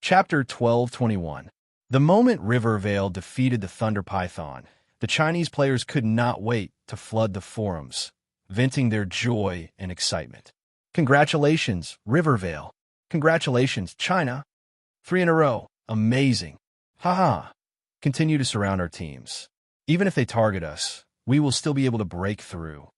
Chapter 1221. The moment Rivervale defeated the Thunder Python, the Chinese players could not wait to flood the forums, venting their joy and excitement. Congratulations, Rivervale. Congratulations, China. 3 in a row. Amazing. Haha. Continue to surround our teams. Even if they target us, we will still be able to break through.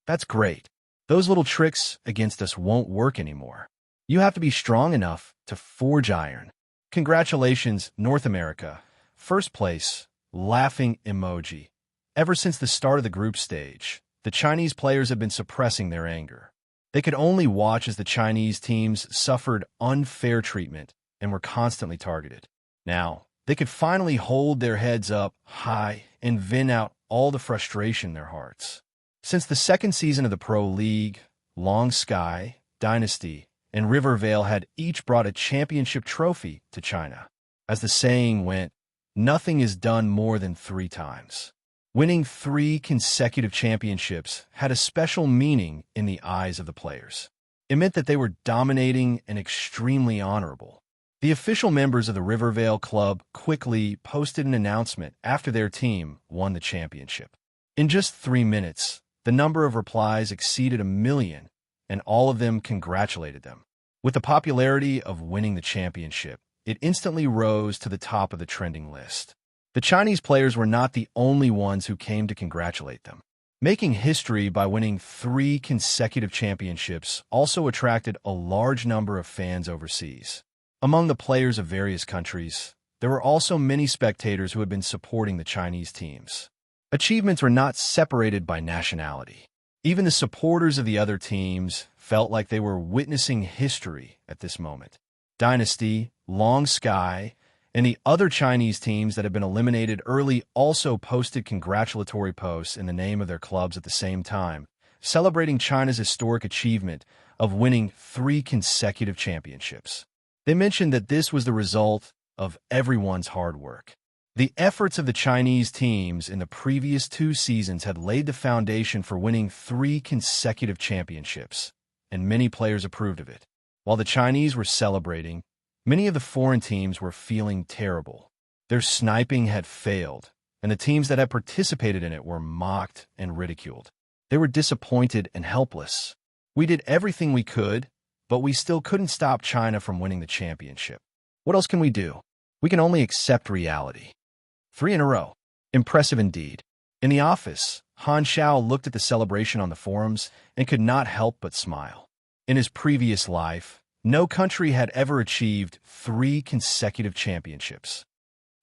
That's great. Those little tricks against us won't work anymore. You have to be strong enough to forge iron. Congratulations, North America. First place, laughing emoji. Ever since the start of the group stage, the Chinese players have been suppressing their anger. They could only watch as the Chinese teams suffered unfair treatment and were constantly targeted. Now, they could finally hold their heads up high and vent out all the frustration in their hearts. Since the second season of the Pro League, Long Sky, Dynasty, and Rivervale had each brought a championship trophy to China. As the saying went, nothing is done more than 3 times. Winning 3 consecutive championships had a special meaning in the eyes of the players. It meant that they were dominating and extremely honorable. The official members of the Rivervale Club quickly posted an announcement after their team won the championship. In just 3 minutes, the number of replies exceeded 1 million, and all of them congratulated them. With the popularity of winning the championship, it instantly rose to the top of the trending list. The Chinese players were not the only ones who came to congratulate them. Making history by winning 3 consecutive championships also attracted a large number of fans overseas. Among the players of various countries, there were also many spectators who had been supporting the Chinese teams. Achievements were not separated by nationality. Even the supporters of the other teams felt like they were witnessing history at this moment. Dynasty, Long Sky, and the other Chinese teams that had been eliminated early also posted congratulatory posts in the name of their clubs at the same time, celebrating China's historic achievement of winning 3 consecutive championships. They mentioned that this was the result of everyone's hard work. The efforts of the Chinese teams in the previous 2 seasons had laid the foundation for winning 3 consecutive championships, and many players approved of it. While the Chinese were celebrating, many of the foreign teams were feeling terrible. Their sniping had failed, and the teams that had participated in it were mocked and ridiculed. They were disappointed and helpless. We did everything we could, but we still couldn't stop China from winning the championship. What else can we do? We can only accept reality. 3 in a row. Impressive indeed. In the office, Han Xiao looked at the celebration on the forums and could not help but smile. In his previous life, no country had ever achieved 3 consecutive championships.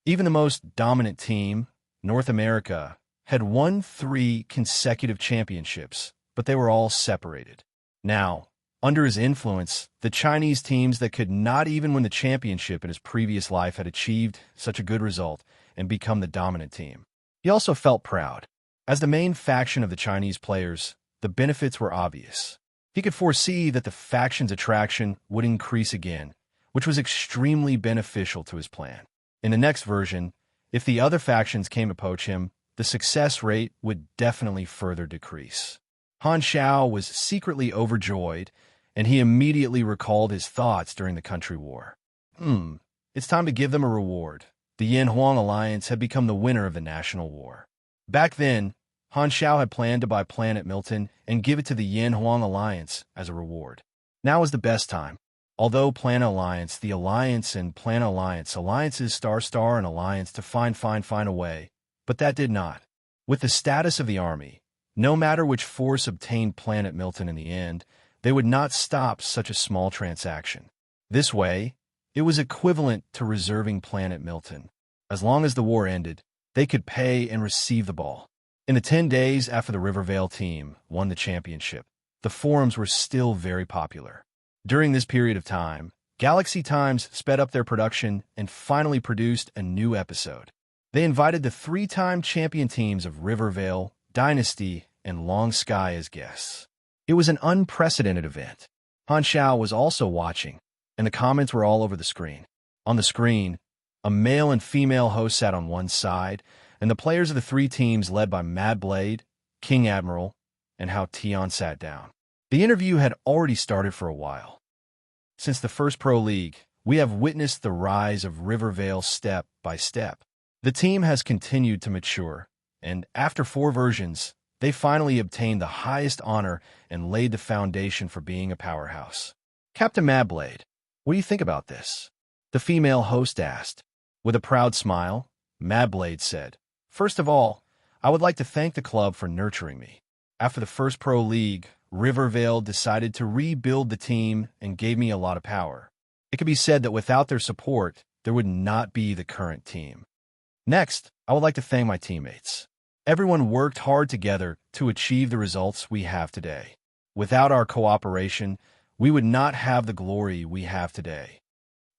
Even the most dominant team, North America, had won 3 consecutive championships, but they were all separated. Now, under his influence, the Chinese teams that could not even win the championship in his previous life had achieved such a good result and become the dominant team. He also felt proud. As the main faction of the Chinese players, the benefits were obvious. He could foresee that the faction's attraction would increase again, which was extremely beneficial to his plan. In the next version, if the other factions came to poach him, the success rate would definitely further decrease. Han Xiao was secretly overjoyed, and he immediately recalled his thoughts during the country war. It's time to give them a reward. The Yin-Huang Alliance had become the winner of the national war. Back then, Han Xiao had planned to buy Planet Milton and give it to the Yin-Huang Alliance as a reward. Now was the best time. Although Planet Alliance, the Alliance and Planet Alliance, Alliances Star and Alliance to find a way, but that did not. With the status of the army, no matter which force obtained Planet Milton in the end, they would not stop such a small transaction. This way, it was equivalent to reserving Planet Milton. As long as the war ended, they could pay and receive the ball. In the 10 days after the Rivervale team won the championship, the forums were still very popular. During this period of time, Galaxy Times sped up their production and finally produced a new episode. They invited the 3-time champion teams of Rivervale, Dynasty, and Long Sky as guests. It was an unprecedented event. Han Xiao was also watching, and the comments were all over the screen. On the screen, a male and female host sat on one side, and the players of the 3 teams led by Mad Blade, King Admiral, and Hao Tian sat down. The interview had already started for a while. Since the first Pro League, we have witnessed the rise of Rivervale step by step. The team has continued to mature, and after 4 versions, they finally obtained the highest honor and laid the foundation for being a powerhouse. Captain Madblade, what do you think about this? The female host asked. With a proud smile, Madblade said, "First of all, I would like to thank the club for nurturing me. After the first Pro League, Rivervale decided to rebuild the team and gave me a lot of power. It could be said that without their support, there would not be the current team. Next, I would like to thank my teammates. Everyone worked hard together to achieve the results we have today. Without our cooperation, we would not have the glory we have today.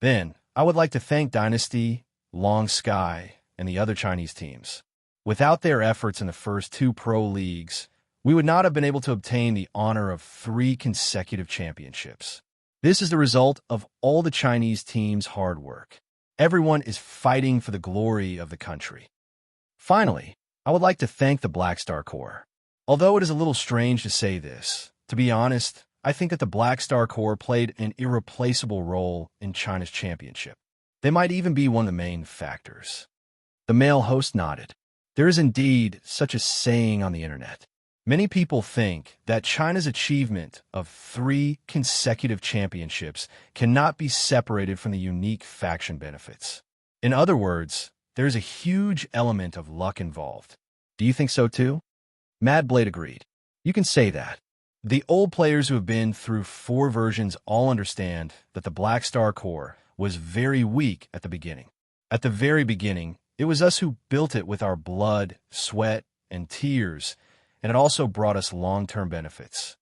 Then, I would like to thank Dynasty, Long Sky, and the other Chinese teams. Without their efforts in the first 2 Pro Leagues, we would not have been able to obtain the honor of 3 consecutive championships. This is the result of all the Chinese teams' hard work. Everyone is fighting for the glory of the country. Finally, I would like to thank the Black Star Corps. Although it is a little strange to say this, to be honest, I think that the Black Star Corps played an irreplaceable role in China's championship. They might even be one of the main factors." The male host nodded. There is indeed such a saying on the internet. Many people think that China's achievement of 3 consecutive championships cannot be separated from the unique faction benefits. In other words, there is a huge element of luck involved. Do you think so too? Madblade agreed. You can say that. The old players who have been through 4 versions all understand that the Black Star Corps was very weak at the beginning. At the very beginning, it was us who built it with our blood, sweat, and tears, and it also brought us long-term benefits.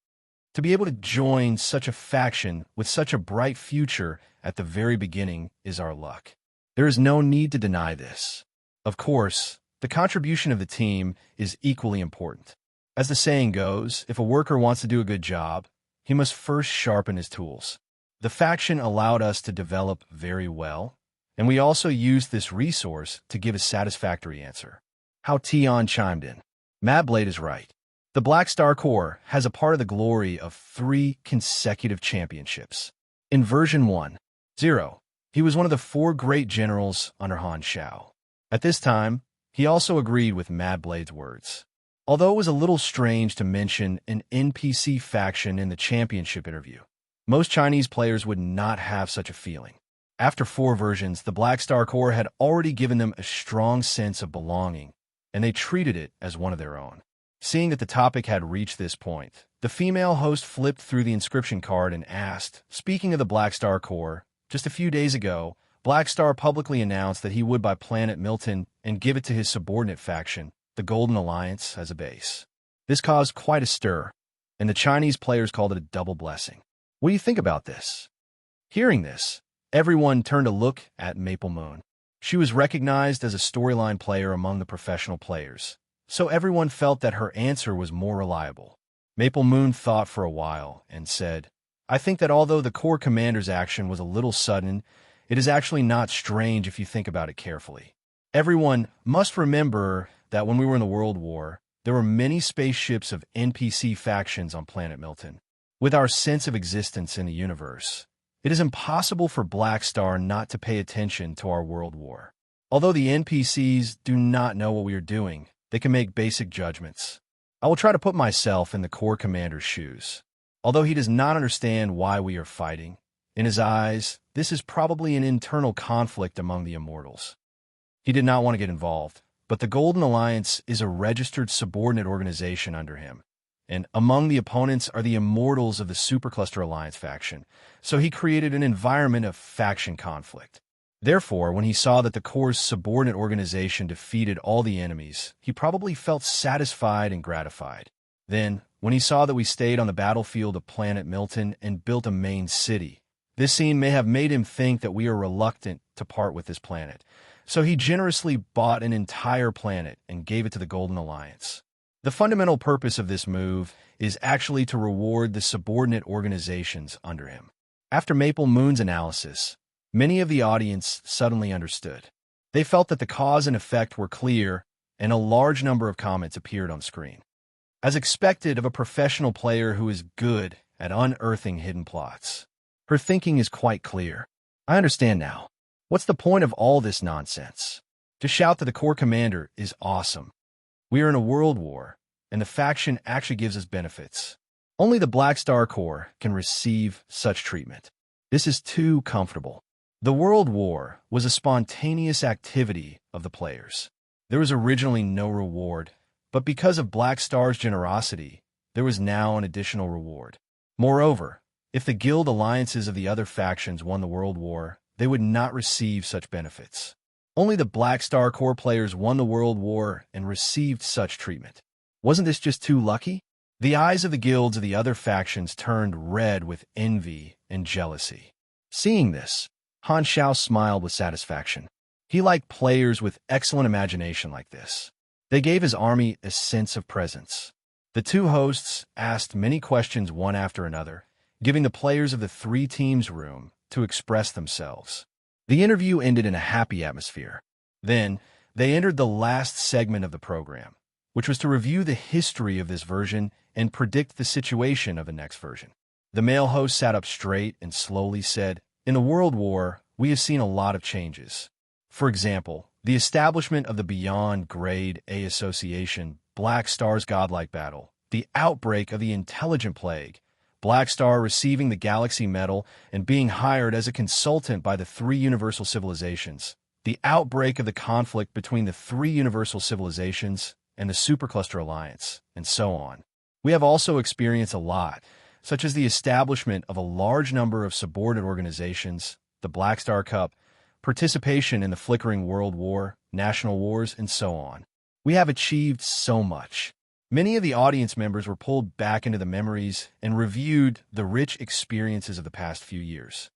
To be able to join such a faction with such a bright future at the very beginning is our luck. There is no need to deny this. Of course, the contribution of the team is equally important. As the saying goes, if a worker wants to do a good job, he must first sharpen his tools. The faction allowed us to develop very well, and we also used this resource to give a satisfactory answer. How Tion chimed in. Madblade is right. The Black Star Corps has a part of the glory of 3 consecutive championships. In version 1.0, he was one of the 4 great generals under Han Shao. At this time, he also agreed with Madblade's words. Although it was a little strange to mention an NPC faction in the championship interview, most Chinese players would not have such a feeling. After 4 versions, the Black Star Corps had already given them a strong sense of belonging, and they treated it as one of their own. Seeing that the topic had reached this point, the female host flipped through the inscription card and asked, "Speaking of the Black Star Corps, just a few days ago, Black Star publicly announced that he would buy Planet Milton and give it to his subordinate faction, the Golden Alliance, as a base. This caused quite a stir, and the Chinese players called it a double blessing. What do you think about this?" Hearing this, everyone turned to look at Maple Moon. She was recognized as a storyline player among the professional players, so everyone felt that her answer was more reliable. Maple Moon thought for a while and said, "I think that although the Corps Commander's action was a little sudden, it is actually not strange if you think about it carefully. Everyone must remember that when we were in the World War, there were many spaceships of NPC factions on planet Milton. With our sense of existence in the universe, it is impossible for Black Star not to pay attention to our World War. Although the NPCs do not know what we are doing, they can make basic judgments. I will try to put myself in the Corps Commander's shoes. Although he does not understand why we are fighting, in his eyes, this is probably an internal conflict among the immortals. He did not want to get involved, but the Golden Alliance is a registered subordinate organization under him, and among the opponents are the immortals of the Supercluster Alliance faction, so he created an environment of faction conflict. Therefore, when he saw that the Corps' subordinate organization defeated all the enemies, he probably felt satisfied and gratified. Then, when he saw that we stayed on the battlefield of planet Milton and built a main city, this scene may have made him think that we are reluctant to part with this planet, so he generously bought an entire planet and gave it to the Golden Alliance. The fundamental purpose of this move is actually to reward the subordinate organizations under him." After Maple Moon's analysis, many of the audience suddenly understood. They felt that the cause and effect were clear, and a large number of comments appeared on screen. As expected of a professional player who is good at unearthing hidden plots, her thinking is quite clear. I understand now. What's the point of all this nonsense? To shout that the Corps commander is awesome. We are in a world war, and the faction actually gives us benefits. Only the Black Star Corps can receive such treatment. This is too comfortable. The World War was a spontaneous activity of the players. There was originally no reward, but because of Black Star's generosity, there was now an additional reward. Moreover, if the guild alliances of the other factions won the World War, they would not receive such benefits. Only the Black Star Corps players won the World War and received such treatment. Wasn't this just too lucky? The eyes of the guilds of the other factions turned red with envy and jealousy. Seeing this, Han Xiao smiled with satisfaction. He liked players with excellent imagination like this. They gave his army a sense of presence. The two hosts asked many questions one after another, giving the players of the three teams room to express themselves. The interview ended in a happy atmosphere. Then, they entered the last segment of the program, which was to review the history of this version and predict the situation of the next version. The male host sat up straight and slowly said, "In the World War, we have seen a lot of changes. For example, the establishment of the Beyond Grade A Association, Black Star's Godlike Battle, the outbreak of the Intelligent Plague, Black Star receiving the Galaxy Medal and being hired as a consultant by the three Universal Civilizations, the outbreak of the conflict between the three Universal Civilizations and the Supercluster Alliance, and so on. We have also experienced a lot, such as the establishment of a large number of subordinate organizations, the Black Star Cup, participation in the flickering World War, national wars, and so on. We have achieved so much." Many of the audience members were pulled back into the memories and reviewed the rich experiences of the past few years.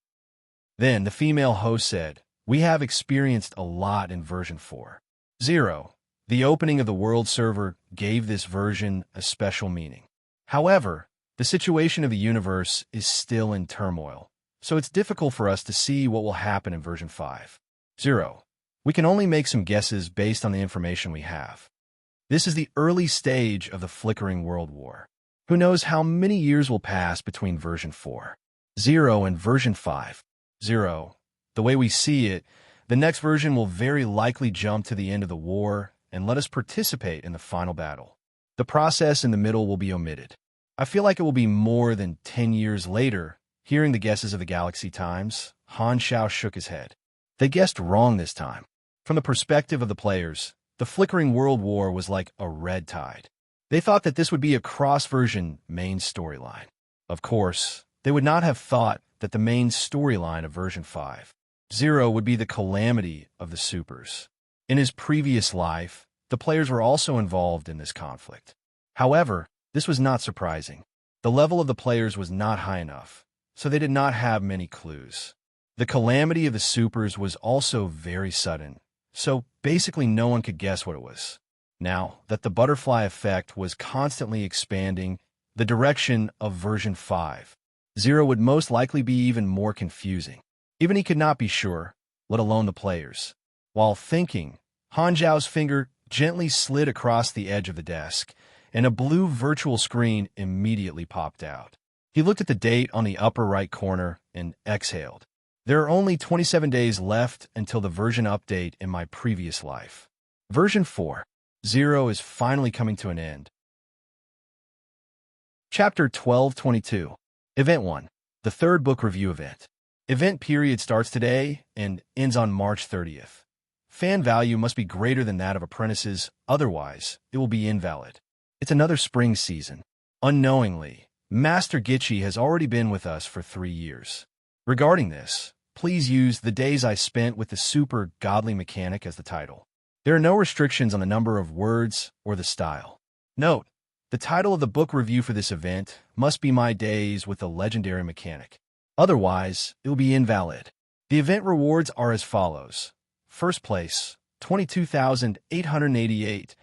Then the female host said, "We have experienced a lot in version 4.0. The opening of the world server gave this version a special meaning. However, the situation of the universe is still in turmoil, so it's difficult for us to see what will happen in version 5.0. We can only make some guesses based on the information we have. This is the early stage of the flickering World War. Who knows how many years will pass between version 4.0 and version 5.0. The way we see it, the next version will very likely jump to the end of the war and let us participate in the final battle. The process in the middle will be omitted. I feel like it will be more than 10 years later." Hearing the guesses of the Galaxy Times, Han Xiao shook his head. They guessed wrong this time. From the perspective of the players, the flickering World War was like a red tide. They thought that this would be a cross-version main storyline. Of course, they would not have thought that the main storyline of version 5.0 would be the calamity of the supers. In his previous life, the players were also involved in this conflict. However, this was not surprising. The level of the players was not high enough, so they did not have many clues. The calamity of the supers was also very sudden, so basically no one could guess what it was. Now that the butterfly effect was constantly expanding, the direction of version 5.0 would most likely be even more confusing. Even he could not be sure, let alone the players. While thinking, Han Zhao's finger gently slid across the edge of the desk, and a blue virtual screen immediately popped out. He looked at the date on the upper right corner and exhaled. There are only 27 days left until the version update in my previous life. Version 4.0 is finally coming to an end. Chapter 1222. Event 1. The third book review event. Event period starts today and ends on March 30th. Fan value must be greater than that of apprentices, otherwise it will be invalid. It's another spring season. Unknowingly, Master Gitchi has already been with us for 3 years. Regarding this, please use "The Days I Spent with the Super Godly Mechanic" as the title. There are no restrictions on the number of words or the style. Note, the title of the book review for this event must be "My Days with the Legendary Mechanic." Otherwise, it will be invalid. The event rewards are as follows. First place, 22,888.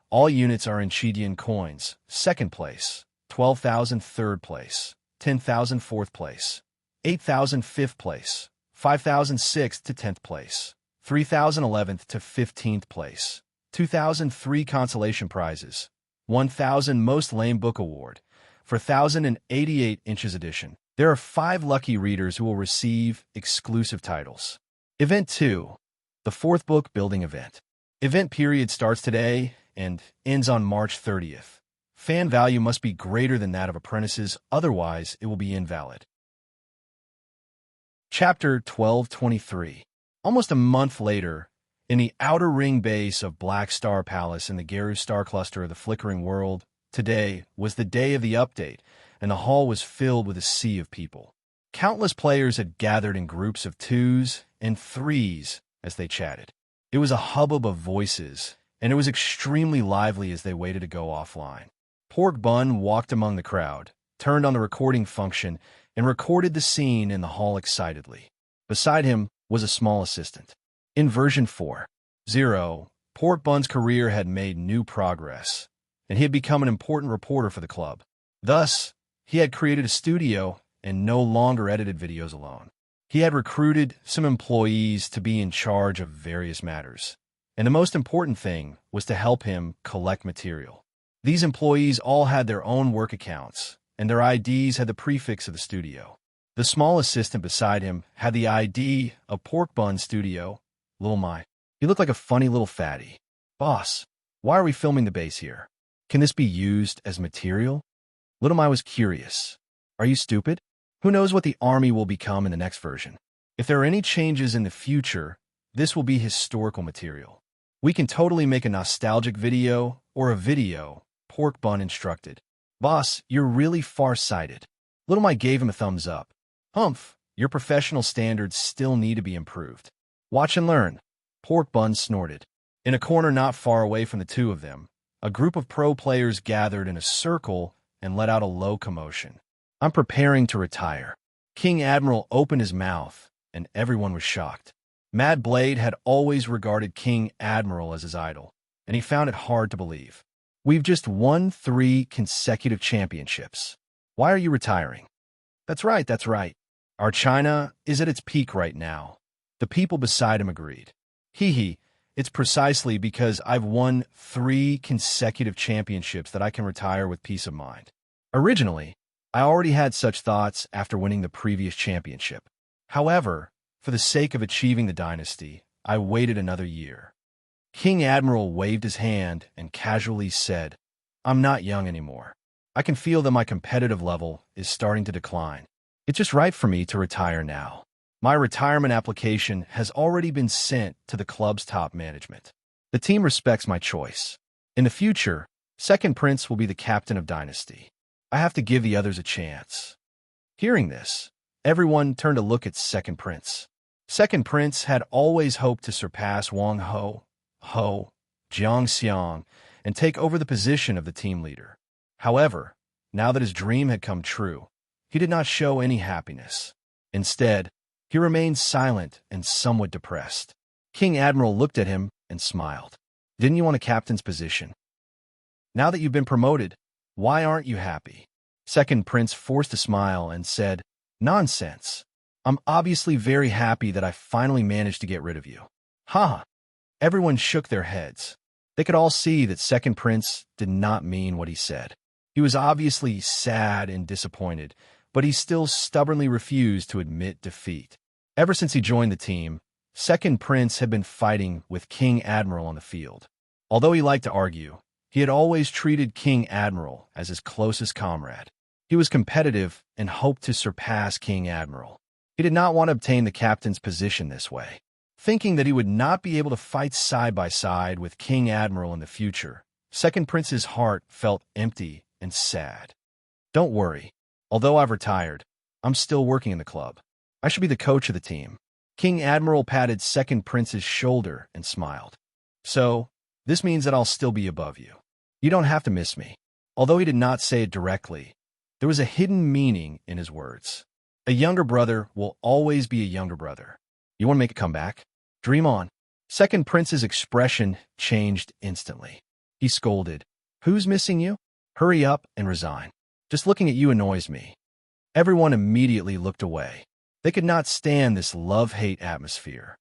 All units are in Chidian coins. Second place, 12,000. Third place, 10,000. Fourth place, 8,000. Fifth place, 5,000. Sixth to 10th place, 3,000. 11th to 15th place, 2,003 consolation prizes, 1,000 Most Lame Book Award, 4,088 Inches Edition, There are 5 lucky readers who will receive exclusive titles. Event 2, the 4th book building event. Event period starts today and ends on March 30th. Fan value must be greater than that of apprentices, otherwise it will be invalid. Chapter 1223. Almost a month later, in the outer ring base of Black Star Palace in the Geru star cluster of the flickering world, today was the day of the update, and the hall was filled with a sea of people. Countless players had gathered in groups of 2s and 3s as they chatted. It was a hubbub of voices, and it was extremely lively as they waited to go offline. Pork Bun walked among the crowd, turned on the recording function, and recorded the scene in the hall excitedly. Beside him was a small assistant. In version 4.0, Pork Bun's career had made new progress, and he had become an important reporter for the club. Thus, he had created a studio and no longer edited videos alone. He had recruited some employees to be in charge of various matters, and the most important thing was to help him collect material. These employees all had their own work accounts, and their IDs had the prefix of the studio. The small assistant beside him had the ID of Pork Bun Studio, Lil My. He looked like a funny little fatty. "Boss, why are we filming the base here? Can this be used as material?" Little My was curious. "Are you stupid? Who knows what the army will become in the next version? If there are any changes in the future, this will be historical material. We can totally make a nostalgic video or a video," Pork Bun instructed. "Boss, you're really far-sighted." Little My gave him a thumbs up. "Humph, your professional standards still need to be improved. Watch and learn," Pork Bun snorted. In a corner not far away from the two of them, a group of pro players gathered in a circle and let out a low commotion. "I'm preparing to retire." King Admiral opened his mouth, and everyone was shocked. Mad Blade had always regarded King Admiral as his idol, and he found it hard to believe. "We've just won 3 consecutive championships. Why are you retiring?" That's right. Our China is at its peak right now." The people beside him agreed. Hee, it's precisely because I've won 3 consecutive championships that I can retire with peace of mind. Originally, I already had such thoughts after winning the previous championship. However, for the sake of achieving the dynasty, I waited another year. King Admiral waved his hand and casually said, "I'm not young anymore. I can feel that my competitive level is starting to decline. It's just right for me to retire now. My retirement application has already been sent to the club's top management. The team respects my choice. In the future, Second Prince will be the captain of Dynasty. I have to give the others a chance." Hearing this, everyone turned to look at Second Prince. Second Prince had always hoped to surpass Wang Jiangxiang, and take over the position of the team leader. However, now that his dream had come true, he did not show any happiness. Instead, he remained silent and somewhat depressed. King Admiral looked at him and smiled. "Didn't you want a captain's position? Now that you've been promoted, why aren't you happy?" Second Prince forced a smile and said, "Nonsense. I'm obviously very happy that I finally managed to get rid of you." Ha! Everyone shook their heads. They could all see that Second Prince did not mean what he said. He was obviously sad and disappointed, but he still stubbornly refused to admit defeat. Ever since he joined the team, Second Prince had been fighting with King Admiral on the field. Although he liked to argue, he had always treated King Admiral as his closest comrade. He was competitive and hoped to surpass King Admiral. He did not want to obtain the captain's position this way. Thinking that he would not be able to fight side by side with King Admiral in the future, Second Prince's heart felt empty and sad. "Don't worry. Although I've retired, I'm still working in the club. I should be the coach of the team." King Admiral patted Second Prince's shoulder and smiled. "So, this means that I'll still be above you. You don't have to miss me." Although he did not say it directly, there was a hidden meaning in his words. A younger brother will always be a younger brother. You want to make a comeback? Dream on. Second Prince's expression changed instantly. He scolded, "Who's missing you? Hurry up and resign. Just looking at you annoys me." Everyone immediately looked away. They could not stand this love-hate atmosphere.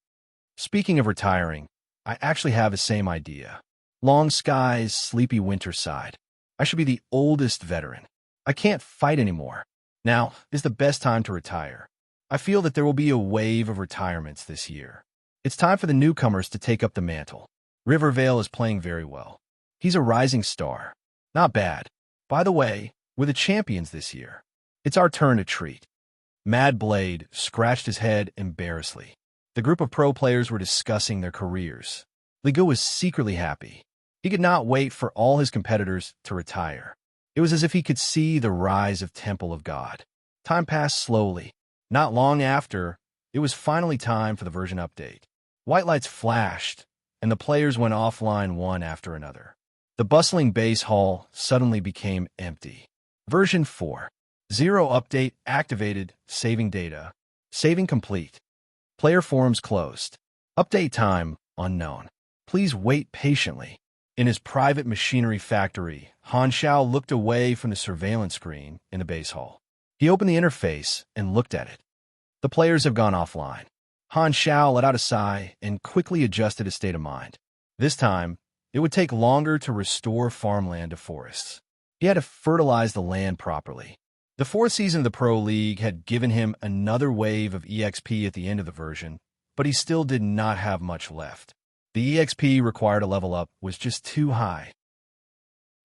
Speaking of retiring, I actually have the same idea. Long skies, sleepy winter side. I should be the oldest veteran. I can't fight anymore. Now is the best time to retire. I feel that there will be a wave of retirements this year. It's time for the newcomers to take up the mantle. Rivervale is playing very well. He's a rising star. Not bad. By the way, we're the champions this year. It's our turn to treat. Mad Blade scratched his head embarrassedly. The group of pro players were discussing their careers. Ligu was secretly happy. He could not wait for all his competitors to retire. It was as if he could see the rise of Temple of God. Time passed slowly. Not long after, it was finally time for the version update. White lights flashed, and the players went offline one after another. The bustling base hall suddenly became empty. Version 4.0 update activated, saving data. Saving complete. Player forums closed. Update time unknown. Please wait patiently. In his private machinery factory, Han Xiao looked away from the surveillance screen in the base hall. He opened the interface and looked at it. The players have gone offline. Han Xiao let out a sigh and quickly adjusted his state of mind. This time, it would take longer to restore farmland to forests. He had to fertilize the land properly. The fourth season of the Pro League had given him another wave of EXP at the end of the version, but he still did not have much left. The EXP required to level up was just too high.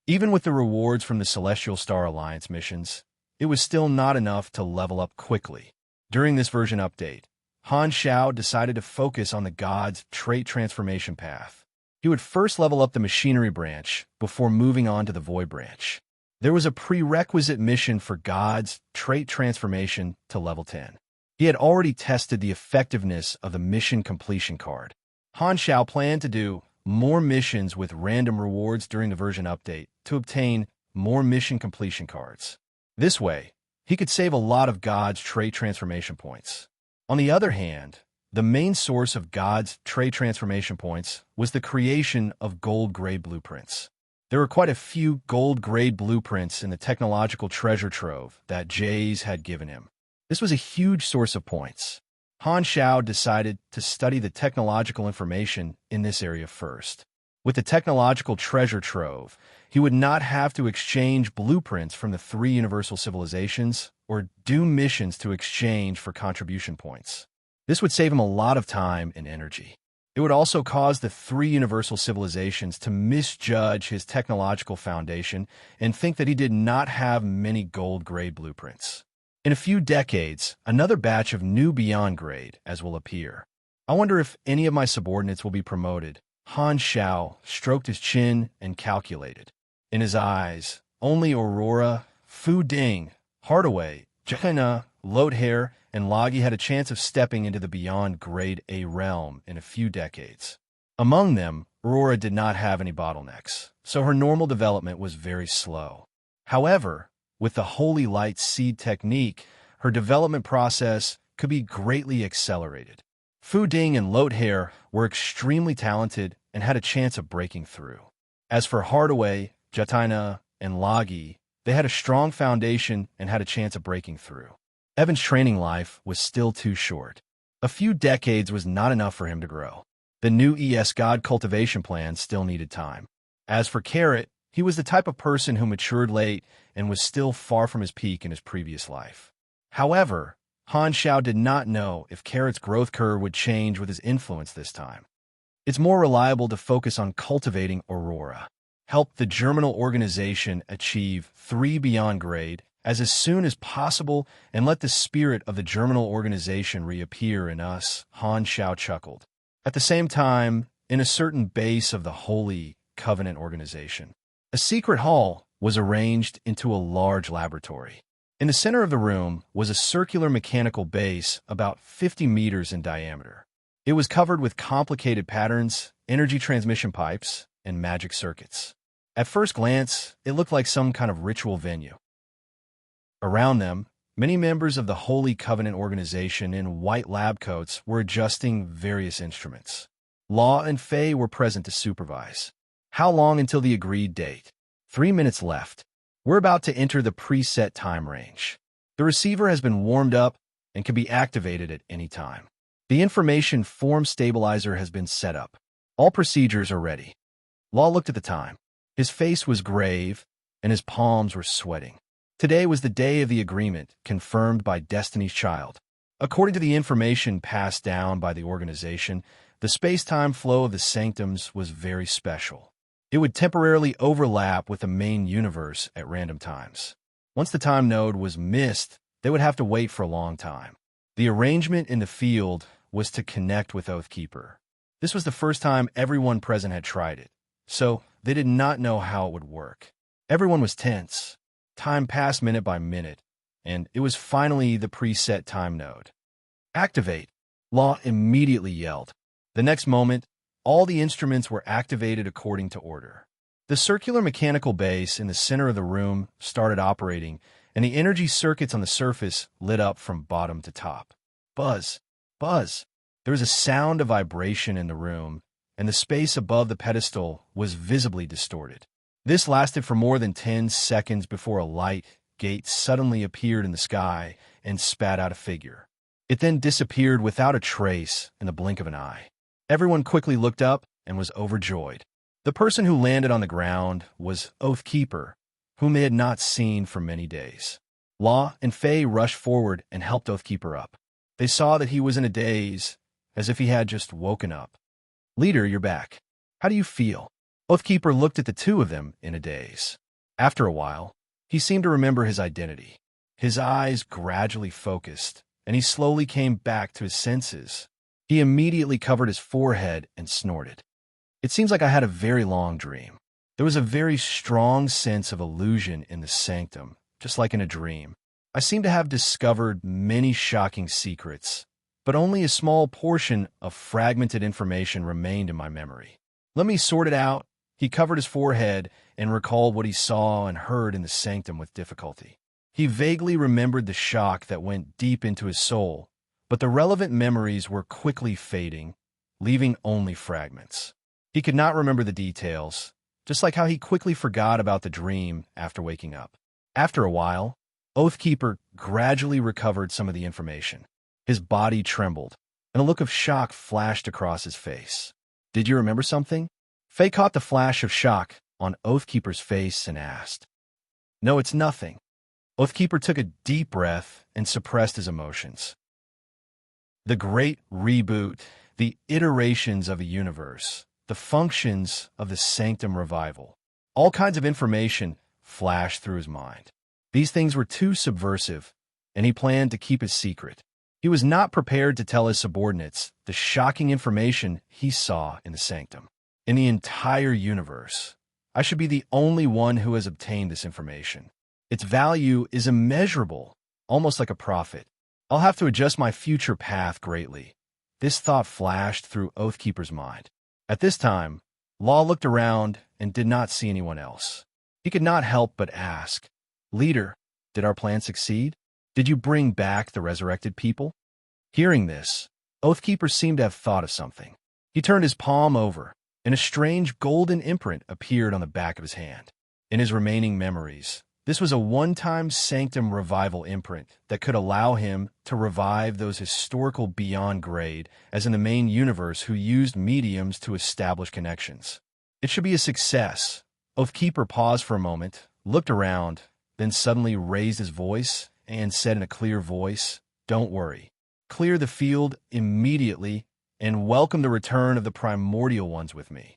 Even with the rewards from the Celestial Star Alliance missions, it was still not enough to level up quickly. During this version update, Han Xiao decided to focus on the God's trait transformation path. He would first level up the machinery branch before moving on to the void branch. There was a prerequisite mission for God's trait transformation to level 10. He had already tested the effectiveness of the mission completion card. Han Xiao planned to do more missions with random rewards during the version update to obtain more mission completion cards. This way, he could save a lot of God's trait transformation points. On the other hand, the main source of God's trait transformation points was the creation of gold-grade blueprints. There were quite a few gold-grade blueprints in the technological treasure trove that Jays had given him. This was a huge source of points. Han Xiao decided to study the technological information in this area first. With the technological treasure trove, he would not have to exchange blueprints from the 3 universal civilizations or do missions to exchange for contribution points. This would save him a lot of time and energy. It would also cause the 3 universal civilizations to misjudge his technological foundation and think that he did not have many gold-grade blueprints. In a few decades, another batch of new Beyond Grade as will appear. I wonder if any of my subordinates will be promoted. Han Xiao stroked his chin and calculated. In his eyes, only Aurora, Fu Ding, Hardaway, Jehana, Lodehair, and Loggy had a chance of stepping into the Beyond Grade A realm in a few decades. Among them, Aurora did not have any bottlenecks, so her normal development was very slow. However, with the Holy Light Seed technique, her development process could be greatly accelerated. Fu Ding and Lodehair were extremely talented and had a chance of breaking through. As for Hardaway, Jatina, and Loggy, they had a strong foundation and had a chance of breaking through. Evan's training life was still too short. A few decades was not enough for him to grow. The new ES God cultivation plan still needed time. As for Carrot, he was the type of person who matured late and was still far from his peak in his previous life. However, Han Xiao did not know if Carrot's growth curve would change with his influence this time. It's more reliable to focus on cultivating Aurora. Help the Germinal organization achieve 3 Beyond Grade as soon as possible and let the spirit of the Germinal organization reappear in us, Han Xiao chuckled. At the same time, in a certain base of the Holy Covenant organization, a secret hall was arranged into a large laboratory. In the center of the room was a circular mechanical base about 50 meters in diameter. It was covered with complicated patterns, energy transmission pipes, and magic circuits. At first glance, it looked like some kind of ritual venue. Around them, many members of the Holy Covenant organization in white lab coats were adjusting various instruments. Law and Faye were present to supervise. How long until the agreed date? 3 minutes left. We're about to enter the preset time range. The receiver has been warmed up and can be activated at any time. The information form stabilizer has been set up. All procedures are ready. Law looked at the time. His face was grave, and his palms were sweating. Today was the day of the agreement, confirmed by Destiny's Child. According to the information passed down by the organization, the space-time flow of the sanctums was very special. It would temporarily overlap with the main universe at random times. Once the time node was missed, they would have to wait for a long time. The arrangement in the field was to connect with Oathkeeper. This was the first time everyone present had tried it, so they did not know how it would work. Everyone was tense. Time passed minute by minute, and it was finally the preset time node. Activate! Law immediately yelled. The next moment, all the instruments were activated according to order. The circular mechanical base in the center of the room started operating, and the energy circuits on the surface lit up from bottom to top. Buzz! Buzz! There was a sound of vibration in the room, and the space above the pedestal was visibly distorted. This lasted for more than 10 seconds before a light gate suddenly appeared in the sky and spat out a figure. It then disappeared without a trace in the blink of an eye. Everyone quickly looked up and was overjoyed. The person who landed on the ground was Oathkeeper, whom they had not seen for many days. Law and Faye rushed forward and helped Oathkeeper up. They saw that he was in a daze, as if he had just woken up. "Leader, you're back. How do you feel?" Oathkeeper looked at the two of them in a daze. After a while, he seemed to remember his identity. His eyes gradually focused, and he slowly came back to his senses. He immediately covered his forehead and snorted. "It seems like I had a very long dream. There was a very strong sense of illusion in the sanctum, just like in a dream. I seem to have discovered many shocking secrets, but only a small portion of fragmented information remained in my memory. Let me sort it out." He covered his forehead and recalled what he saw and heard in the sanctum with difficulty. He vaguely remembered the shock that went deep into his soul, but the relevant memories were quickly fading, leaving only fragments. He could not remember the details, just like how he quickly forgot about the dream after waking up. After a while, Oathkeeper gradually recovered some of the information. His body trembled, and a look of shock flashed across his face. "Did you remember something?" Faye caught the flash of shock on Oathkeeper's face and asked. "No, it's nothing." Oathkeeper took a deep breath and suppressed his emotions. The great reboot, the iterations of a universe, the functions of the sanctum revival. All kinds of information flashed through his mind. These things were too subversive, and he planned to keep it secret. He was not prepared to tell his subordinates the shocking information he saw in the sanctum. In the entire universe, I should be the only one who has obtained this information. Its value is immeasurable, almost like a profit. I'll have to adjust my future path greatly. This thought flashed through Oathkeeper's mind. At this time, Law looked around and did not see anyone else. He could not help but ask, "Leader, did our plan succeed? Did you bring back the resurrected people?" Hearing this, Oathkeeper seemed to have thought of something. He turned his palm over, and a strange golden imprint appeared on the back of his hand. In his remaining memories, this was a one-time sanctum revival imprint that could allow him to revive those historical beyond grade, as in the main universe, who used mediums to establish connections. It should be a success. Oathkeeper paused for a moment, looked around, then suddenly raised his voice and said in a clear voice, "Don't worry. Clear the field immediately and welcome the return of the primordial ones with me."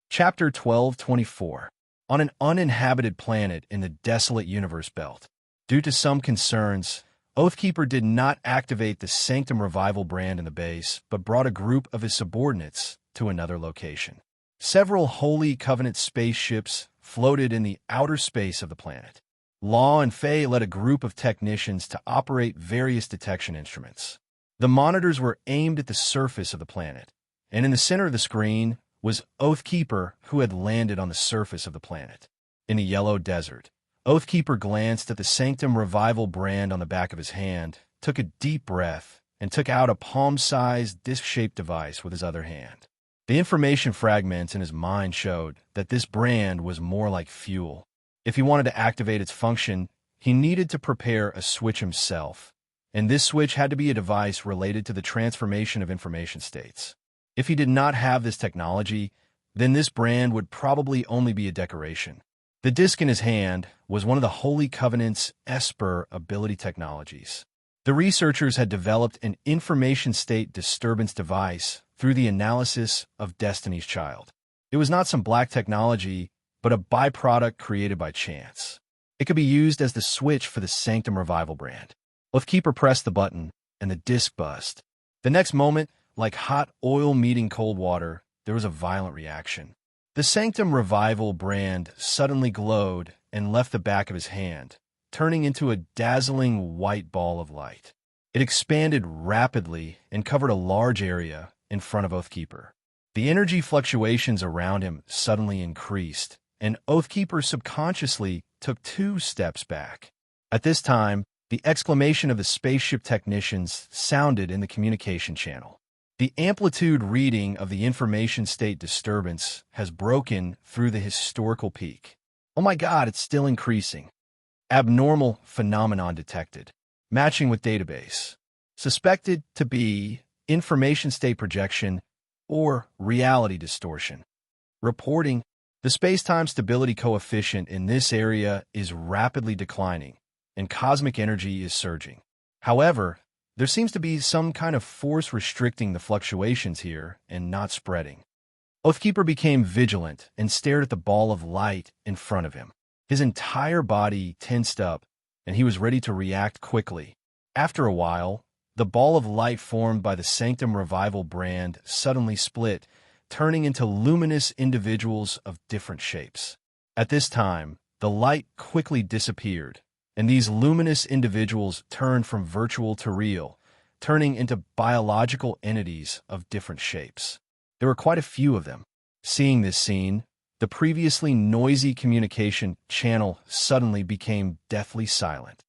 Chapter 12:24. On an uninhabited planet in the desolate universe belt. Due to some concerns, Oathkeeper did not activate the Sanctum Revival brand in the base, but brought a group of his subordinates to another location. Several Holy Covenant spaceships floated in the outer space of the planet. Law and Faye led a group of technicians to operate various detection instruments. The monitors were aimed at the surface of the planet, and in the center of the screen was Oathkeeper, who had landed on the surface of the planet. In the yellow desert, Oathkeeper glanced at the Sanctum Revival brand on the back of his hand, took a deep breath, and took out a palm-sized, disc-shaped device with his other hand. The information fragments in his mind showed that this brand was more like fuel. If he wanted to activate its function, he needed to prepare a switch himself, and this switch had to be a device related to the transformation of information states. If he did not have this technology, then this brand would probably only be a decoration. The disc in his hand was one of the Holy Covenant's Esper ability technologies. The researchers had developed an information state disturbance device through the analysis of Destiny's Child. It was not some black technology, but a byproduct created by chance. It could be used as the switch for the Sanctum Revival brand. Oathkeeper pressed the button, and the disc buzzed. The next moment, like hot oil meeting cold water, there was a violent reaction. The Sanctum Revival brand suddenly glowed and left the back of his hand, turning into a dazzling white ball of light. It expanded rapidly and covered a large area in front of Oathkeeper. The energy fluctuations around him suddenly increased, and Oathkeeper subconsciously took 2 steps back. At this time, the exclamation of the spaceship technicians sounded in the communication channel. The amplitude reading of the information state disturbance has broken through the historical peak. Oh my God, it's still increasing. Abnormal phenomenon detected. Matching with database. Suspected to be information state projection or reality distortion. Reporting, the space-time stability coefficient in this area is rapidly declining, and cosmic energy is surging. However, there seems to be some kind of force restricting the fluctuations here and not spreading. Oathkeeper became vigilant and stared at the ball of light in front of him. His entire body tensed up, and he was ready to react quickly. After a while, the ball of light formed by the Sanctum Revival brand suddenly split, turning into luminous individuals of different shapes. At this time, the light quickly disappeared, and these luminous individuals turned from virtual to real, turning into biological entities of different shapes. There were quite a few of them. Seeing this scene, the previously noisy communication channel suddenly became deathly silent.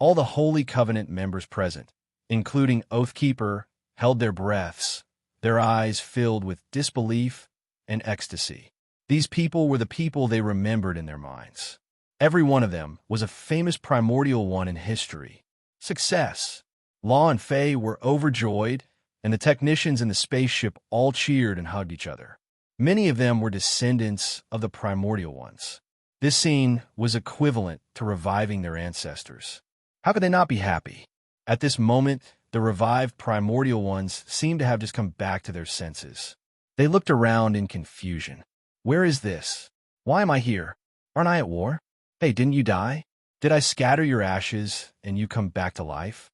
All the Holy Covenant members present, including Oathkeeper, held their breaths, their eyes filled with disbelief and ecstasy. These people were the people they remembered in their minds. Every one of them was a famous primordial one in history. Success. Law and Faye were overjoyed, and the technicians in the spaceship all cheered and hugged each other. Many of them were descendants of the primordial ones. This scene was equivalent to reviving their ancestors. How could they not be happy? At this moment, the revived primordial ones seemed to have just come back to their senses. They looked around in confusion. Where is this? Why am I here? Aren't I at war? Hey, didn't you die? Did I scatter your ashes and you come back to life?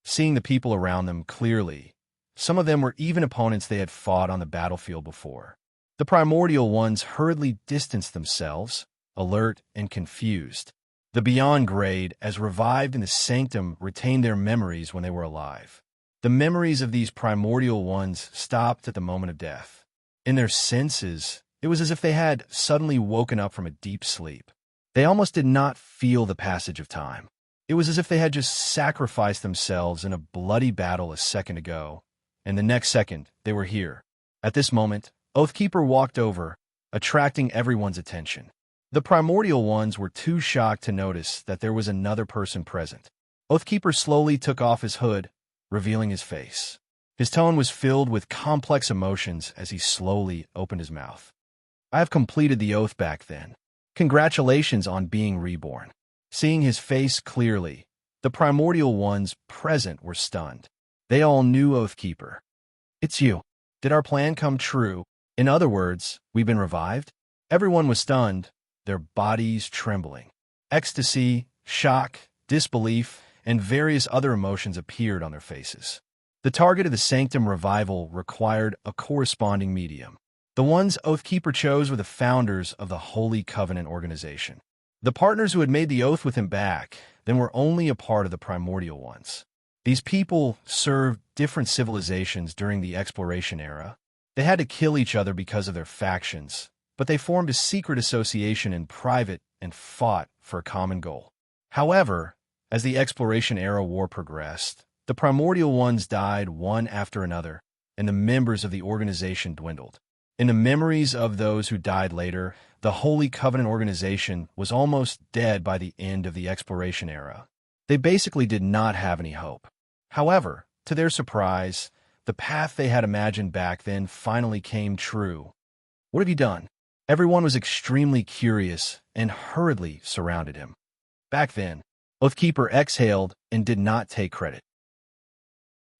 Seeing the people around them clearly, some of them were even opponents they had fought on the battlefield before. The primordial ones hurriedly distanced themselves, alert and confused. The Beyond grade, as revived in the Sanctum, retained their memories when they were alive. The memories of these primordial ones stopped at the moment of death. In their senses, it was as if they had suddenly woken up from a deep sleep. They almost did not feel the passage of time. It was as if they had just sacrificed themselves in a bloody battle a second ago, and the next second they were here. At this moment, Oathkeeper walked over, attracting everyone's attention. The primordial ones were too shocked to notice that there was another person present. Oathkeeper slowly took off his hood, revealing his face. His tone was filled with complex emotions as he slowly opened his mouth. I have completed the oath back then. Congratulations on being reborn. Seeing his face clearly, the primordial ones present were stunned. They all knew Oathkeeper. It's you. Did our plan come true? In other words, we've been revived? Everyone was stunned, their bodies trembling. Ecstasy, shock, disbelief, and various other emotions appeared on their faces. The target of the Sanctum Revival required a corresponding medium. The ones Oathkeeper chose were the founders of the Holy Covenant organization. The partners who had made the oath with him back then were only a part of the primordial ones. These people served different civilizations during the exploration era. They had to kill each other because of their factions, but they formed a secret association in private and fought for a common goal. However, as the exploration era war progressed, the primordial ones died one after another, and the members of the organization dwindled. In the memories of those who died later, the Holy Covenant organization was almost dead by the end of the exploration era. They basically did not have any hope. However, to their surprise, the path they had imagined back then finally came true. What have you done? Everyone was extremely curious and hurriedly surrounded him. Back then, Oathkeeper exhaled and did not take credit.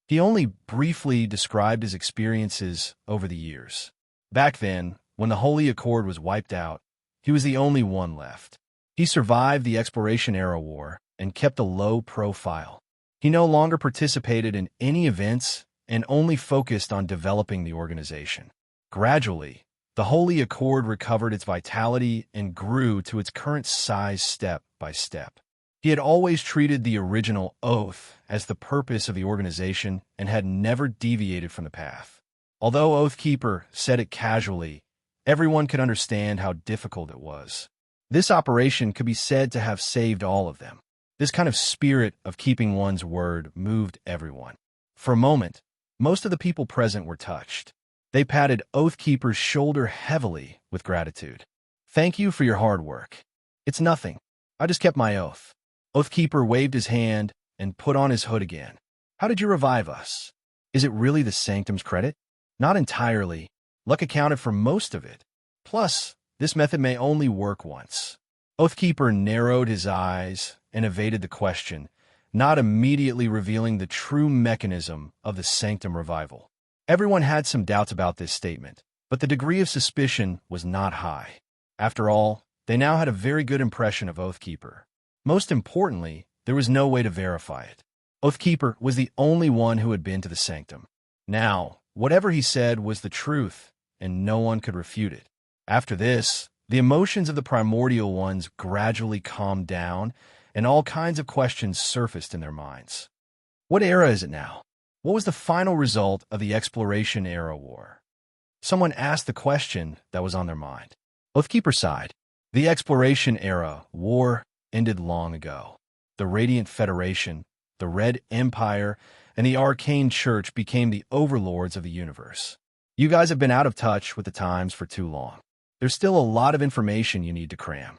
He only briefly described his experiences over the years. Back then, when the Holy Accord was wiped out, he was the only one left. He survived the Exploration-era war and kept a low profile. He no longer participated in any events and only focused on developing the organization. Gradually, the Holy Accord recovered its vitality and grew to its current size step by step. He had always treated the original oath as the purpose of the organization and had never deviated from the path. Although Oathkeeper said it casually, everyone could understand how difficult it was. This operation could be said to have saved all of them. This kind of spirit of keeping one's word moved everyone. For a moment, most of the people present were touched. They patted Oathkeeper's shoulder heavily with gratitude. "Thank you for your hard work. It's nothing. I just kept my oath." Oathkeeper waved his hand and put on his hood again. "How did you revive us? Is it really the Sanctum's credit?" "Not entirely. Luck accounted for most of it. Plus, this method may only work once." Oathkeeper narrowed his eyes and evaded the question, not immediately revealing the true mechanism of the Sanctum revival. Everyone had some doubts about this statement, but the degree of suspicion was not high. After all, they now had a very good impression of Oathkeeper. Most importantly, there was no way to verify it. Oathkeeper was the only one who had been to the Sanctum. Now, whatever he said was the truth, and no one could refute it. After this, the emotions of the primordial ones gradually calmed down, and all kinds of questions surfaced in their minds. What era is it now? What was the final result of the Exploration-era war? Someone asked the question that was on their mind. Oathkeeper sighed. The Exploration-era war ended long ago. The Radiant Federation, the Red Empire, and the Arcane Church became the overlords of the universe. You guys have been out of touch with the times for too long. There's still a lot of information you need to cram.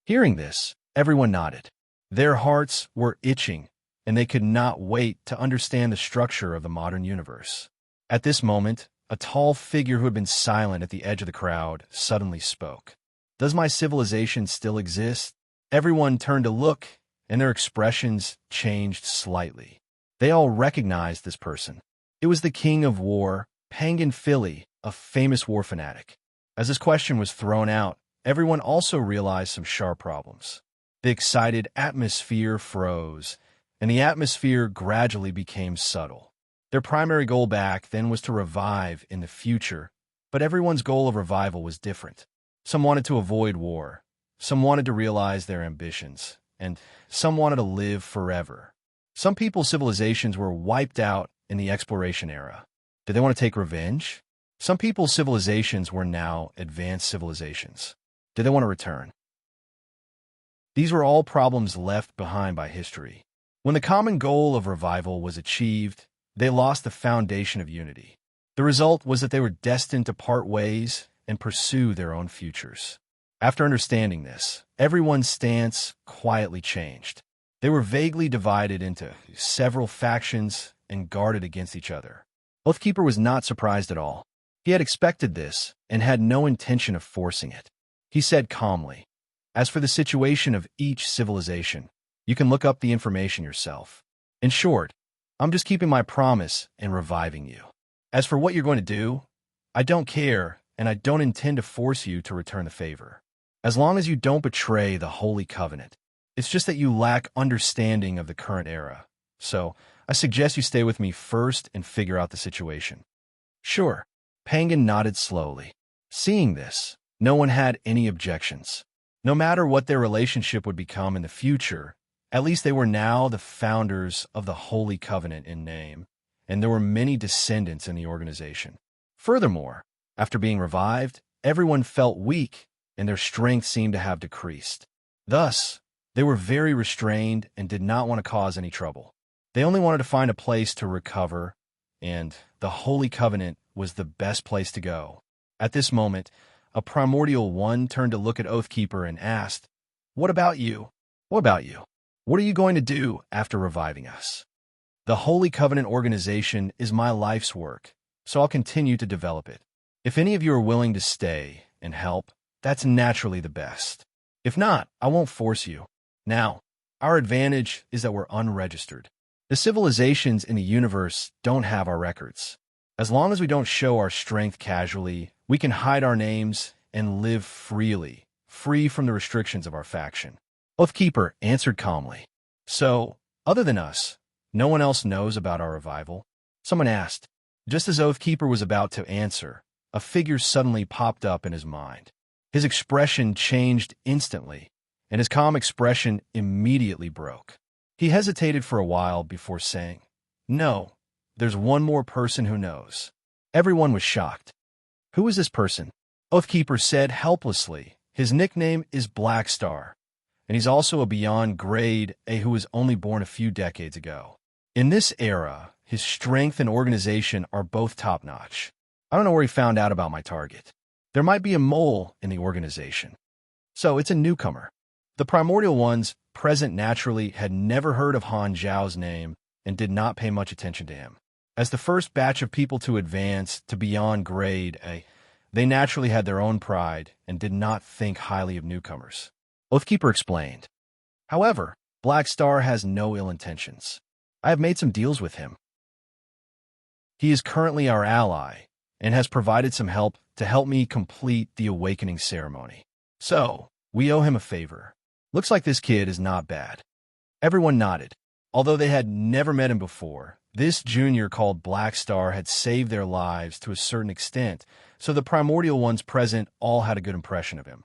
Hearing this, everyone nodded. Their hearts were itching, and they could not wait to understand the structure of the modern universe. At this moment, a tall figure who had been silent at the edge of the crowd suddenly spoke. "Does my civilization still exist?" Everyone turned to look, and their expressions changed slightly. They all recognized this person. It was the King of War, Pangan Philly, a famous war fanatic. As this question was thrown out, everyone also realized some sharp problems. The excited atmosphere froze, and the atmosphere gradually became subtle. Their primary goal back then was to revive in the future, but everyone's goal of revival was different. Some wanted to avoid war, some wanted to realize their ambitions, and some wanted to live forever. Some people's civilizations were wiped out in the Exploration era. Did they want to take revenge? Some people's civilizations were now advanced civilizations. Did they want to return? These were all problems left behind by history. When the common goal of revival was achieved, they lost the foundation of unity. The result was that they were destined to part ways and pursue their own futures. After understanding this, everyone's stance quietly changed. They were vaguely divided into several factions and guarded against each other. Oathkeeper was not surprised at all. He had expected this and had no intention of forcing it. He said calmly, "As for the situation of each civilization, you can look up the information yourself. In short, I'm just keeping my promise and reviving you. As for what you're going to do, I don't care, and I don't intend to force you to return the favor. As long as you don't betray the Holy Covenant. It's just that you lack understanding of the current era. So, I suggest you stay with me first and figure out the situation." "Sure." Pangan nodded slowly. Seeing this, no one had any objections. No matter what their relationship would become in the future, at least they were now the founders of the Holy Covenant in name, and there were many descendants in the organization. Furthermore, after being revived, everyone felt weak, and their strength seemed to have decreased. Thus, they were very restrained and did not want to cause any trouble. They only wanted to find a place to recover, and the Holy Covenant was the best place to go. At this moment, a primordial one turned to look at Oathkeeper and asked, "What about you? What about you? What are you going to do after reviving us?" "The Holy Covenant organization is my life's work, so I'll continue to develop it. If any of you are willing to stay and help, that's naturally the best. If not, I won't force you. Now, our advantage is that we're unregistered. The civilizations in the universe don't have our records. As long as we don't show our strength casually, we can hide our names and live freely, free from the restrictions of our faction. Oathkeeper answered calmly. So, other than us, no one else knows about our revival? Someone asked. Just as Oathkeeper was about to answer, a figure suddenly popped up in his mind. His expression changed instantly, and his calm expression immediately broke. He hesitated for a while before saying, "No, there's one more person who knows." Everyone was shocked. "Who is this person?" Oathkeeper said helplessly. "His nickname is Black Star, and he's also a beyond grade A who was only born a few decades ago. In this era, his strength and organization are both top-notch. I don't know where he found out about my target. There might be a mole in the organization. So it's a newcomer." The primordial ones, present naturally, had never heard of Han Zhao's name and did not pay much attention to him. As the first batch of people to advance to beyond grade A, they naturally had their own pride and did not think highly of newcomers. Oathkeeper explained. "However, Black Star has no ill intentions. I have made some deals with him. He is currently our ally and has provided some help to help me complete the awakening ceremony. So, we owe him a favor. Looks like this kid is not bad." Everyone nodded. Although they had never met him before, this junior called Black Star had saved their lives to a certain extent, so the primordial ones present all had a good impression of him.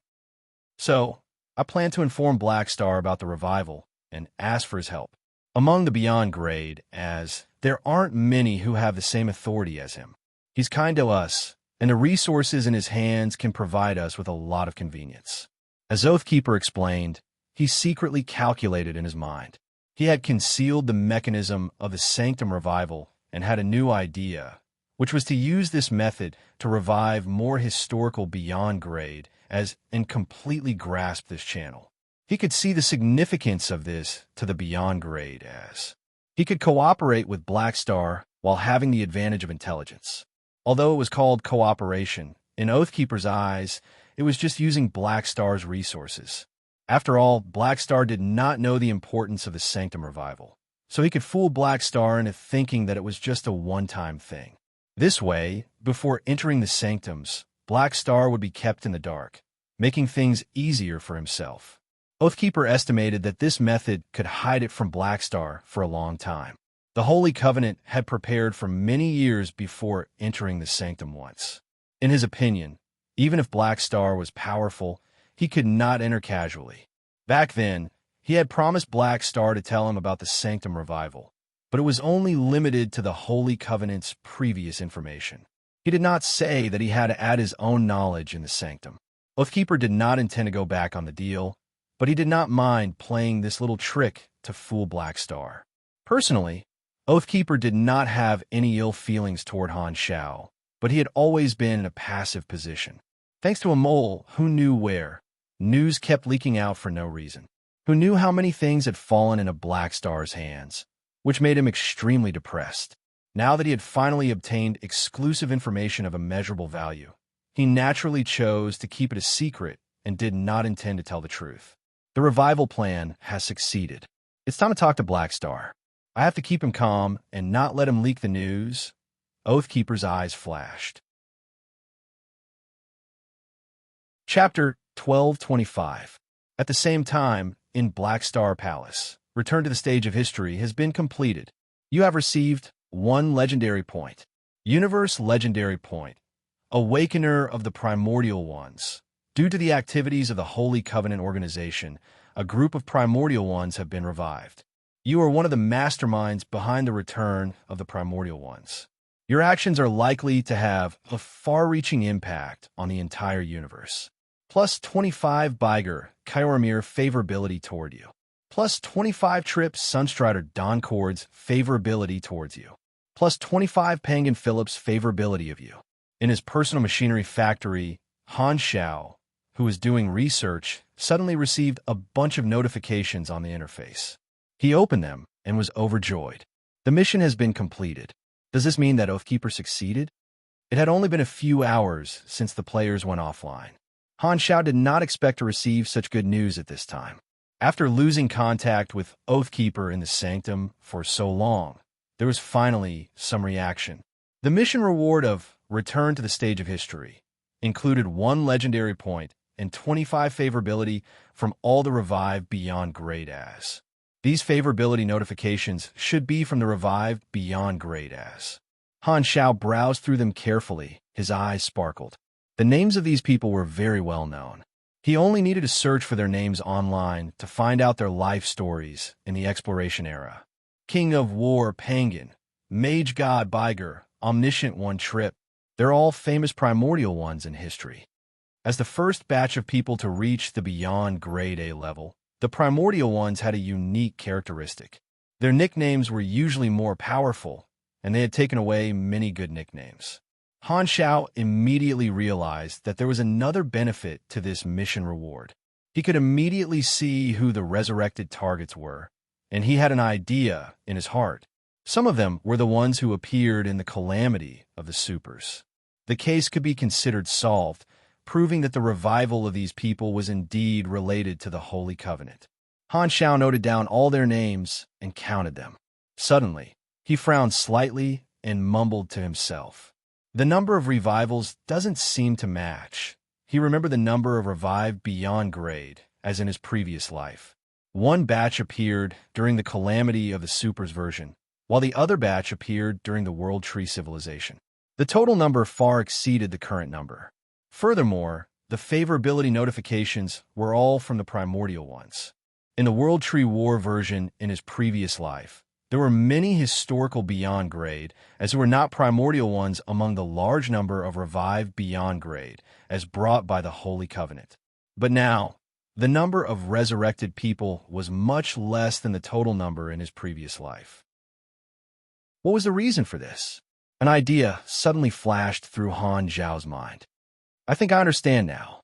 So, I plan to inform Black Star about the revival and ask for his help among the beyond grade, as there aren't many who have the same authority as him. He's kind to us, and the resources in his hands can provide us with a lot of convenience. As Oathkeeper explained, he secretly calculated in his mind. He had concealed the mechanism of the Sanctum revival and had a new idea, which was to use this method to revive more historical beyond grade and completely grasp this channel. He could see the significance of this to the beyond grade as he could cooperate with Black Star while having the advantage of intelligence. Although it was called cooperation, in Oathkeeper's eyes, it was just using Black Star's resources. After all, Black Star did not know the importance of the Sanctum revival, so he could fool Black Star into thinking that it was just a one-time thing. This way, before entering the Sanctums, Black Star would be kept in the dark, making things easier for himself. Oathkeeper estimated that this method could hide it from Black Star for a long time. The Holy Covenant had prepared for many years before entering the Sanctum once. In his opinion, even if Black Star was powerful, he could not enter casually. Back then, he had promised Black Star to tell him about the Sanctum revival, but it was only limited to the Holy Covenant's previous information. He did not say that he had to add his own knowledge in the Sanctum. Oathkeeper did not intend to go back on the deal, but he did not mind playing this little trick to fool Black Star. Personally, Oathkeeper did not have any ill feelings toward Han Zhao, but he had always been in a passive position. Thanks to a mole who knew where, news kept leaking out for no reason. Who knew how many things had fallen into Black Star's hands, which made him extremely depressed. Now that he had finally obtained exclusive information of immeasurable value, he naturally chose to keep it a secret and did not intend to tell the truth. The revival plan has succeeded. It's time to talk to Black Star. I have to keep him calm and not let him leak the news. Oathkeeper's eyes flashed. Chapter 1225. At the same time, in Black Star Palace, return to the stage of history has been completed. You have received 1 legendary point. Universe Legendary Point. Awakener of the Primordial Ones. Due to the activities of the Holy Covenant organization, a group of Primordial Ones have been revived. You are one of the masterminds behind the return of the Primordial Ones. Your actions are likely to have a far-reaching impact on the entire universe. Plus 25 Biger, Chiromir favorability toward you. Plus 25 trips Sunstrider Doncord's favorability towards you. Plus 25 Pangan Phillips favorability of you. In his personal machinery factory, Han Zhao, who was doing research, suddenly received a bunch of notifications on the interface. He opened them and was overjoyed. The mission has been completed. Does this mean that Oathkeeper succeeded? It had only been a few hours since the players went offline. Han Xiao did not expect to receive such good news at this time. After losing contact with Oathkeeper in the Sanctum for so long, there was finally some reaction. The mission reward of Return to the Stage of History included 1 legendary point and 25 favorability from all the revived Beyond Grade As. These favorability notifications should be from the revived Beyond Grade As. Han Xiao browsed through them carefully, his eyes sparkled. The names of these people were very well known. He only needed to search for their names online to find out their life stories in the exploration era. King of War Pangan, Mage God Biger, Omniscient One Trip, they're all famous primordial ones in history. As the first batch of people to reach the Beyond Grade A level, the primordial ones had a unique characteristic. Their nicknames were usually more powerful, and they had taken away many good nicknames. Han Xiao immediately realized that there was another benefit to this mission reward. He could immediately see who the resurrected targets were, and he had an idea in his heart. Some of them were the ones who appeared in the calamity of the supers. The case could be considered solved, proving that the revival of these people was indeed related to the Holy Covenant. Han Xiao noted down all their names and counted them. Suddenly, he frowned slightly and mumbled to himself. The number of revivals doesn't seem to match. He remembered the number of revived Beyond Grade, as in his previous life. 1 batch appeared during the calamity of the Supers version, while the other batch appeared during the World Tree Civilization. The total number far exceeded the current number. Furthermore, the favorability notifications were all from the primordial ones. In the World Tree War version in his previous life, there were many historical Beyond Grade, as there were not primordial ones among the large number of revived Beyond Grade, as brought by the Holy Covenant. But now, the number of resurrected people was much less than the total number in his previous life. What was the reason for this? An idea suddenly flashed through Han Xiao's mind. I think I understand now.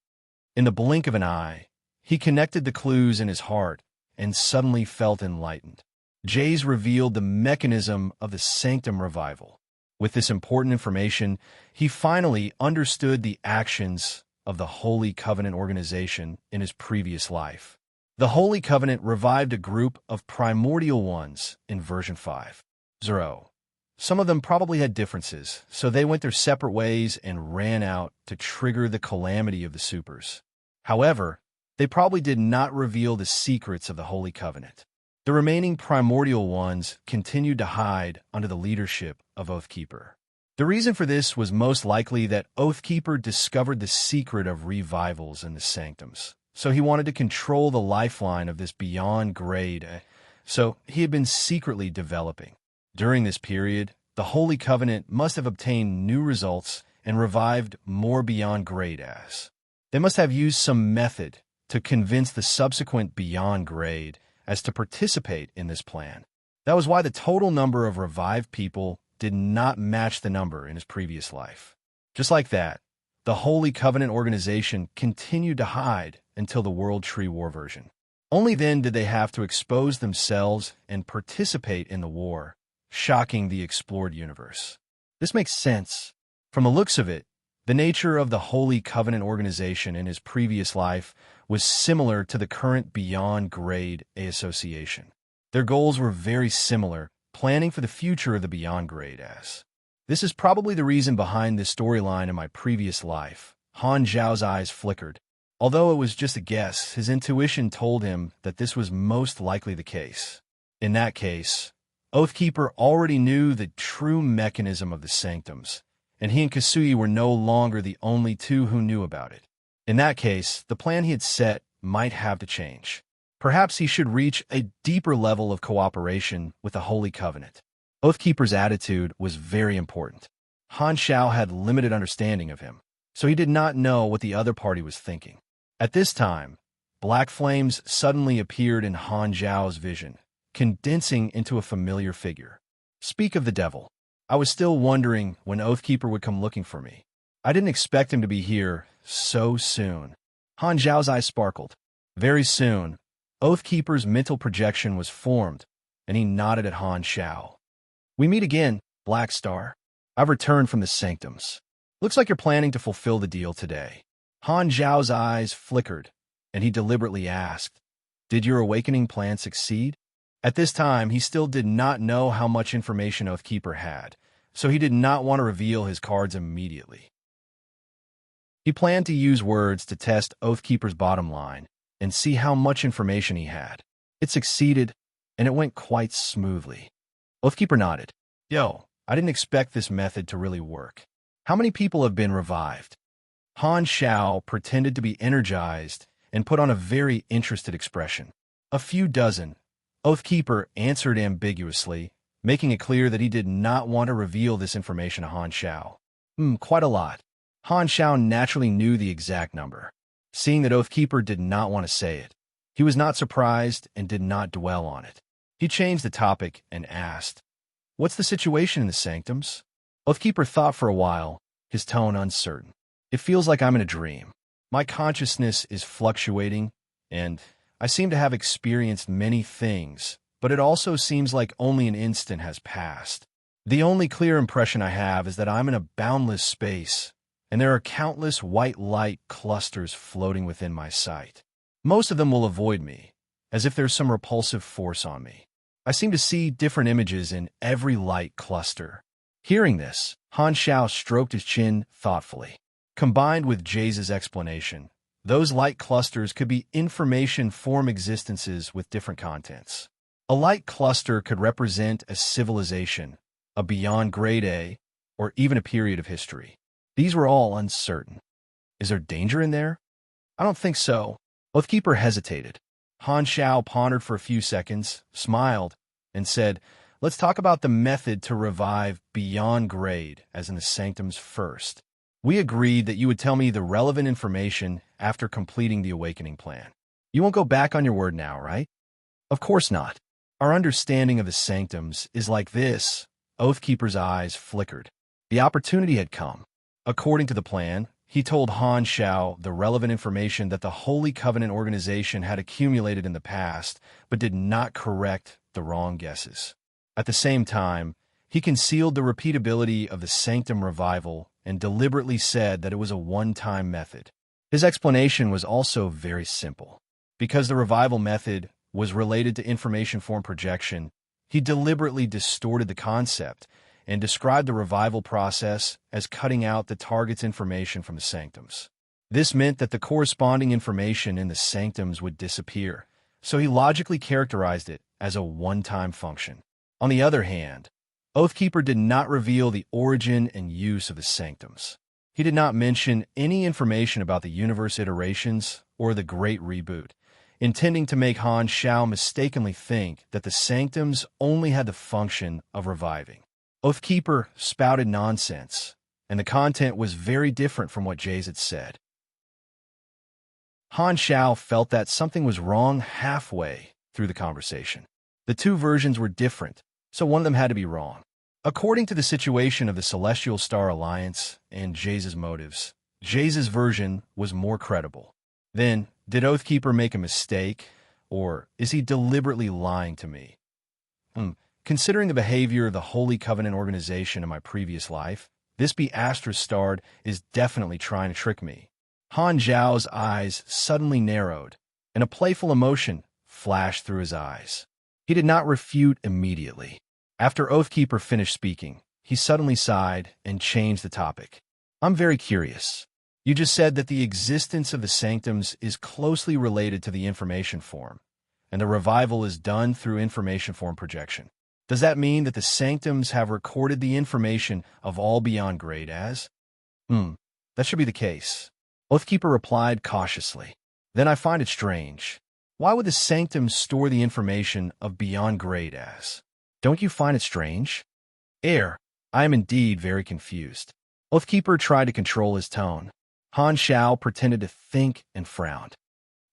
In the blink of an eye, he connected the clues in his heart and suddenly felt enlightened. Jays revealed the mechanism of the Sanctum revival. With this important information, he finally understood the actions of the Holy Covenant organization in his previous life. The Holy Covenant revived a group of primordial ones in version 5.0. Some of them probably had differences, so they went their separate ways and ran out to trigger the calamity of the supers. However, they probably did not reveal the secrets of the Holy Covenant. The remaining primordial ones continued to hide under the leadership of Oathkeeper. The reason for this was most likely that Oathkeeper discovered the secret of revivals in the Sanctums, so he wanted to control the lifeline of this Beyond Grade, so he had been secretly developing. During this period, the Holy Covenant must have obtained new results and revived more Beyond Grade As. They must have used some method to convince the subsequent Beyond Grade as to participate in this plan. That was why the total number of revived people did not match the number in his previous life. Just like that, the Holy Covenant organization continued to hide until the World Tree War version. Only then did they have to expose themselves and participate in the war, shocking the explored universe. This makes sense. From the looks of it, the nature of the Holy Covenant organization in his previous life was similar to the current Beyond Grade A association. Their goals were very similar, planning for the future of the Beyond Grade As. This is probably the reason behind this storyline in my previous life. Han Xiao's eyes flickered. Although it was just a guess, his intuition told him that this was most likely the case. In that case, Oathkeeper already knew the true mechanism of the Sanctums, and he and Kasui were no longer the only two who knew about it. In that case, the plan he had set might have to change. Perhaps he should reach a deeper level of cooperation with the Holy Covenant. Oathkeeper's attitude was very important. Han Xiao had limited understanding of him, so he did not know what the other party was thinking. At this time, black flames suddenly appeared in Han Xiao's vision, condensing into a familiar figure. Speak of the devil. I was still wondering when Oathkeeper would come looking for me. I didn't expect him to be here so soon. Han Xiao's eyes sparkled. Very soon, Oathkeeper's mental projection was formed, and he nodded at Han Xiao. We meet again, Black Star. I've returned from the Sanctums. Looks like you're planning to fulfill the deal today. Han Zhao's eyes flickered, and he deliberately asked, "Did your awakening plan succeed?" At this time, he still did not know how much information Oathkeeper had, so he did not want to reveal his cards immediately. He planned to use words to test Oathkeeper's bottom line and see how much information he had. It succeeded, and it went quite smoothly. Oathkeeper nodded. "Yo, I didn't expect this method to really work. How many people have been revived?" Han Xiao pretended to be energized and put on a very interested expression. "A few dozen." Oathkeeper answered ambiguously, making it clear that he did not want to reveal this information to Han Xiao. Quite a lot." Han Xiao naturally knew the exact number. Seeing that Oathkeeper did not want to say it, he was not surprised and did not dwell on it. He changed the topic and asked, "What's the situation in the sanctums?" Oathkeeper thought for a while, his tone uncertain. "It feels like I'm in a dream. My consciousness is fluctuating, and I seem to have experienced many things, but it also seems like only an instant has passed. The only clear impression I have is that I'm in a boundless space, and there are countless white light clusters floating within my sight. Most of them will avoid me, as if there's some repulsive force on me. I seem to see different images in every light cluster." Hearing this, Han Xiao stroked his chin thoughtfully. Combined with Jaze's explanation, those light clusters could be information form existences with different contents. A light cluster could represent a civilization, a beyond grade A, or even a period of history. These were all uncertain. Is there danger in there? I don't think so. Oathkeeper hesitated. Han Xiao pondered for a few seconds, smiled, and said, "Let's talk about the method to revive beyond grade, as in the sanctums first. We agreed that you would tell me the relevant information after completing the awakening plan. You won't go back on your word now, right?" "Of course not. Our understanding of the sanctums is like this." Oathkeeper's eyes flickered. The opportunity had come. According to the plan, he told Han Xiao the relevant information that the Holy Covenant organization had accumulated in the past, but did not correct the wrong guesses. At the same time, he concealed the repeatability of the sanctum revival and deliberately said that it was a one-time method. His explanation was also very simple. Because the revival method was related to information form projection, he deliberately distorted the concept and described the revival process as cutting out the target's information from the sanctums. This meant that the corresponding information in the sanctums would disappear, so he logically characterized it as a one-time function. On the other hand, Oathkeeper did not reveal the origin and use of the sanctums. He did not mention any information about the universe iterations or the Great Reboot, intending to make Han Xiao mistakenly think that the sanctums only had the function of reviving. Oathkeeper spouted nonsense, and the content was very different from what Jaze had said. Han Xiao felt that something was wrong halfway through the conversation. The two versions were different, so one of them had to be wrong. According to the situation of the Celestial Star Alliance and Jaze's motives, Jaze's version was more credible. Then, did Oathkeeper make a mistake, or is he deliberately lying to me? Considering the behavior of the Holy Covenant organization in my previous life, this Be-Astra-starred is definitely trying to trick me. Han Zhao's eyes suddenly narrowed, and a playful emotion flashed through his eyes. He did not refute immediately. After Oathkeeper finished speaking, he suddenly sighed and changed the topic. "I'm very curious. You just said that the existence of the sanctums is closely related to the information form, and the revival is done through information form projection. Does that mean that the sanctums have recorded the information of all beyond grade as?" That should be the case. Oathkeeper replied cautiously. "Then I find it strange. Why would the sanctums store the information of beyond grade as? Don't you find it strange?" I am indeed very confused." Oathkeeper tried to control his tone. Han Xiao pretended to think and frowned.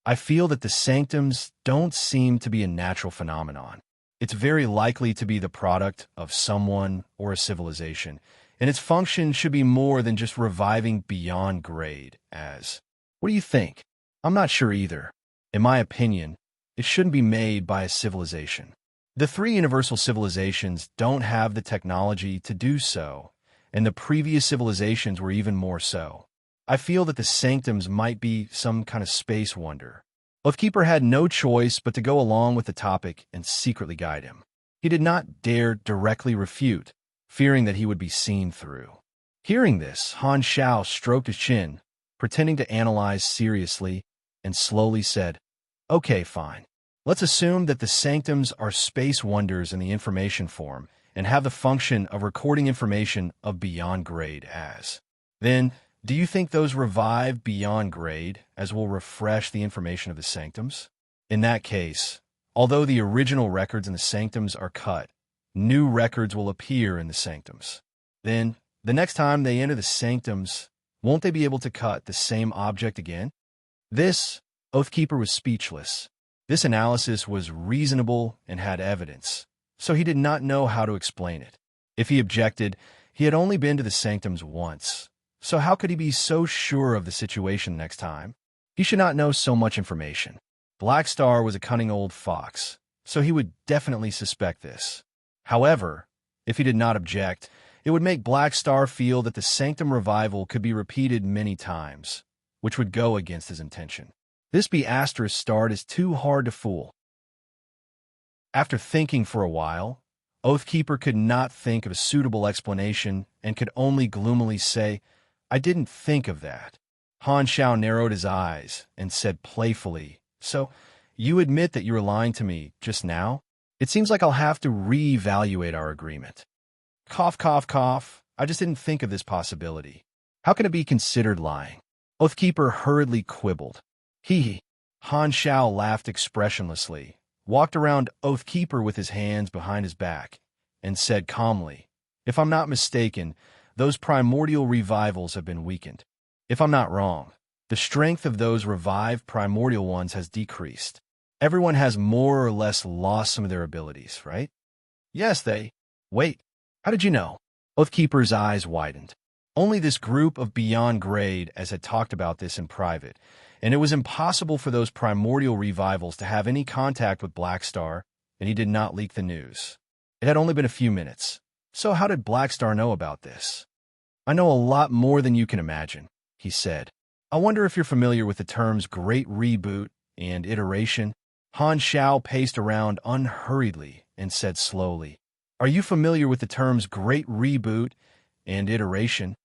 "I feel that the sanctums don't seem to be a natural phenomenon. It's very likely to be the product of someone or a civilization, and its function should be more than just reviving beyond grade as. What do you think? I'm not sure either. In my opinion, it shouldn't be made by a civilization. The three universal civilizations don't have the technology to do so, and the previous civilizations were even more so. I feel that the sanctums might be some kind of space wonder. Oathkeeper had no choice but to go along with the topic and secretly guide him. He did not dare directly refute, fearing that he would be seen through. Hearing this, Han Shao stroked his chin, pretending to analyze seriously, and slowly said, "Okay, fine. Let's assume that the sanctums are space wonders in the information form and have the function of recording information of beyond grade as. Then, do you think those revive beyond grade as will refresh the information of the sanctums? In that case, although the original records in the sanctums are cut, new records will appear in the sanctums. Then, the next time they enter the sanctums, won't they be able to cut the same object again?" This, Oathkeeper was speechless. This analysis was reasonable and had evidence, so he did not know how to explain it. If he objected, he had only been to the sanctums once, so how could he be so sure of the situation next time? He should not know so much information. Black Star was a cunning old fox, so he would definitely suspect this. However, if he did not object, it would make Black Star feel that the sanctum revival could be repeated many times, which would go against his intention. This B** start is too hard to fool. After thinking for a while, Oathkeeper could not think of a suitable explanation and could only gloomily say, "I didn't think of that." Han Shao narrowed his eyes and said playfully, "So, you admit that you were lying to me just now? It seems like I'll have to re-evaluate our agreement." Cough, cough, cough. I just didn't think of this possibility. How can it be considered lying? Oathkeeper hurriedly quibbled. He. Han Shao laughed expressionlessly, walked around Oathkeeper with his hands behind his back, and said calmly, "If I'm not mistaken, those primordial revivals have been weakened. If I'm not wrong, the strength of those revived primordial ones has decreased. Everyone has more or less lost some of their abilities, right?" "Yes, they..." "Wait, how did you know?" Oathkeeper's eyes widened. Only this group of beyond grade as had talked about this in private, and it was impossible for those primordial revivals to have any contact with Black Star, and he did not leak the news. It had only been a few minutes. So how did Black Star know about this? "I know a lot more than you can imagine," he said. "I wonder if you're familiar with the terms Great Reboot and Iteration?" Han Shao paced around unhurriedly and said slowly, "Are you familiar with the terms Great Reboot and Iteration?"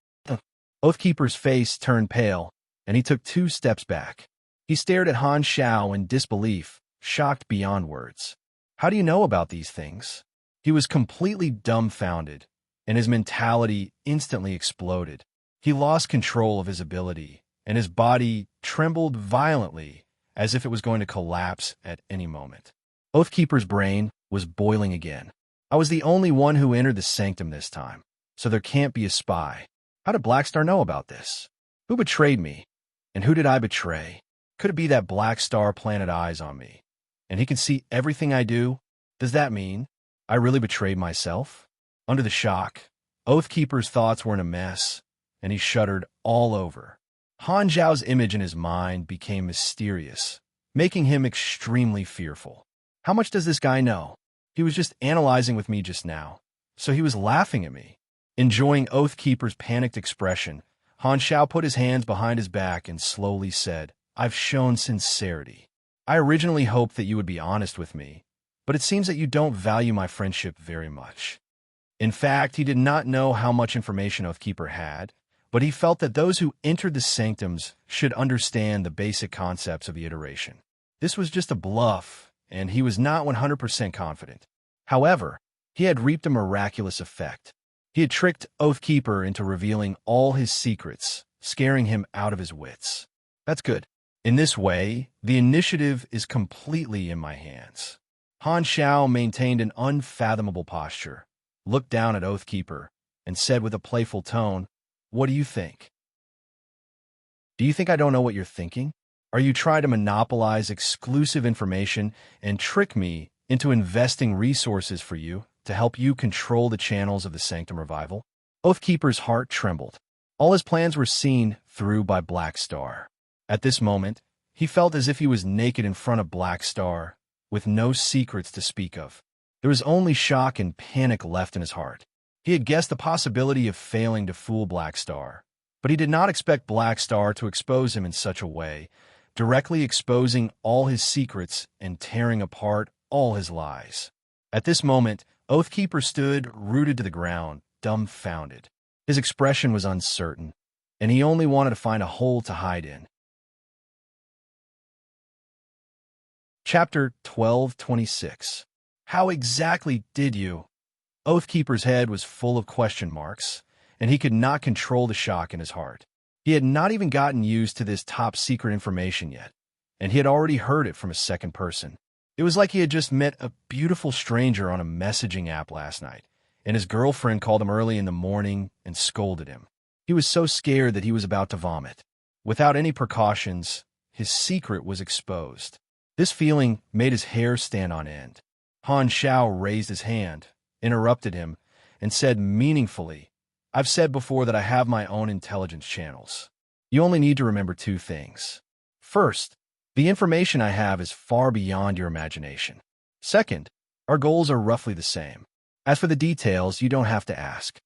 Oathkeeper's face turned pale, and he took 2 steps back. He stared at Han Shao in disbelief, shocked beyond words. "How do you know about these things?" He was completely dumbfounded, and his mentality instantly exploded. He lost control of his ability, and his body trembled violently, as if it was going to collapse at any moment. Oathkeeper's brain was boiling again. "I was the only one who entered the sanctum this time, so there can't be a spy. How did Black Star know about this? Who betrayed me? And who did I betray? Could it be that Black Star planted eyes on me, and he can see everything I do? Does that mean I really betrayed myself?" Under the shock, Oathkeeper's thoughts were in a mess, and he shuddered all over. Han Zhao's image in his mind became mysterious, making him extremely fearful. How much does this guy know? He was just analyzing with me just now, so he was laughing at me. Enjoying Oathkeeper's panicked expression, Han Shao put his hands behind his back and slowly said, "I've shown sincerity. I originally hoped that you would be honest with me, but it seems that you don't value my friendship very much." In fact, he did not know how much information Oathkeeper had, but he felt that those who entered the sanctums should understand the basic concepts of the iteration. This was just a bluff, and he was not 100% confident. However, he had reaped a miraculous effect. He had tricked Oathkeeper into revealing all his secrets, scaring him out of his wits. That's good. In this way, the initiative is completely in my hands. Han Shao maintained an unfathomable posture, looked down at Oathkeeper, and said with a playful tone, "What do you think? Do you think I don't know what you're thinking? Are you trying to monopolize exclusive information and trick me into investing resources for you to help you control the channels of the Sanctum Revival?" Oathkeeper's heart trembled. All his plans were seen through by Black Star. At this moment, he felt as if he was naked in front of Black Star, with no secrets to speak of. There was only shock and panic left in his heart. He had guessed the possibility of failing to fool Black Star, But he did not expect Black Star to expose him in such a way, directly exposing all his secrets and tearing apart all his lies. At this moment, Oathkeeper stood rooted to the ground, dumbfounded. His expression was uncertain, and he only wanted to find a hole to hide in. Chapter 12:26. How exactly did you? Oathkeeper's head was full of question marks, and he could not control the shock in his heart. He had not even gotten used to this top-secret information yet, and he had already heard it from a second person. It was like he had just met a beautiful stranger on a messaging app last night, and his girlfriend called him early in the morning and scolded him. He was so scared that he was about to vomit. Without any precautions, his secret was exposed. This feeling made his hair stand on end. Han Xiao raised his hand, interrupted him, and said meaningfully, I've said before that I have my own intelligence channels. You only need to remember two things. First, the information I have is far beyond your imagination. Second, our goals are roughly the same. As for the details, you don't have to ask.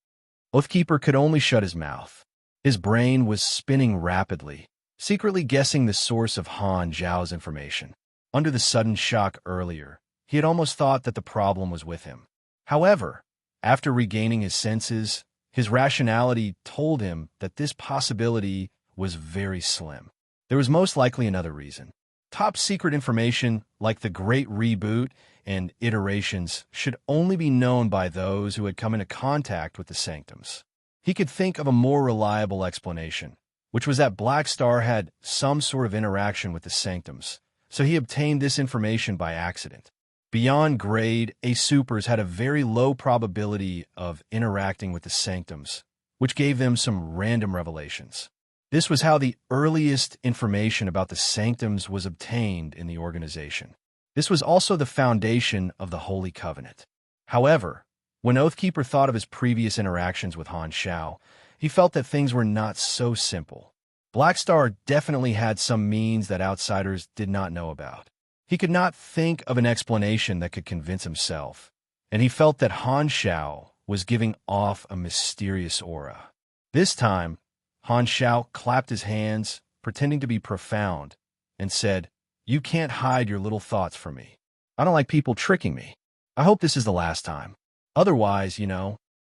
Oathkeeper could only shut his mouth. His brain was spinning rapidly, secretly guessing the source of Han Zhao's information. Under the sudden shock earlier, he had almost thought that the problem was with him. However, after regaining his senses, his rationality told him that this possibility was very slim. There was most likely another reason. Top-secret information, like the Great Reboot and iterations, should only be known by those who had come into contact with the Sanctums. He could think of a more reliable explanation, which was that Black Star had some sort of interaction with the Sanctums, so he obtained this information by accident. Beyond grade, A-Supers had a very low probability of interacting with the Sanctums, which gave them some random revelations. This was how the earliest information about the Sanctums was obtained in the organization. This was also the foundation of the Holy Covenant. However, when Oathkeeper thought of his previous interactions with Han Xiao, he felt that things were not so simple. Black Star definitely had some means that outsiders did not know about. He could not think of an explanation that could convince himself, and he felt that Han Xiao was giving off a mysterious aura. This time, Han Xiao clapped his hands, pretending to be profound, and said, You can't hide your little thoughts from me. I don't like people tricking me. I hope this is the last time. Otherwise,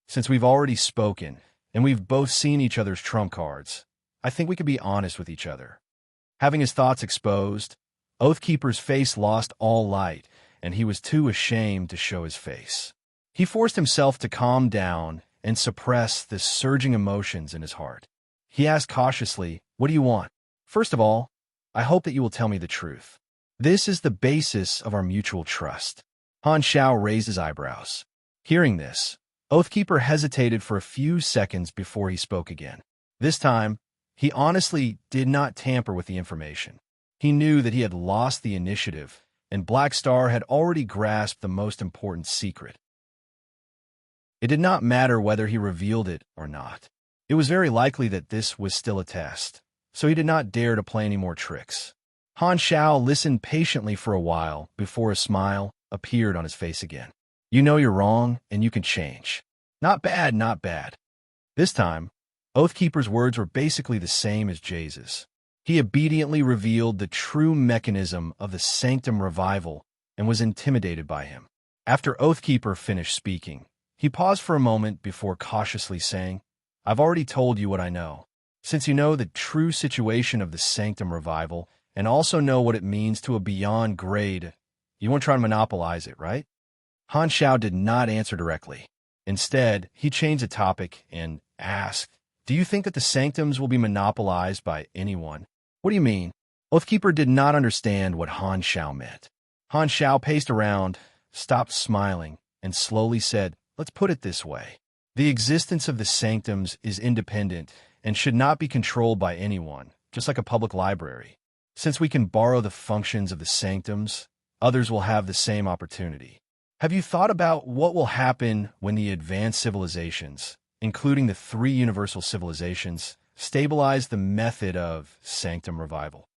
since we've already spoken, and we've both seen each other's trump cards, I think we could be honest with each other. Having his thoughts exposed, Oathkeeper's face lost all light, and he was too ashamed to show his face. He forced himself to calm down and suppress the surging emotions in his heart. He asked cautiously, What do you want? First of all, I hope that you will tell me the truth. This is the basis of our mutual trust. Han Xiao raised his eyebrows. Hearing this, Oathkeeper hesitated for a few seconds before he spoke again. This time, he honestly did not tamper with the information. He knew that he had lost the initiative, and Black Star had already grasped the most important secret. It did not matter whether he revealed it or not. It was very likely that this was still a test, so he did not dare to play any more tricks. Han Xiao listened patiently for a while before a smile appeared on his face again. You know you're wrong, and you can change. Not bad, not bad. This time, Oathkeeper's words were basically the same as Jay's. He obediently revealed the true mechanism of the Sanctum revival and was intimidated by him. After Oathkeeper finished speaking, he paused for a moment before cautiously saying, I've already told you what I know. Since you know the true situation of the Sanctum revival and also know what it means to a beyond grade, you won't try to monopolize it, right? Han Xiao did not answer directly. Instead, he changed the topic and asked, Do you think that the Sanctums will be monopolized by anyone? What do you mean? Oathkeeper did not understand what Han Xiao meant. Han Xiao paced around, stopped smiling, and slowly said, Let's put it this way. The existence of the Sanctums is independent and should not be controlled by anyone, just like a public library. Since we can borrow the functions of the Sanctums, others will have the same opportunity. Have you thought about what will happen when the advanced civilizations, including the 3 universal civilizations, stabilize the method of Sanctum revival?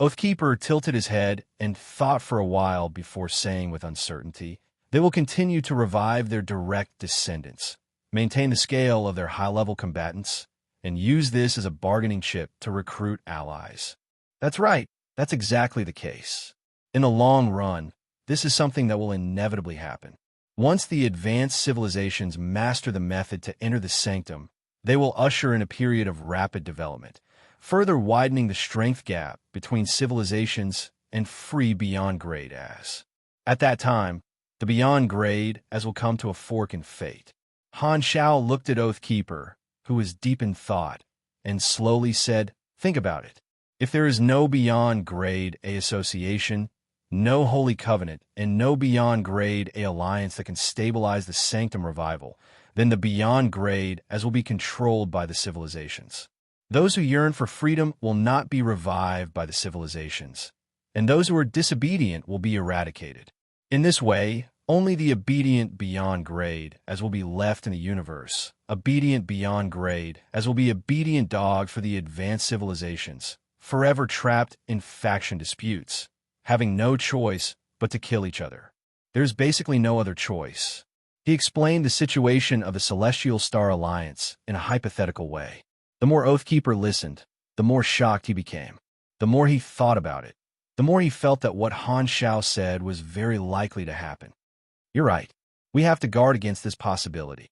Oathkeeper tilted his head and thought for a while before saying with uncertainty, They will continue to revive their direct descendants, maintain the scale of their high-level combatants, and use this as a bargaining chip to recruit allies. That's right, that's exactly the case. In the long run, this is something that will inevitably happen. Once the advanced civilizations master the method to enter the sanctum, they will usher in a period of rapid development, further widening the strength gap between civilizations and free beyond grade as. At that time, the beyond grade as will come to a fork in fate. Han Shao looked at Oathkeeper, who was deep in thought, and slowly said, "Think about it. If there is no beyond grade A association, no holy covenant, and no beyond grade A alliance that can stabilize the sanctum revival, then the beyond grade as will be controlled by the civilizations. Those who yearn for freedom will not be revived by the civilizations, and those who are disobedient will be eradicated. In this way, only the obedient beyond grade as will be left in the universe, obedient beyond grade as will be obedient dog for the advanced civilizations, forever trapped in faction disputes, having no choice but to kill each other. There's basically no other choice." He explained the situation of the Celestial Star Alliance in a hypothetical way. The more Oathkeeper listened, the more shocked he became. The more he thought about it, the more he felt that what Han Shao said was very likely to happen. "You're right. We have to guard against this possibility.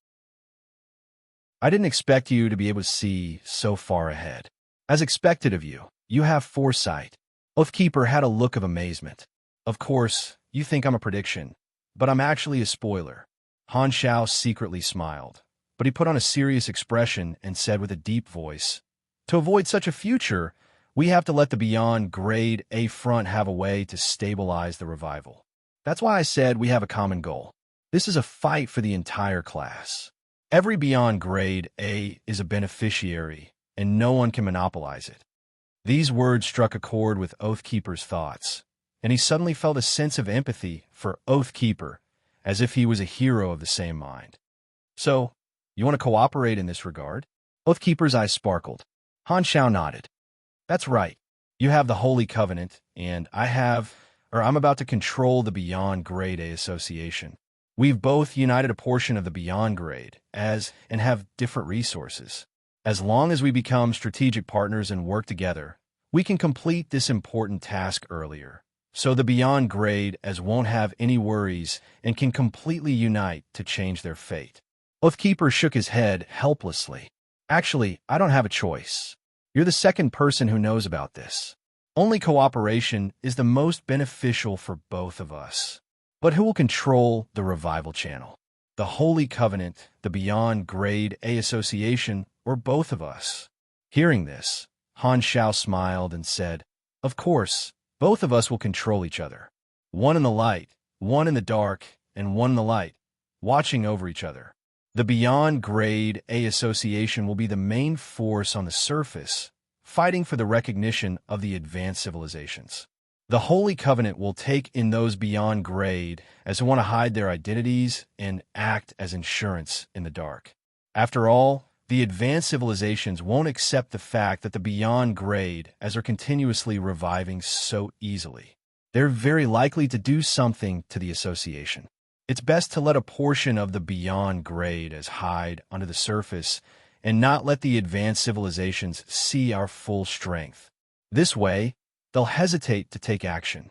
I didn't expect you to be able to see so far ahead. As expected of you, you have foresight." Oathkeeper had a look of amazement. "Of course, you think I'm a prediction, but I'm actually a spoiler." Han Shao secretly smiled, but he put on a serious expression and said with a deep voice, "To avoid such a future, we have to let the beyond grade A front have a way to stabilize the revival. That's why I said we have a common goal. This is a fight for the entire class. Every beyond grade A is a beneficiary, and no one can monopolize it." These words struck a chord with Oathkeeper's thoughts, and he suddenly felt a sense of empathy for Oathkeeper, as if he was a hero of the same mind. "So, you want to cooperate in this regard?" Oathkeeper's eyes sparkled. Han Shao nodded. "That's right. You have the Holy Covenant, and I'm about to control the Beyond Grade A Association. We've both united a portion of the Beyond Grade and have different resources. As long as we become strategic partners and work together, we can complete this important task earlier. So the Beyond Grade as won't have any worries and can completely unite to change their fate." Oathkeeper shook his head helplessly. "Actually, I don't have a choice. You're the second person who knows about this. Only cooperation is the most beneficial for both of us. But who will control the revival channel? The Holy Covenant, the Beyond Grade A Association, or both of us?" Hearing this, Han Shao smiled and said, "Of course, both of us will control each other. One in the light, one in the dark, and one in the light, watching over each other. The Beyond Grade A Association will be the main force on the surface, fighting for the recognition of the advanced civilizations. The Holy Covenant will take in those beyond grade as who want to hide their identities and act as insurance in the dark. After all, the advanced civilizations won't accept the fact that the beyond grade as are continuously reviving so easily. They're very likely to do something to the association. It's best to let a portion of the beyond grade as hide under the surface and not let the advanced civilizations see our full strength. This way, they'll hesitate to take action.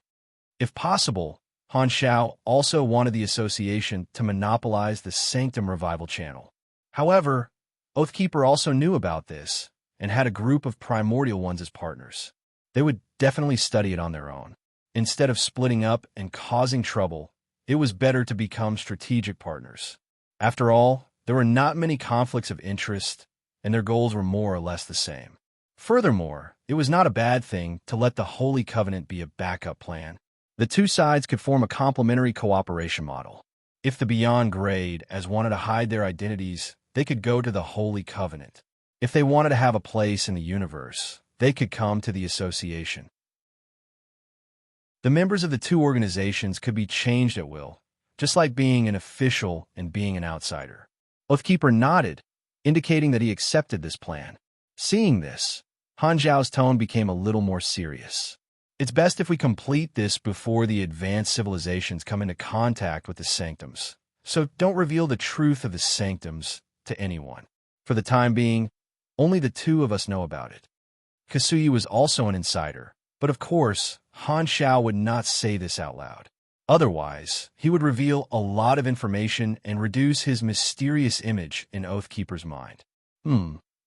If possible, Han Shao also wanted the association to monopolize the Sanctum Revival channel. However, Oathkeeper also knew about this and had a group of primordial ones as partners. They would definitely study it on their own. Instead of splitting up and causing trouble, it was better to become strategic partners. After all, there were not many conflicts of interest, and their goals were more or less the same. Furthermore, it was not a bad thing to let the Holy Covenant be a backup plan. The two sides could form a complementary cooperation model. If the Beyond Grade as wanted to hide their identities, they could go to the Holy Covenant. If they wanted to have a place in the universe, they could come to the association. The members of the two organizations could be changed at will, just like being an official and being an outsider. Oathkeeper nodded, indicating that he accepted this plan. Seeing this, Han Zhao's tone became a little more serious. It's best if we complete this before the advanced civilizations come into contact with the sanctums. So don't reveal the truth of the sanctums to anyone. For the time being, Only the two of us know about it. Kasuyi was also an insider, but of course, Han Xiao would not say this out loud. Otherwise, he would reveal a lot of information and reduce his mysterious image in Oathkeeper's mind.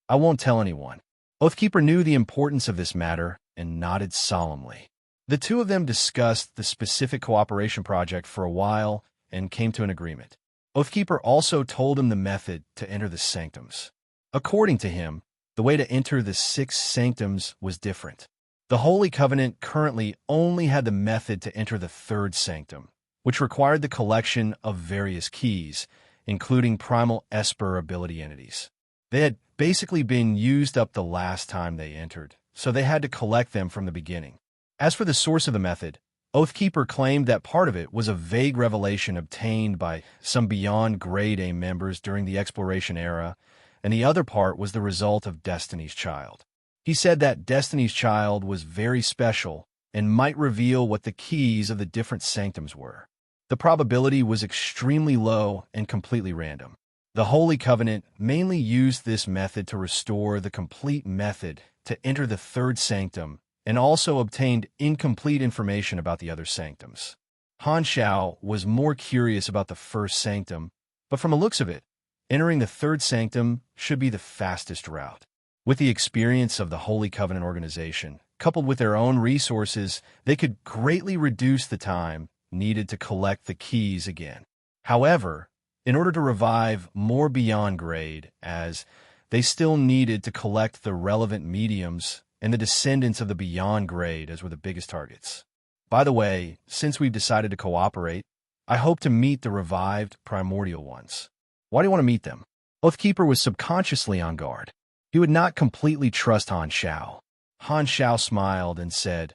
I won't tell anyone. Oathkeeper knew the importance of this matter and nodded solemnly. The two of them discussed the specific cooperation project for a while and came to an agreement. Oathkeeper also told him the method to enter the sanctums. According to him, the way to enter the 6 sanctums was different. The Holy Covenant currently only had the method to enter the 3rd sanctum, which required the collection of various keys, including primal Esper ability entities. They had basically been used up the last time they entered, so they had to collect them from the beginning. As for the source of the method, Oathkeeper claimed that part of it was a vague revelation obtained by some beyond Grade A members during the exploration era, and the other part was the result of Destiny's Child. He said that Destiny's Child was very special and might reveal what the keys of the different sanctums were. The probability was extremely low and completely random. The Holy Covenant mainly used this method to restore the complete method to enter the 3rd sanctum and also obtained incomplete information about the other sanctums. Han Xiao was more curious about the 1st sanctum, but from the looks of it, entering the 3rd sanctum should be the fastest route. With the experience of the Holy Covenant organization, coupled with their own resources, they could greatly reduce the time needed to collect the keys again. However, in order to revive more beyond grade, as they still needed to collect the relevant mediums and the descendants of the beyond grade as were the biggest targets. By the way, since we've decided to cooperate, I hope to meet the revived primordial ones. Why do you want to meet them? Oathkeeper was subconsciously on guard. He would not completely trust Han Xiao. Han Xiao smiled and said,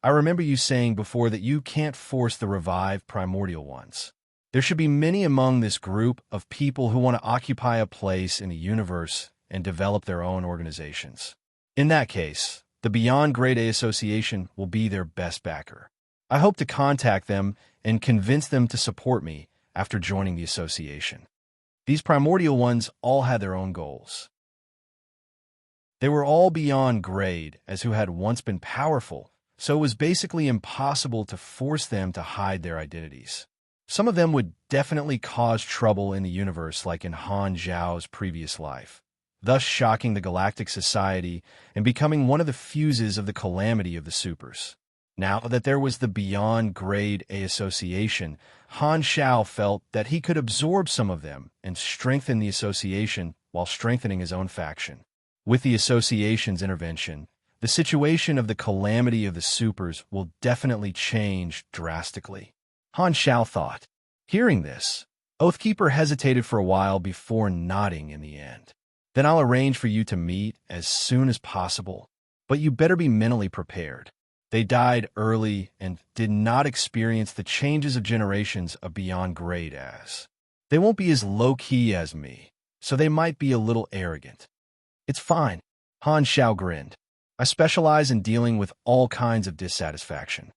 I remember you saying before that you can't force the revived primordial ones. There should be many among this group of people who want to occupy a place in the universe and develop their own organizations. In that case, the Beyond Grade A Association will be their best backer. I hope to contact them and convince them to support me after joining the association. These primordial ones all had their own goals. They were all beyond grade, as who had once been powerful, so it was basically impossible to force them to hide their identities. Some of them would definitely cause trouble in the universe like in Han Zhao's previous life, thus shocking the Galactic Society and becoming one of the fuses of the calamity of the supers. Now that there was the Beyond Grade A Association, Han Xiao felt that he could absorb some of them and strengthen the association while strengthening his own faction. With the association's intervention, the situation of the calamity of the supers will definitely change drastically. Han Xiao thought. Hearing this, Oathkeeper hesitated for a while before nodding in the end. Then I'll arrange for you to meet as soon as possible, but you better be mentally prepared. They died early and did not experience the changes of generations of beyond grade as. They won't be as low-key as me, so they might be a little arrogant. It's fine, Han Xiao grinned. I specialize in dealing with all kinds of dissatisfaction.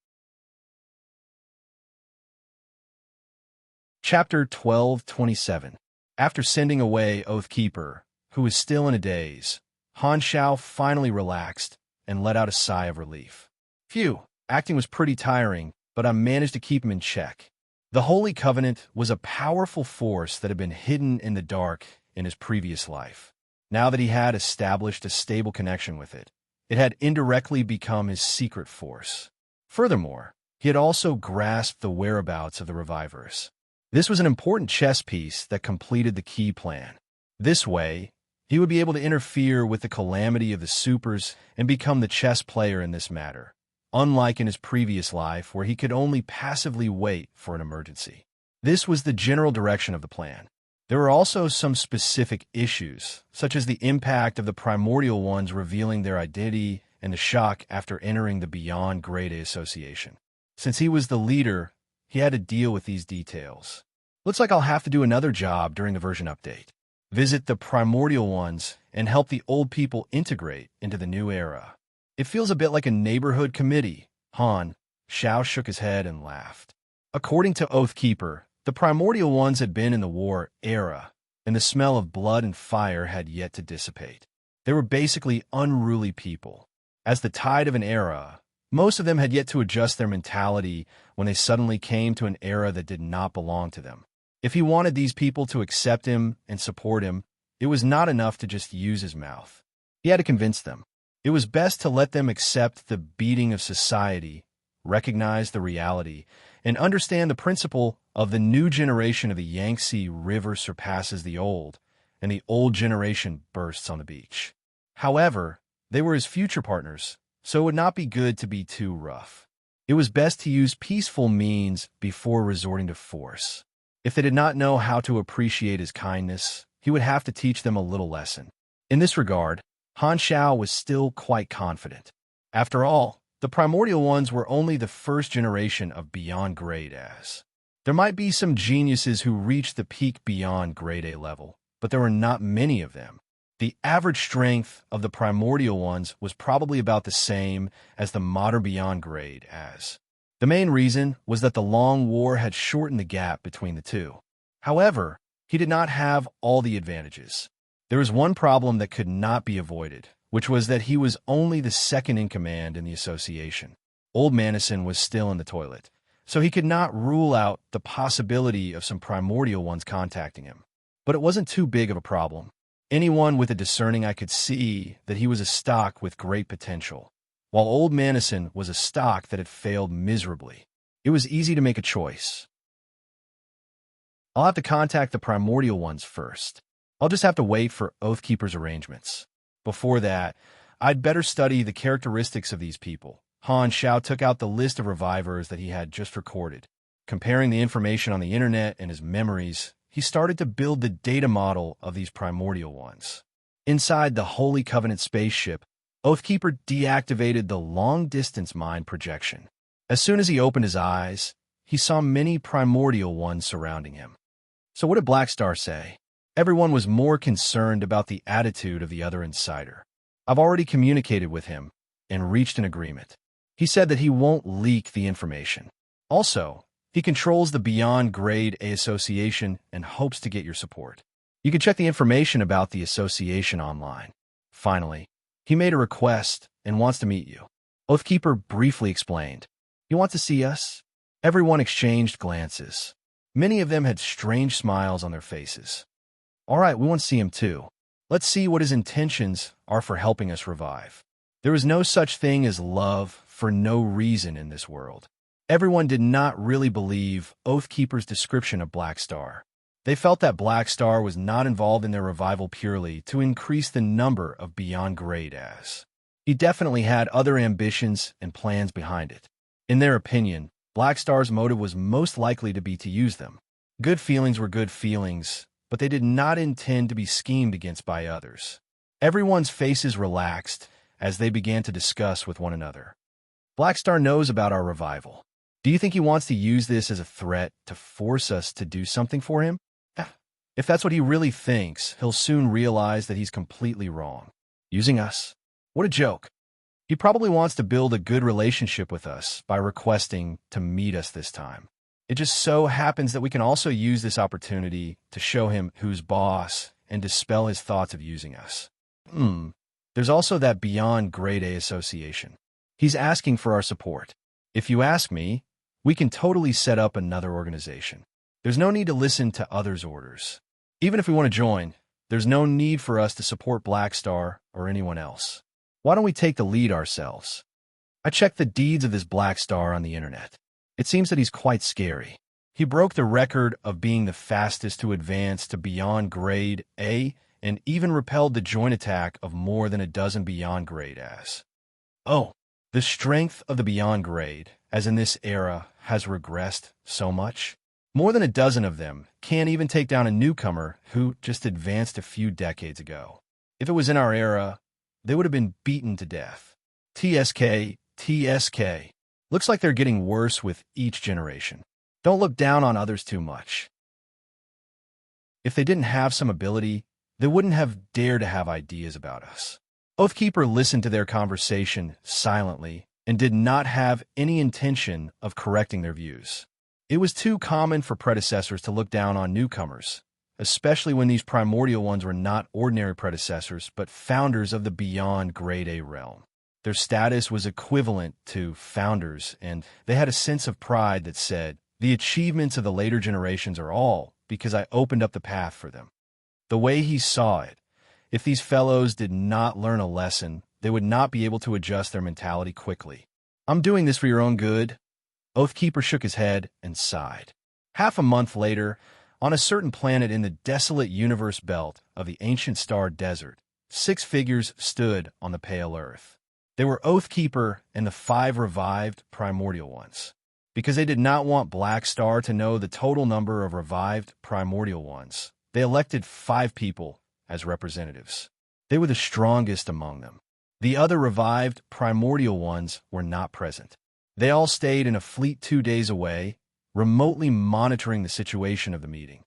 Chapter 12:27. After sending away Oathkeeper, who was still in a daze, Han Xiao finally relaxed and let out a sigh of relief. Phew, acting was pretty tiring, but I managed to keep him in check. The Holy Covenant was a powerful force that had been hidden in the dark in his previous life. Now that he had established a stable connection with it, it had indirectly become his secret force. Furthermore, he had also grasped the whereabouts of the revivers. This was an important chess piece that completed the key plan. This way, he would be able to interfere with the calamity of the supers and become the chess player in this matter, unlike in his previous life where he could only passively wait for an emergency. This was the general direction of the plan. There were also some specific issues, such as the impact of the primordial ones revealing their identity and the shock after entering the Beyond Grade A Association. Since he was the leader, he had to deal with these details. Looks like I'll have to do another job during the version update. Visit the primordial ones and help the old people integrate into the new era. It feels a bit like a neighborhood committee. Han Xiao shook his head and laughed. According to Oathkeeper, the primordial ones had been in the war era, and the smell of blood and fire had yet to dissipate. They were basically unruly people. As the tide of an era, most of them had yet to adjust their mentality when they suddenly came to an era that did not belong to them. If he wanted these people to accept him and support him, it was not enough to just use his mouth. He had to convince them. It was best to let them accept the beating of society, recognize the reality, and understand the principle of the new generation of the Yangtze River surpasses the old, and the old generation bursts on the beach. However, they were his future partners, so it would not be good to be too rough. It was best to use peaceful means before resorting to force. If they did not know how to appreciate his kindness, he would have to teach them a little lesson. In this regard, Han Xiao was still quite confident. After all, the primordial ones were only the first generation of beyond grade as. There might be some geniuses who reached the peak beyond grade A level, but there were not many of them. The average strength of the primordial ones was probably about the same as the modern beyond grade as. The main reason was that the long war had shortened the gap between the two. However, he did not have all the advantages. There was one problem that could not be avoided, which was that he was only the second in command in the association. Old Manison was still in the toilet, so he could not rule out the possibility of some primordial ones contacting him. But it wasn't too big of a problem. Anyone with a discerning eye could see that he was a stock with great potential, while Old Manison was a stock that had failed miserably. It was easy to make a choice. I'll have to contact the primordial ones first. I'll just have to wait for Oathkeeper's arrangements. Before that, I'd better study the characteristics of these people. Han Xiao took out the list of revivers that he had just recorded. Comparing the information on the internet and his memories, he started to build the data model of these primordial ones. Inside the Holy Covenant spaceship, Oathkeeper deactivated the long-distance mind projection. As soon as he opened his eyes, he saw many primordial ones surrounding him. So what did Blackstar say? Everyone was more concerned about the attitude of the other insider. I've already communicated with him and reached an agreement. He said that he won't leak the information. Also, he controls the Beyond Grade A Association and hopes to get your support. You can check the information about the association online. Finally, he made a request and wants to meet you. Oathkeeper briefly explained. You want to see us? Everyone exchanged glances. Many of them had strange smiles on their faces. All right, we want to see him too. Let's see what his intentions are for helping us revive. There is no such thing as love for no reason in this world. Everyone did not really believe Oathkeeper's description of Blackstar. They felt that Blackstar was not involved in their revival purely to increase the number of Beyond Grade as. He definitely had other ambitions and plans behind it. In their opinion, Blackstar's motive was most likely to be to use them. Good feelings were good feelings, but they did not intend to be schemed against by others. Everyone's faces relaxed as they began to discuss with one another. Blackstar knows about our revival. Do you think he wants to use this as a threat to force us to do something for him? If that's what he really thinks, he'll soon realize that he's completely wrong. Using us? What a joke. He probably wants to build a good relationship with us by requesting to meet us this time. It just so happens that we can also use this opportunity to show him who's boss and dispel his thoughts of using us. There's also that Beyond Grade A Association. He's asking for our support. If you ask me, we can totally set up another organization. There's no need to listen to others' orders. Even if we want to join, there's no need for us to support Blackstar or anyone else. Why don't we take the lead ourselves? I checked the deeds of this Blackstar on the internet. It seems that he's quite scary. He broke the record of being the fastest to advance to Beyond Grade A and even repelled the joint attack of more than a dozen Beyond Grade as. Oh, the strength of the Beyond Grade, as in this era, has regressed so much. More than a dozen of them can't even take down a newcomer who just advanced a few decades ago. If it was in our era, they would have been beaten to death. TSK, TSK. Looks like they're getting worse with each generation. Don't look down on others too much. If they didn't have some ability, they wouldn't have dared to have ideas about us. Oathkeeper listened to their conversation silently and did not have any intention of correcting their views. It was too common for predecessors to look down on newcomers, especially when these primordial ones were not ordinary predecessors, but founders of the beyond grade A realm. Their status was equivalent to founders, and they had a sense of pride that said, the achievements of the later generations are all because I opened up the path for them. The way he saw it, if these fellows did not learn a lesson, they would not be able to adjust their mentality quickly. I'm doing this for your own good. Oathkeeper shook his head and sighed. Half a month later, on a certain planet in the desolate universe belt of the ancient star desert, 6 figures stood on the pale earth. They were Oathkeeper and the 5 revived primordial ones. Because they did not want Black Star to know the total number of revived primordial ones, they elected 5 people as representatives. They were the strongest among them. The other revived primordial ones were not present. They all stayed in a fleet 2 days away, remotely monitoring the situation of the meeting.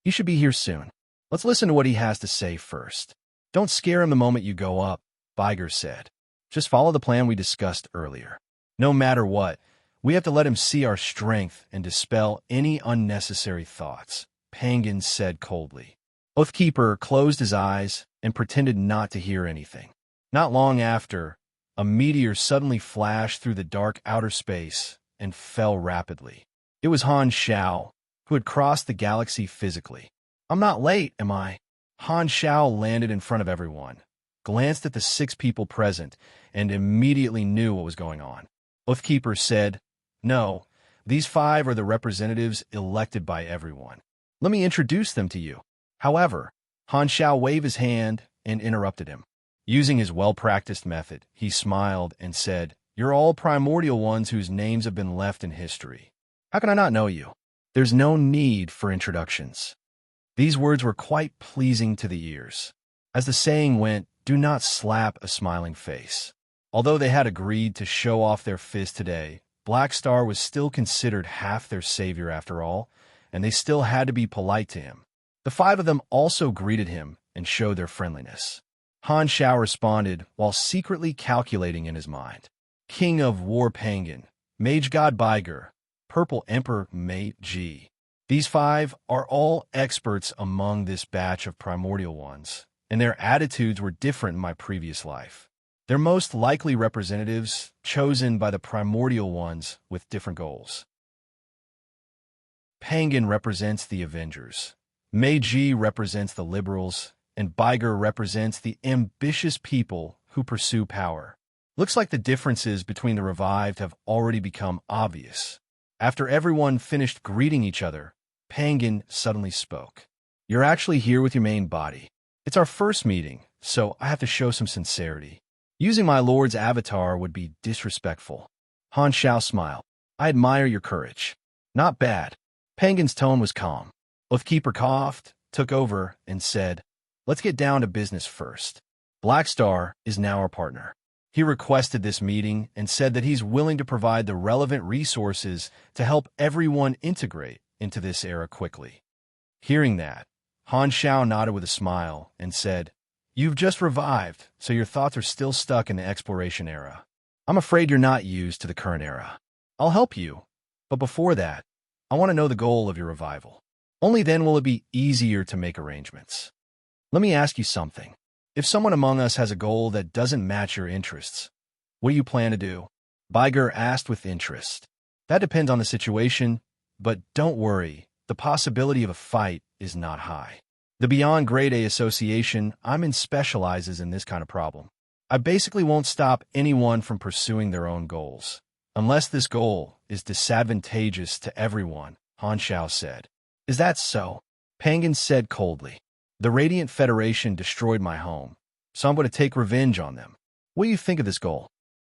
He should be here soon. Let's listen to what he has to say first. Don't scare him the moment you go up, Biger said. Just follow the plan we discussed earlier. No matter what, we have to let him see our strength and dispel any unnecessary thoughts, Pangan said coldly. Oathkeeper closed his eyes and pretended not to hear anything. Not long after, a meteor suddenly flashed through the dark outer space and fell rapidly. It was Han Xiao, who had crossed the galaxy physically. I'm not late, am I? Han Xiao landed in front of everyone, glanced at the 6 people present, and immediately knew what was going on. Oathkeeper said, No, these 5 are the representatives elected by everyone. Let me introduce them to you. However, Han Xiao waved his hand and interrupted him. Using his well-practiced method, he smiled and said, You're all primordial ones whose names have been left in history. How can I not know you? There's no need for introductions. These words were quite pleasing to the ears. As the saying went, do not slap a smiling face. Although they had agreed to show off their fist today, Black Star was still considered half their savior after all, and they still had to be polite to him. The 5 of them also greeted him and showed their friendliness. Han Xiao responded while secretly calculating in his mind. King of War Pangan, Mage God Biger, Purple Emperor Mei Ji. These 5 are all experts among this batch of primordial ones, and their attitudes were different in my previous life. They're most likely representatives chosen by the primordial ones with different goals. Pangan represents the Avengers. Meiji represents the liberals, and Biger represents the ambitious people who pursue power. Looks like the differences between the revived have already become obvious. After everyone finished greeting each other, Pangan suddenly spoke. You're actually here with your main body. It's our first meeting, so I have to show some sincerity. Using my lord's avatar would be disrespectful. Han Xiao smiled. I admire your courage. Not bad. Pangan's tone was calm. Oathkeeper coughed, took over, and said, Let's get down to business first. Black Star is now our partner. He requested this meeting and said that he's willing to provide the relevant resources to help everyone integrate into this era quickly. Hearing that, Han Xiao nodded with a smile and said, You've just revived, so your thoughts are still stuck in the exploration era. I'm afraid you're not used to the current era. I'll help you, but before that, I want to know the goal of your revival. Only then will it be easier to make arrangements. Let me ask you something. If someone among us has a goal that doesn't match your interests, what do you plan to do? Biger asked with interest. That depends on the situation, but don't worry, the possibility of a fight is not high. The Beyond Grade A Association I'm in specializes in this kind of problem. I basically won't stop anyone from pursuing their own goals, unless this goal is disadvantageous to everyone, Han Xiao said. Is that so? Pangan said coldly. The Radiant Federation destroyed my home, so I'm going to take revenge on them. What do you think of this goal?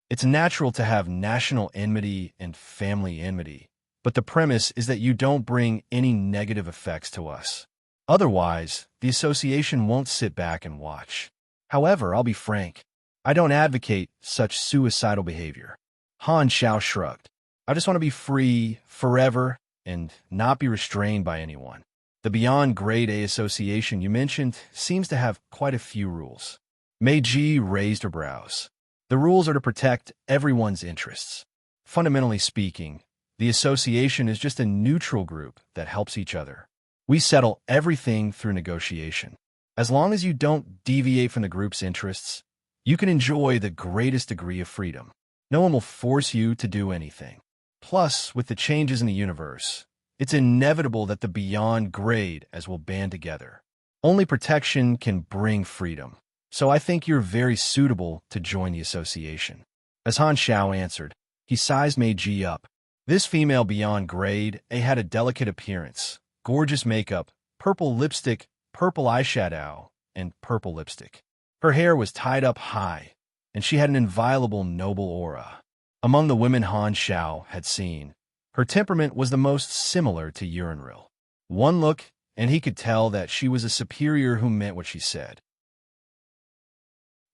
It's natural to have national enmity and family enmity, but the premise is that you don't bring any negative effects to us. Otherwise, the association won't sit back and watch. However, I'll be frank, I don't advocate such suicidal behavior. Han Xiao shrugged. I just want to be free forever and not be restrained by anyone. The Beyond Grade A Association you mentioned seems to have quite a few rules. Meiji raised her brows. The rules are to protect everyone's interests. Fundamentally speaking, the association is just a neutral group that helps each other. We settle everything through negotiation. As long as you don't deviate from the group's interests, you can enjoy the greatest degree of freedom. No one will force you to do anything. Plus, with the changes in the universe, it's inevitable that the beyond grade as will band together. Only protection can bring freedom. So I think you're very suitable to join the association. As Han Xiao answered, he sized Mei Ji up. This female beyond grade A had a delicate appearance, gorgeous makeup, purple lipstick, purple eyeshadow, and purple lipstick. Her hair was tied up high, and she had an inviolable noble aura. Among the women Han Xiao had seen, her temperament was the most similar to unravel. One look, and he could tell that she was a superior who meant what she said.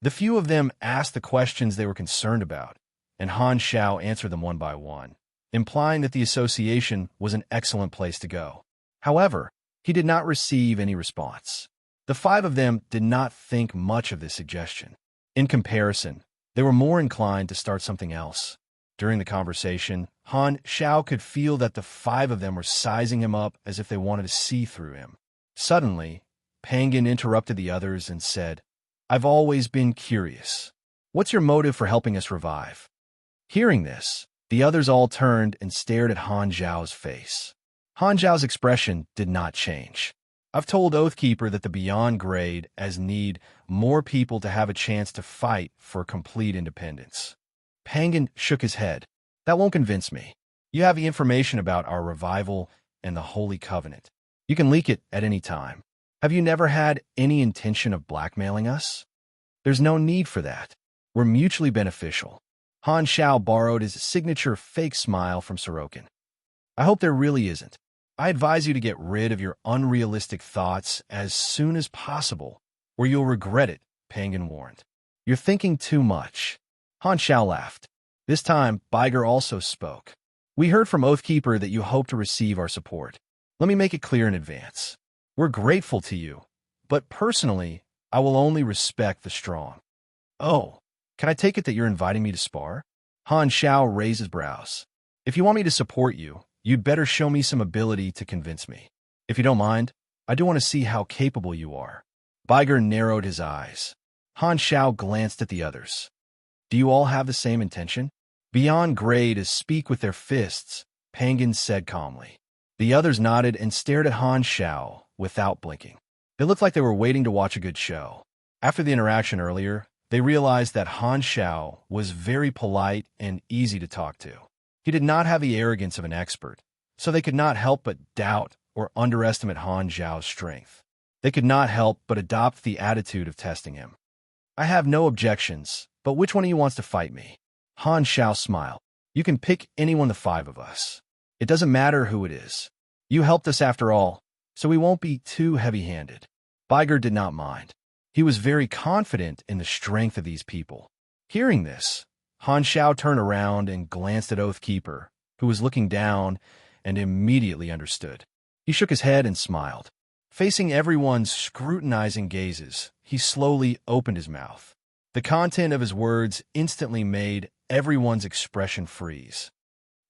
The few of them asked the questions they were concerned about, and Han Xiao answered them one by one, implying that the association was an excellent place to go. However, he did not receive any response. The five of them did not think much of this suggestion. In comparison, they were more inclined to start something else. During the conversation, Han Xiao could feel that the five of them were sizing him up as if they wanted to see through him. Suddenly, Pangan interrupted the others and said, "I've always been curious. What's your motive for helping us revive?" Hearing this, the others all turned and stared at Han Zhao's face. Han Zhao's expression did not change. "I've told Oathkeeper that the Beyond Grade as need more people to have a chance to fight for complete independence." Pangan shook his head. "That won't convince me. You have the information about our revival and the Holy Covenant. You can leak it at any time. Have you never had any intention of blackmailing us? There's no need for that. We're mutually beneficial." Han Xiao borrowed his signature fake smile from Sorokin. "I hope there really isn't. I advise you to get rid of your unrealistic thoughts as soon as possible, or you'll regret it," Pangan warned. "You're thinking too much." Han Xiao laughed. This time, Baiger also spoke. "We heard from Oathkeeper that you hope to receive our support. Let me make it clear in advance. We're grateful to you, but personally, I will only respect the strong." "Oh, can I take it that you're inviting me to spar?" Han Xiao raised his brows. "If you want me to support you, you'd better show me some ability to convince me. If you don't mind, I do want to see how capable you are." Baiger narrowed his eyes. Han Xiao glanced at the others. "Do you all have the same intention?" "Beyond grade is speak with their fists," Pangan said calmly. The others nodded and stared at Han Xiao without blinking. They looked like they were waiting to watch a good show. After the interaction earlier, they realized that Han Xiao was very polite and easy to talk to. He did not have the arrogance of an expert, so they could not help but doubt or underestimate Han Xiao's strength. They could not help but adopt the attitude of testing him. "I have no objections, but which one of you wants to fight me?" Han Xiao smiled. "You can pick any one of the five of us. It doesn't matter who it is. You helped us after all, so we won't be too heavy-handed." Baiger did not mind. He was very confident in the strength of these people. Hearing this, Han Xiao turned around and glanced at Oathkeeper, who was looking down, and immediately understood. He shook his head and smiled. Facing everyone's scrutinizing gazes, he slowly opened his mouth. The content of his words instantly made everyone's expression freeze.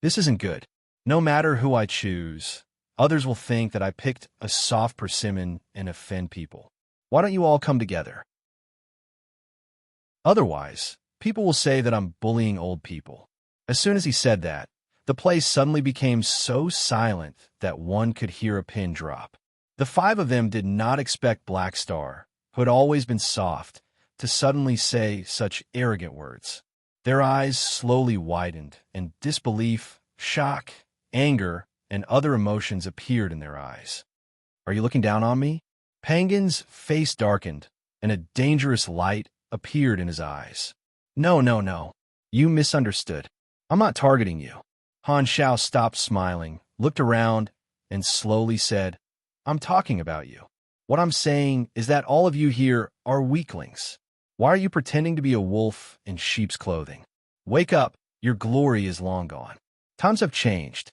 "This isn't good. No matter who I choose, others will think that I picked a soft persimmon and offend people. Why don't you all come together? Otherwise, people will say that I'm bullying old people." As soon as he said that, the place suddenly became so silent that one could hear a pin drop. The five of them did not expect Black Star, who had always been soft, to suddenly say such arrogant words. Their eyes slowly widened, and disbelief, shock, anger, and other emotions appeared in their eyes. "Are you looking down on me?" Pangan's face darkened, and a dangerous light appeared in his eyes. No. You misunderstood. I'm not targeting you." Han Xiao stopped smiling, looked around, and slowly said, "I'm talking about you. What I'm saying is that all of you here are weaklings. Why are you pretending to be a wolf in sheep's clothing? Wake up, your glory is long gone. Times have changed.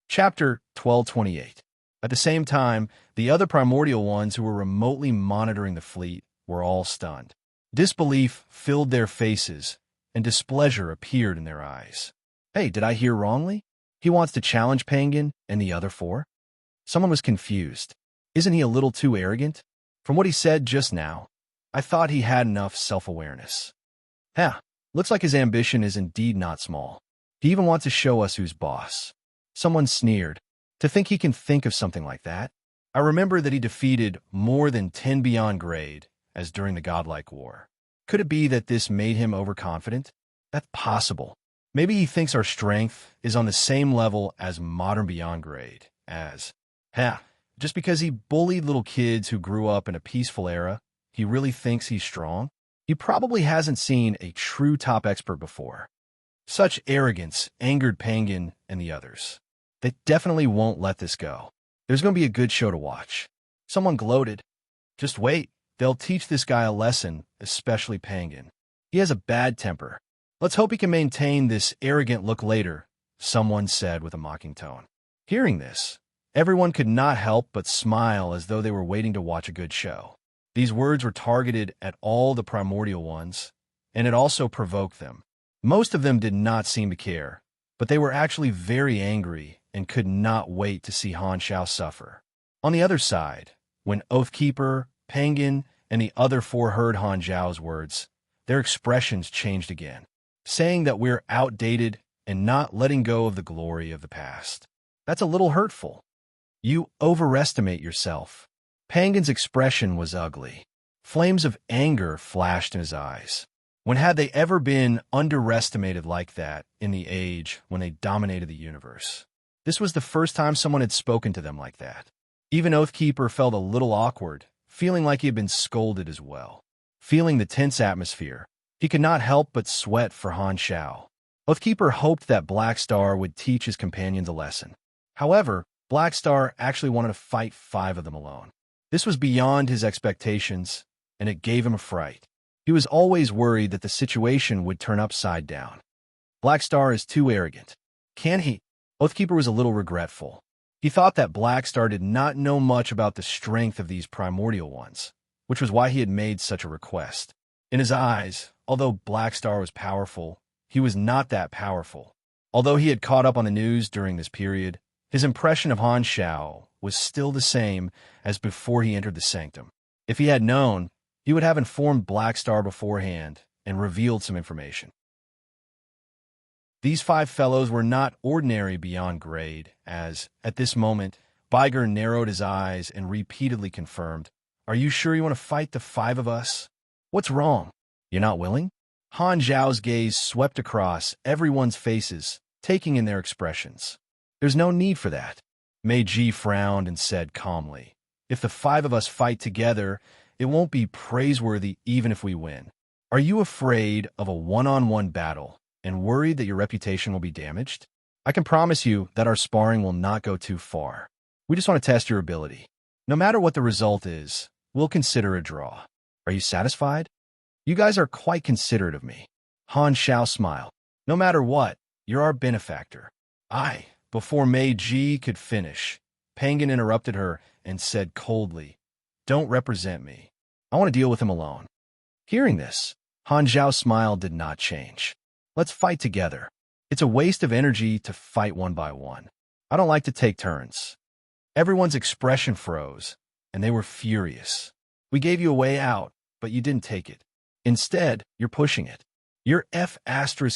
Chapter 1228. At the same time, the other primordial ones who were remotely monitoring the fleet were all stunned. Disbelief filled their faces, and displeasure appeared in their eyes. Hey, did I hear wrongly? He wants to challenge Penguin and the other four? Someone was confused. Isn't he a little too arrogant? From what he said just now, I thought he had enough self-awareness. Yeah, looks like his ambition is indeed not small. He even wants to show us who's boss. Someone sneered. To think he can think of something like that? I remember that he defeated more than 10 beyond grade, as during the godlike war. Could it be that this made him overconfident? That's possible. Maybe he thinks our strength is on the same level as modern beyond grade, just because he bullied little kids who grew up in a peaceful era, he really thinks he's strong? He probably hasn't seen a true top expert before. Such arrogance angered Penguin and the others. They definitely won't let this go. There's going to be a good show to watch. Someone gloated. Just wait. They'll teach this guy a lesson, especially Penguin. He has a bad temper. Let's hope he can maintain this arrogant look later, someone said with a mocking tone. Hearing this, everyone could not help but smile as though they were waiting to watch a good show. These words were targeted at all the primordial ones, and it also provoked them. Most of them did not seem to care, but they were actually very angry and could not wait to see Han Xiao suffer. On the other side, when Oathkeeper, Penguin, and the other four heard Han Xiao's words, their expressions changed again, saying that we're outdated and not letting go of the glory of the past. That's a little hurtful. You overestimate yourself. Penguin's expression was ugly. Flames of anger flashed in his eyes. When had they ever been underestimated like that in the age when they dominated the universe? This was the first time someone had spoken to them like that. Even Oathkeeper felt a little awkward, feeling like he had been scolded as well. Feeling the tense atmosphere, he could not help but sweat for Han Xiao. Oathkeeper hoped that Black Star would teach his companions a lesson. However, Black Star actually wanted to fight 5 of them alone. This was beyond his expectations, and it gave him a fright. He was always worried that the situation would turn upside down. Black Star is too arrogant. Can he? Oathkeeper was a little regretful. He thought that Black Star did not know much about the strength of these primordial ones, which was why he had made such a request. In his eyes, although Black Star was powerful, he was not that powerful. Although he had caught up on the news during this period, his impression of Han Xiao was still the same as before he entered the sanctum. If he had known, he would have informed Black Star beforehand and revealed some information. These 5 fellows were not ordinary beyond grade, as, at this moment, Biger narrowed his eyes and repeatedly confirmed, "Are you sure you want to fight the 5 of us? What's wrong? You're not willing?" Han Zhao's gaze swept across everyone's faces, taking in their expressions. "There's no need for that." Mei Ji frowned and said calmly, "If the 5 of us fight together, it won't be praiseworthy even if we win. Are you afraid of a one-on-one battle and worried that your reputation will be damaged? I can promise you that our sparring will not go too far. We just want to test your ability. No matter what the result is, we'll consider a draw. Are you satisfied? You guys are quite considerate of me." Han Xiao smiled. "No matter what, you're our benefactor." Before Mei Ji could finish, Penguin interrupted her and said coldly, "Don't represent me. I want to deal with him alone." Hearing this, Han Zhao's smile did not change. "Let's fight together. It's a waste of energy to fight one by one. I don't like to take turns." Everyone's expression froze, and they were furious. "We gave you a way out, but you didn't take it. Instead, you're pushing it. You're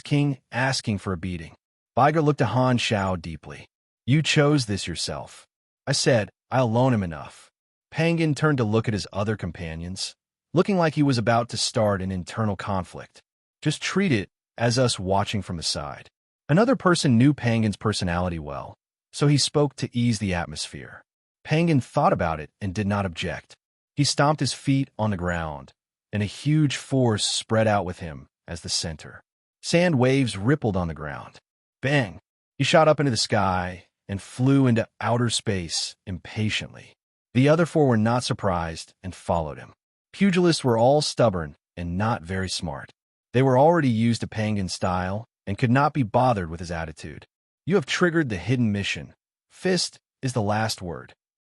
King asking for a beating." Biger looked at Han Xiao deeply. "You chose this yourself. I said, I'll loan him enough." Penguin turned to look at his other companions, looking like he was about to start an internal conflict. "Just treat it as us watching from the side." Another person knew Penguin's personality well, so he spoke to ease the atmosphere. Penguin thought about it and did not object. He stomped his feet on the ground, and a huge force spread out with him as the center. Sand waves rippled on the ground. Bang! He shot up into the sky and flew into outer space impatiently. The other 4 were not surprised and followed him. Pugilists were all stubborn and not very smart. They were already used to Penguin's style and could not be bothered with his attitude. "You have triggered the hidden mission. Fist is the last word."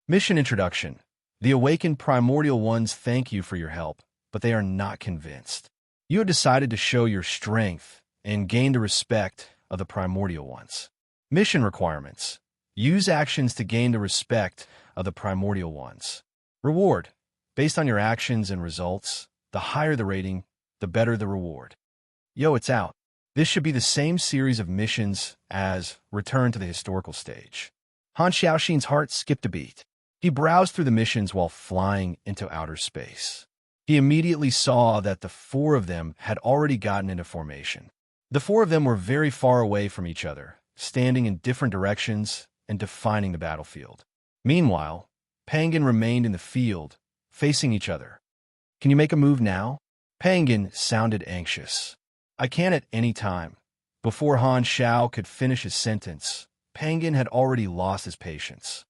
Mission introduction. The awakened primordial ones thank you for your help, but they are not convinced. You have decided to show your strength and gain the respect of the primordial ones. Mission requirements. Use actions to gain the respect of the primordial ones. Reward. Based on your actions and results, the higher the rating, the better the reward. Yo, it's out. This should be the same series of missions as Return to the Historical Stage. Han Xiaoxin's heart skipped a beat. He browsed through the missions while flying into outer space. He immediately saw that the four of them had already gotten into formation. The four of them were very far away from each other, standing in different directions and defining the battlefield. Meanwhile, Pangan remained in the field, facing each other. Can you make a move now? Pangan sounded anxious. I can at any time. Before Han Xiao could finish his sentence, Pangan had already lost his patience.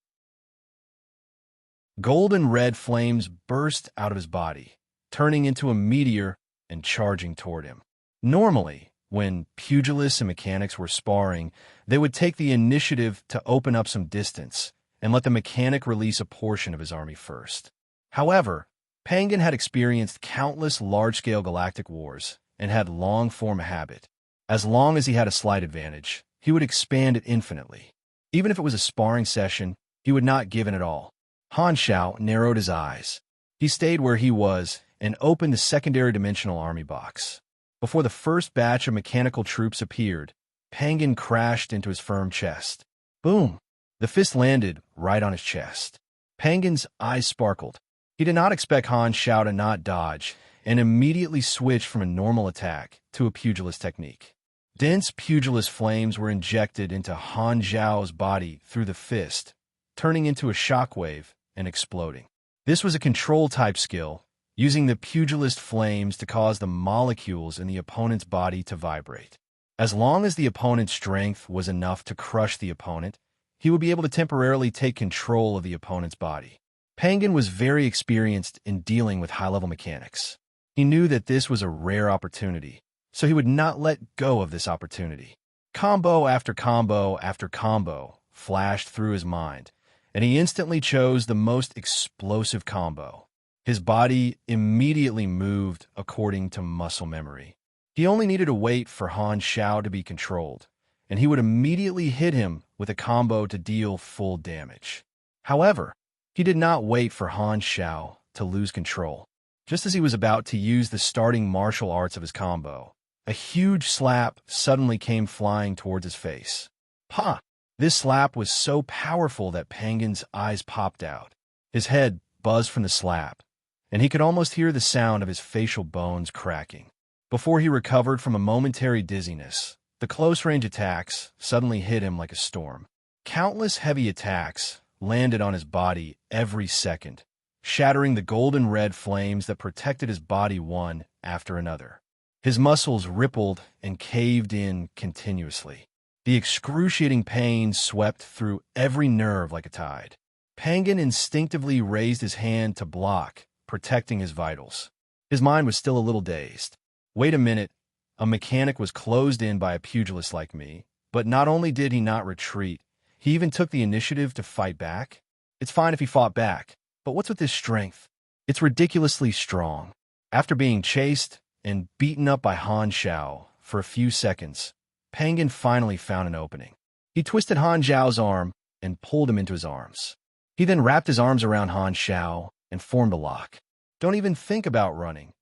Golden red flames burst out of his body, turning into a meteor and charging toward him. Normally, when pugilists and mechanics were sparring, they would take the initiative to open up some distance and let the mechanic release a portion of his army first. However, Pangan had experienced countless large-scale galactic wars and had long formed a habit. As long as he had a slight advantage, he would expand it infinitely. Even if it was a sparring session, he would not give in at all. Han Xiao narrowed his eyes. He stayed where he was and opened the secondary dimensional army box. Before the first batch of mechanical troops appeared, Pangan crashed into his firm chest. Boom! The fist landed right on his chest. Pangan's eyes sparkled. He did not expect Han Xiao to not dodge and immediately switched from a normal attack to a pugilist technique. Dense pugilist flames were injected into Han Xiao's body through the fist, turning into a shockwave and exploding. This was a control-type skill, using the pugilist flames to cause the molecules in the opponent's body to vibrate. As long as the opponent's strength was enough to crush the opponent, he would be able to temporarily take control of the opponent's body. Pangan was very experienced in dealing with high-level mechanics. He knew that this was a rare opportunity, so he would not let go of this opportunity. Combo after combo after combo flashed through his mind, and he instantly chose the most explosive combo. His body immediately moved according to muscle memory. He only needed to wait for Han Xiao to be controlled, and he would immediately hit him with a combo to deal full damage. However, he did not wait for Han Xiao to lose control. Just as he was about to use the starting martial arts of his combo, a huge slap suddenly came flying towards his face. Pa! This slap was so powerful that Pangan's eyes popped out. His head buzzed from the slap, and he could almost hear the sound of his facial bones cracking. Before he recovered from a momentary dizziness, the close-range attacks suddenly hit him like a storm. Countless heavy attacks landed on his body every second, shattering the golden red flames that protected his body one after another. His muscles rippled and caved in continuously. The excruciating pain swept through every nerve like a tide. Pangan instinctively raised his hand to block, protecting his vitals. His mind was still a little dazed. Wait a minute, a mechanic was closed in by a pugilist like me, but not only did he not retreat, he even took the initiative to fight back? It's fine if he fought back, but what's with this strength? It's ridiculously strong. After being chased and beaten up by Han Xiao for a few seconds, Pangan finally found an opening. He twisted Han Xiao's arm and pulled him into his arms. He then wrapped his arms around Han Xiao and formed a lock. Don't even think about running.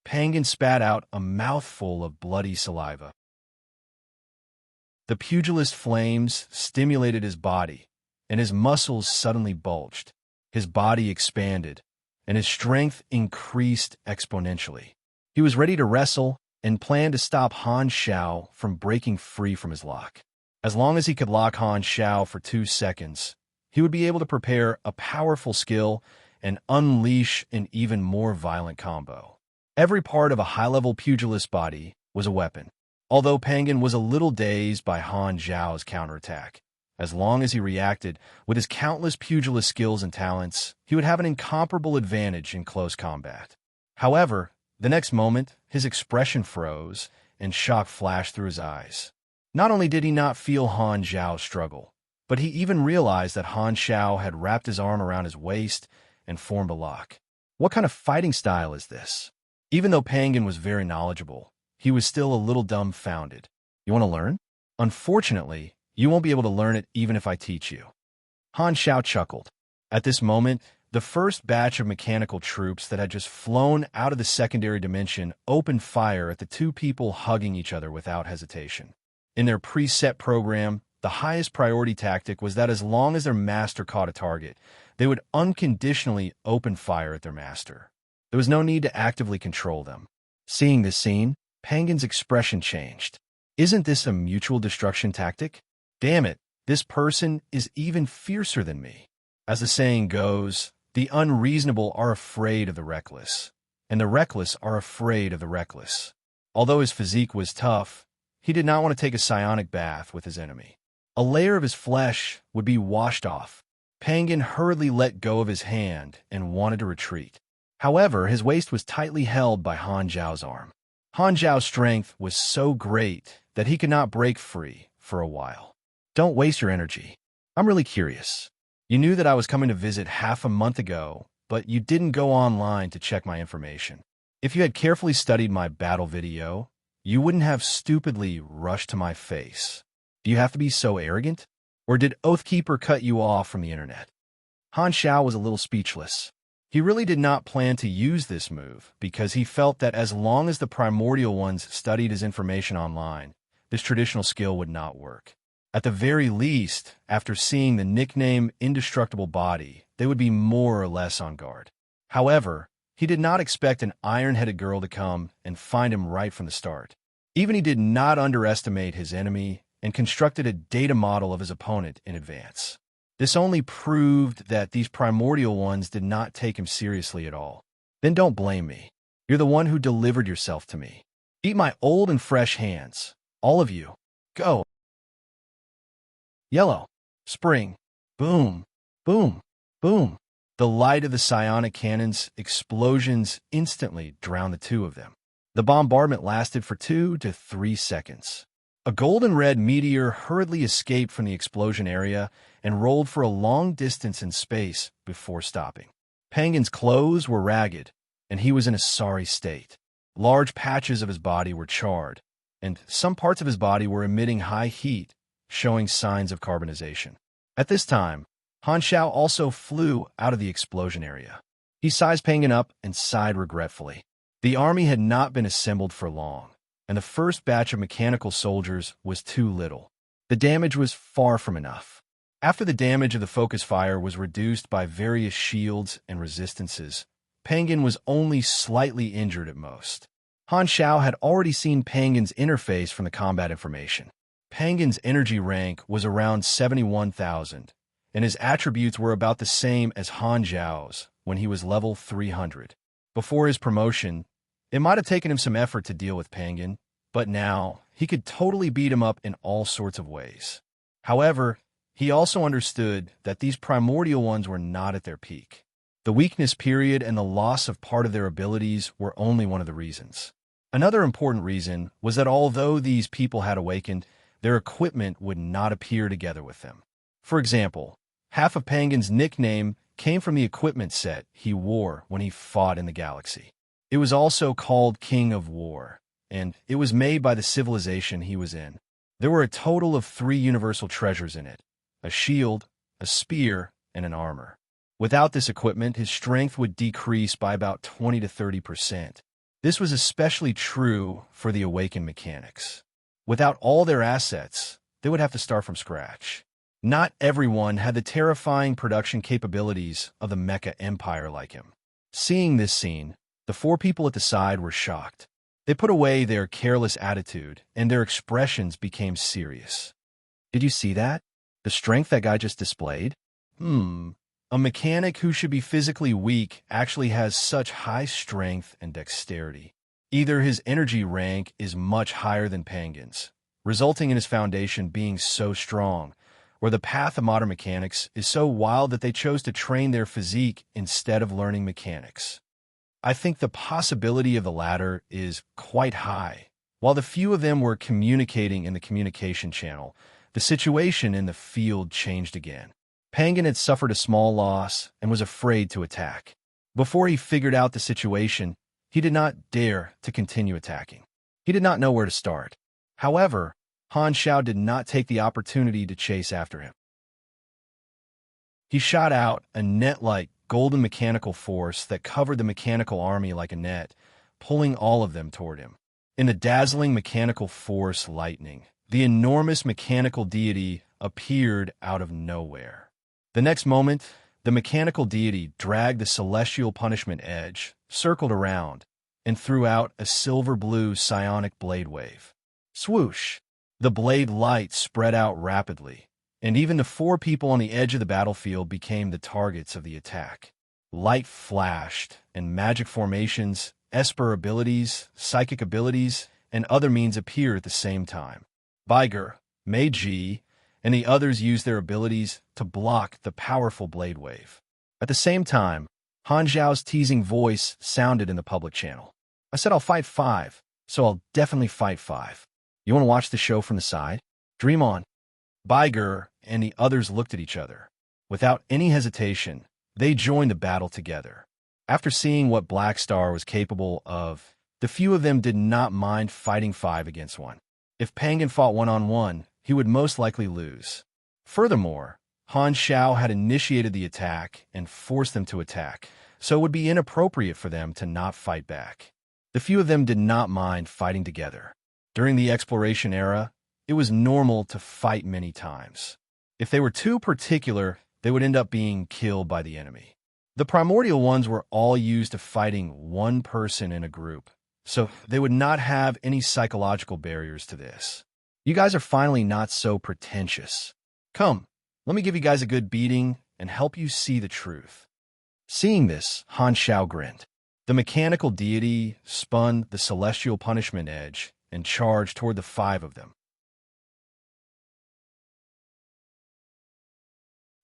Pangan spat out a mouthful of bloody saliva. The pugilist flames stimulated his body, and his muscles suddenly bulged. His body expanded, and his strength increased exponentially. He was ready to wrestle and planned to stop Han Xiao from breaking free from his lock. As long as he could lock Han Xiao for 2 seconds, he would be able to prepare a powerful skill and unleash an even more violent combo. Every part of a high-level pugilist's body was a weapon. Although Pangan was a little dazed by Han Xiao's counterattack, as long as he reacted with his countless pugilist skills and talents, he would have an incomparable advantage in close combat. However, the next moment, his expression froze and shock flashed through his eyes. Not only did he not feel Han Xiao struggle, but he even realized that Han Xiao had wrapped his arm around his waist and formed a lock. What kind of fighting style is this? Even though Pangan was very knowledgeable, he was still a little dumbfounded. You want to learn? Unfortunately, you won't be able to learn it even if I teach you. Han Xiao chuckled. At this moment, the first batch of mechanical troops that had just flown out of the secondary dimension opened fire at the two people hugging each other without hesitation. In their preset program, the highest priority tactic was that as long as their master caught a target, they would unconditionally open fire at their master. There was no need to actively control them. Seeing this scene, Penguin's expression changed. Isn't this a mutual destruction tactic? Damn it, this person is even fiercer than me. As the saying goes, the unreasonable are afraid of the reckless, and the reckless are afraid of the reckless. Although his physique was tough, he did not want to take a psionic bath with his enemy. A layer of his flesh would be washed off. Penguin hurriedly let go of his hand and wanted to retreat. However, his waist was tightly held by Han Zhao's arm. Han Zhao's strength was so great that he could not break free for a while. Don't waste your energy. I'm really curious. You knew that I was coming to visit half a month ago, but you didn't go online to check my information. If you had carefully studied my battle video, you wouldn't have stupidly rushed to my face. Do you have to be so arrogant? Or did Oathkeeper cut you off from the internet? Han Xiao was a little speechless. He really did not plan to use this move because he felt that as long as the primordial ones studied his information online, this traditional skill would not work. At the very least, after seeing the nickname Indestructible Body, they would be more or less on guard. However, he did not expect an iron-headed girl to come and find him right from the start. Even he did not underestimate his enemy and constructed a data model of his opponent in advance. This only proved that these primordial ones did not take him seriously at all. Then don't blame me. You're the one who delivered yourself to me. Eat my old and fresh hands. All of you. Go. Yellow. Spring. Boom. Boom. Boom. The light of the psionic cannon's explosions instantly drowned the two of them. The bombardment lasted for 2 to 3 seconds. A golden-red meteor hurriedly escaped from the explosion area and rolled for a long distance in space before stopping. Penguin's clothes were ragged, and he was in a sorry state. Large patches of his body were charred, and some parts of his body were emitting high heat, showing signs of carbonization. At this time, Han Xiao also flew out of the explosion area. He sized Penguin up and sighed regretfully. The army had not been assembled for long, and the first batch of mechanical soldiers was too little. The damage was far from enough. After the damage of the focus fire was reduced by various shields and resistances, Penguin was only slightly injured at most. Han Xiao had already seen Penguin's interface from the combat information. Penguin's energy rank was around 71,000, and his attributes were about the same as Han Zhao's when he was level 300. Before his promotion, it might have taken him some effort to deal with Penguin, but now he could totally beat him up in all sorts of ways. However, he also understood that these primordial ones were not at their peak. The weakness period and the loss of part of their abilities were only one of the reasons. Another important reason was that although these people had awakened, their equipment would not appear together with them. For example, half of Penguin's nickname came from the equipment set he wore when he fought in the galaxy. It was also called King of War, and it was made by the civilization he was in. There were a total of 3 universal treasures in it: a shield, a spear, and an armor. Without this equipment, his strength would decrease by about 20 to 30%. This was especially true for the awakened mechanics. Without all their assets, they would have to start from scratch. Not everyone had the terrifying production capabilities of the Mecha Empire like him. Seeing this scene, the 4 people at the side were shocked. They put away their careless attitude, and their expressions became serious. Did you see that? The strength that guy just displayed? A mechanic who should be physically weak actually has such high strength and dexterity. Either his energy rank is much higher than Penguin's, resulting in his foundation being so strong, or the path of modern mechanics is so wild that they chose to train their physique instead of learning mechanics. I think the possibility of the latter is quite high. While the few of them were communicating in the communication channel, the situation in the field changed again. Penguin had suffered a small loss and was afraid to attack. Before he figured out the situation, he did not dare to continue attacking. He did not know where to start. However, Han Xiao did not take the opportunity to chase after him. He shot out a net-like golden mechanical force that covered the mechanical army like a net, pulling all of them toward him. In the dazzling mechanical force lightning, the enormous mechanical deity appeared out of nowhere. The next moment, the mechanical deity dragged the celestial punishment edge, circled around, and threw out a silver-blue psionic blade wave. Swoosh! The blade light spread out rapidly, and even the 4 people on the edge of the battlefield became the targets of the attack. Light flashed, and magic formations, esper abilities, psychic abilities, and other means appeared at the same time. Baiger, Mei Ji, and the others used their abilities to block the powerful blade wave. At the same time, Han Zhao's teasing voice sounded in the public channel. I said I'll fight 5, so I'll definitely fight 5. You want to watch the show from the side? Dream on. Baiger and the others looked at each other. Without any hesitation, they joined the battle together. After seeing what Black Star was capable of, the few of them did not mind fighting 5 against 1. If Pangan fought one-on-one, he would most likely lose. Furthermore, Han Xiao had initiated the attack and forced them to attack, so it would be inappropriate for them to not fight back. The few of them did not mind fighting together. During the exploration era, it was normal to fight many times. If they were too particular, they would end up being killed by the enemy. The primordial ones were all used to fighting one person in a group, so they would not have any psychological barriers to this. You guys are finally not so pretentious. Come, let me give you guys a good beating and help you see the truth. Seeing this, Han Xiao grinned. The mechanical deity spun the celestial punishment edge and charged toward the 5 of them.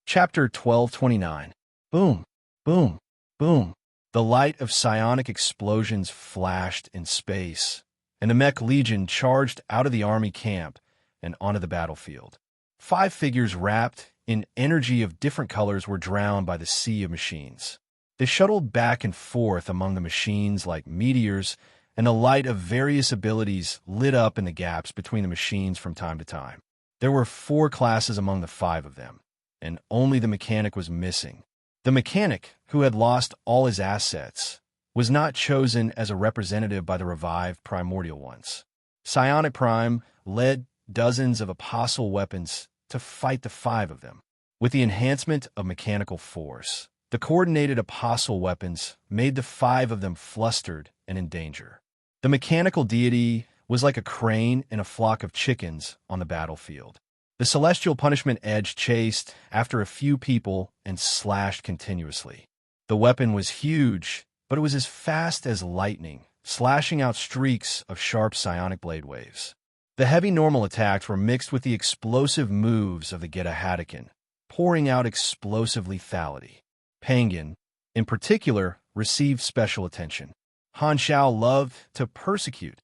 Chapter 1229. Boom, boom, boom. The light of psionic explosions flashed in space, and the Mech Legion charged out of the army camp and onto the battlefield. 5 figures wrapped in energy of different colors were drowned by the sea of machines. They shuttled back and forth among the machines like meteors, and the light of various abilities lit up in the gaps between the machines from time to time. There were 4 classes among the 5 of them, and only the mechanic was missing. The mechanic, who had lost all his assets, was not chosen as a representative by the revived primordial ones. Psionic Prime led dozens of apostle weapons to fight the 5 of them. With the enhancement of mechanical force, the coordinated apostle weapons made the 5 of them flustered and in danger. The mechanical deity was like a crane in a flock of chickens on the battlefield. The celestial punishment edge chased after a few people and slashed continuously. The weapon was huge, but it was as fast as lightning, slashing out streaks of sharp psionic blade waves. The heavy normal attacks were mixed with the explosive moves of the Geta Hadouken, pouring out explosive lethality. Pangan, in particular, received special attention. Han Xiao loved to persecute.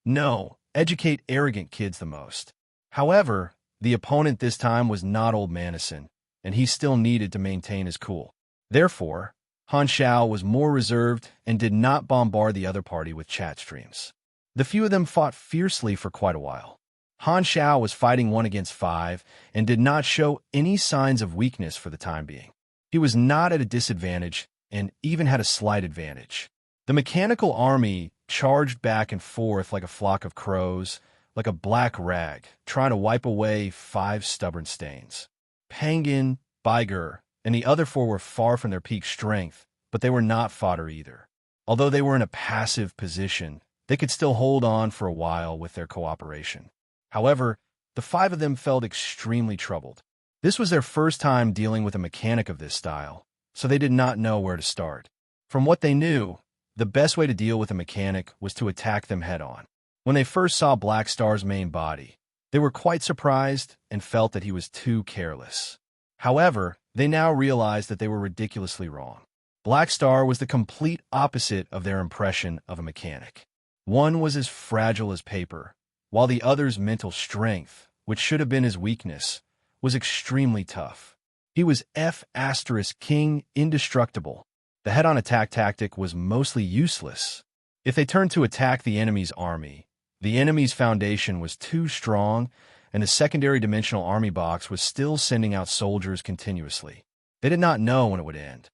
No, educate arrogant kids the most. However, the opponent this time was not Old Manison, and he still needed to maintain his cool. Therefore, Han Xiao was more reserved and did not bombard the other party with chat streams. The few of them fought fiercely for quite a while. Han Xiao was fighting 1 against 5 and did not show any signs of weakness for the time being. He was not at a disadvantage and even had a slight advantage. The mechanical army charged back and forth like a flock of crows, like a black rag, trying to wipe away 5 stubborn stains. Pangan, Baiger, and the other 4 were far from their peak strength, but they were not fodder either. Although they were in a passive position, they could still hold on for a while with their cooperation. However, the 5 of them felt extremely troubled. This was their first time dealing with a mechanic of this style, so they did not know where to start. From what they knew, the best way to deal with a mechanic was to attack them head-on. When they first saw Black Star's main body, they were quite surprised and felt that he was too careless. However, they now realized that they were ridiculously wrong. Black Star was the complete opposite of their impression of a mechanic. One was as fragile as paper, while the other's mental strength, which should have been his weakness, was extremely tough. He was F*King indestructible. The head-on attack tactic was mostly useless. If they turned to attack the enemy's army, The enemy's foundation was too strong, and the secondary dimensional army box was still sending out soldiers continuously. They did not know when it would end.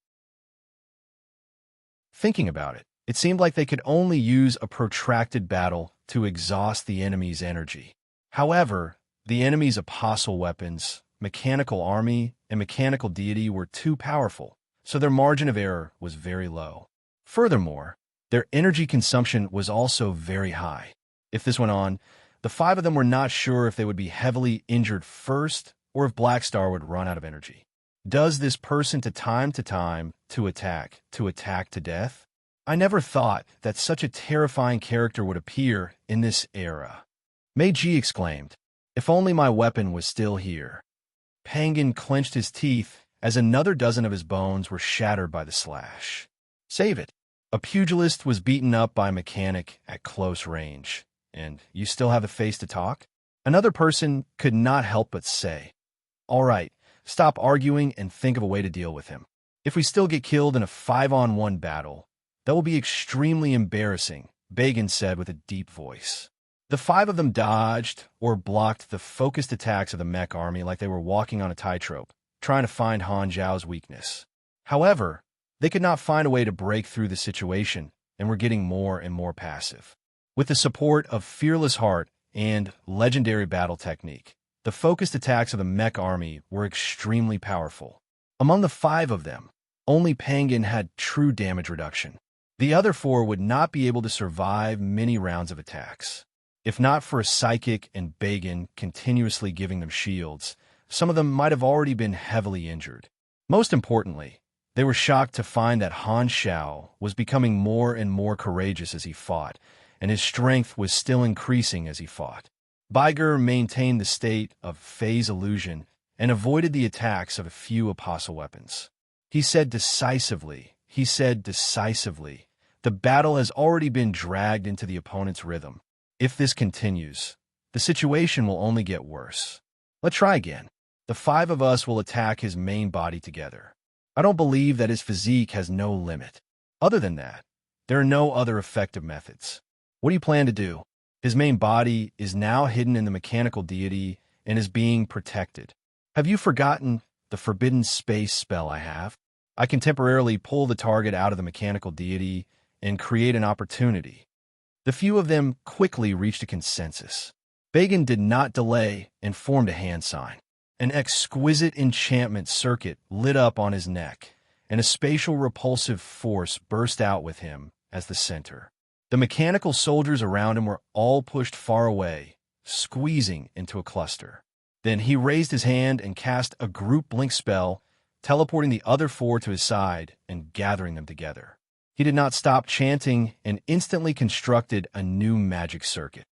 Thinking about it, it seemed like they could only use a protracted battle to exhaust the enemy's energy. However, the enemy's apostle weapons, mechanical army, and mechanical deity were too powerful, so their margin of error was very low. Furthermore, their energy consumption was also very high. If this went on, the 5 of them were not sure if they would be heavily injured first or if Black Star would run out of energy. Does this person to time to attack to death? I never thought that such a terrifying character would appear in this era. Meiji exclaimed, "If only my weapon was still here." Pangan clenched his teeth as another dozen of his bones were shattered by the slash. Save it. A pugilist was beaten up by a mechanic at close range. And you still have the face to talk? Another person could not help but say, "All right, stop arguing and think of a way to deal with him. If we still get killed in a 5-on-1 battle, that will be extremely embarrassing," Bagan said with a deep voice. The 5 of them dodged or blocked the focused attacks of the mech army like they were walking on a tightrope, trying to find Han Zhao's weakness. However, they could not find a way to break through the situation and were getting more and more passive. With the support of Fearless Heart and legendary battle technique, the focused attacks of the mech army were extremely powerful. Among the 5 of them, only Pangan had true damage reduction. The other 4 would not be able to survive many rounds of attacks. If not for a psychic and Bagan continuously giving them shields, some of them might have already been heavily injured. Most importantly, they were shocked to find that Han Zhao was becoming more and more courageous as he fought, and his strength was still increasing as he fought. Baiger maintained the state of phase illusion and avoided the attacks of a few apostle weapons. He said decisively, "The battle has already been dragged into the opponent's rhythm. If this continues, the situation will only get worse. Let's try again. The 5 of us will attack his main body together. I don't believe that his physique has no limit. Other than that, there are no other effective methods. What do you plan to do? His main body is now hidden in the mechanical deity and is being protected. Have you forgotten the forbidden space spell I have? I can temporarily pull the target out of the mechanical deity and create an opportunity." The few of them quickly reached a consensus. Bagan did not delay and formed a hand sign. An exquisite enchantment circuit lit up on his neck, and a spatial repulsive force burst out with him as the center. The mechanical soldiers around him were all pushed far away, squeezing into a cluster. Then he raised his hand and cast a group blink spell, teleporting the other 4 to his side and gathering them together. He did not stop chanting and instantly constructed a new magic circuit.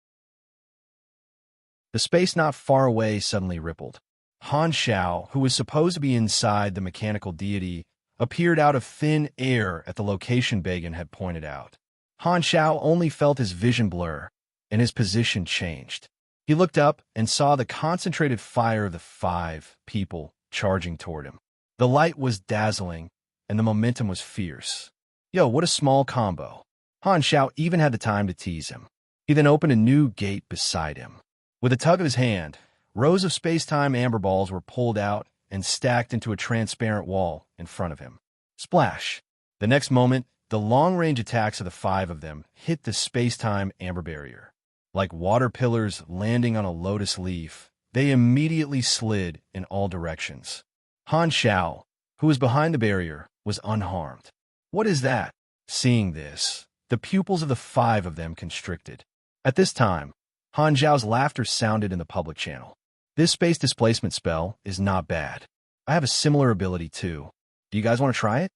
The space not far away suddenly rippled. Han Zhao, who was supposed to be inside the mechanical deity, appeared out of thin air at the location Bagan had pointed out. Han Zhao only felt his vision blur, and his position changed. He looked up and saw the concentrated fire of the 5 people charging toward him. The light was dazzling, and the momentum was fierce. "Yo, what a small combo." Han Zhao even had the time to tease him. He then opened a new gate beside him. With a tug of his hand, rows of space-time amber balls were pulled out and stacked into a transparent wall in front of him. Splash! The next moment, the long-range attacks of the 5 of them hit the space-time amber barrier. Like water pillars landing on a lotus leaf, they immediately slid in all directions. Han Zhao, who was behind the barrier, was unharmed. "What is that?" Seeing this, the pupils of the 5 of them constricted. At this time, Han Zhao's laughter sounded in the public channel. "This space displacement spell is not bad. I have a similar ability too. Do you guys want to try it?"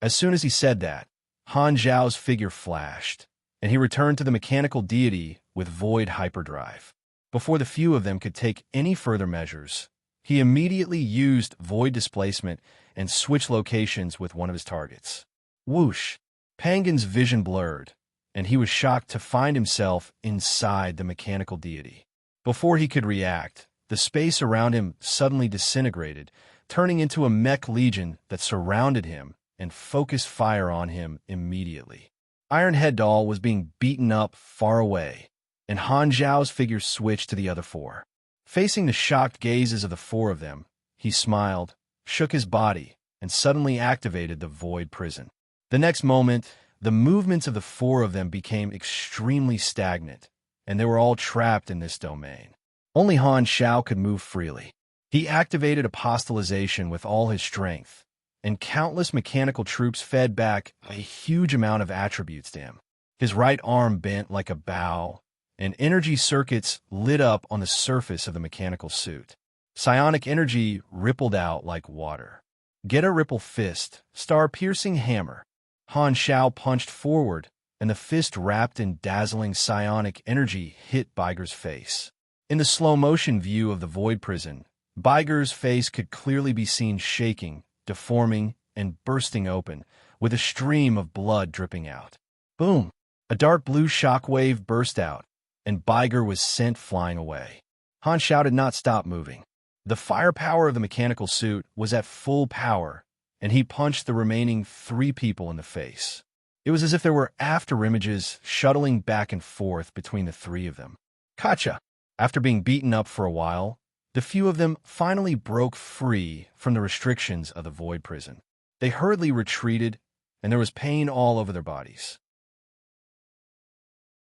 As soon as he said that, Han Zhao's figure flashed, and he returned to the mechanical deity with void hyperdrive. Before the few of them could take any further measures, he immediately used void displacement and switched locations with one of his targets. Whoosh! Pangan's vision blurred, and he was shocked to find himself inside the mechanical deity. Before he could react, the space around him suddenly disintegrated, turning into a mech legion that surrounded him and focused fire on him immediately. Iron Head Doll was being beaten up far away. and Han Zhao's figure switched to the other four. Facing the shocked gazes of the four of them, he smiled, shook his body, and suddenly activated the void prison. The next moment, the movements of the four of them became extremely stagnant, and they were all trapped in this domain. Only Han Zhao could move freely. He activated apostolization with all his strength, and countless mechanical troops fed back a huge amount of attributes to him. His right arm bent like a bow, and energy circuits lit up on the surface of the mechanical suit. Psionic energy rippled out like water. Get a ripple fist, star-piercing hammer. Han Zhao punched forward, and the fist wrapped in dazzling psionic energy hit Baiger's face. In the slow-motion view of the void prison, Baiger's face could clearly be seen shaking, deforming, and bursting open, with a stream of blood dripping out. Boom! A dark blue shockwave burst out, and Baiger was sent flying away. Han Zhao did not stop moving. The firepower of the mechanical suit was at full power, and he punched the remaining three people in the face. It was as if there were afterimages shuttling back and forth between the three of them. Gotcha! After being beaten up for a while, the few of them finally broke free from the restrictions of the void prison. They hurriedly retreated, and there was pain all over their bodies.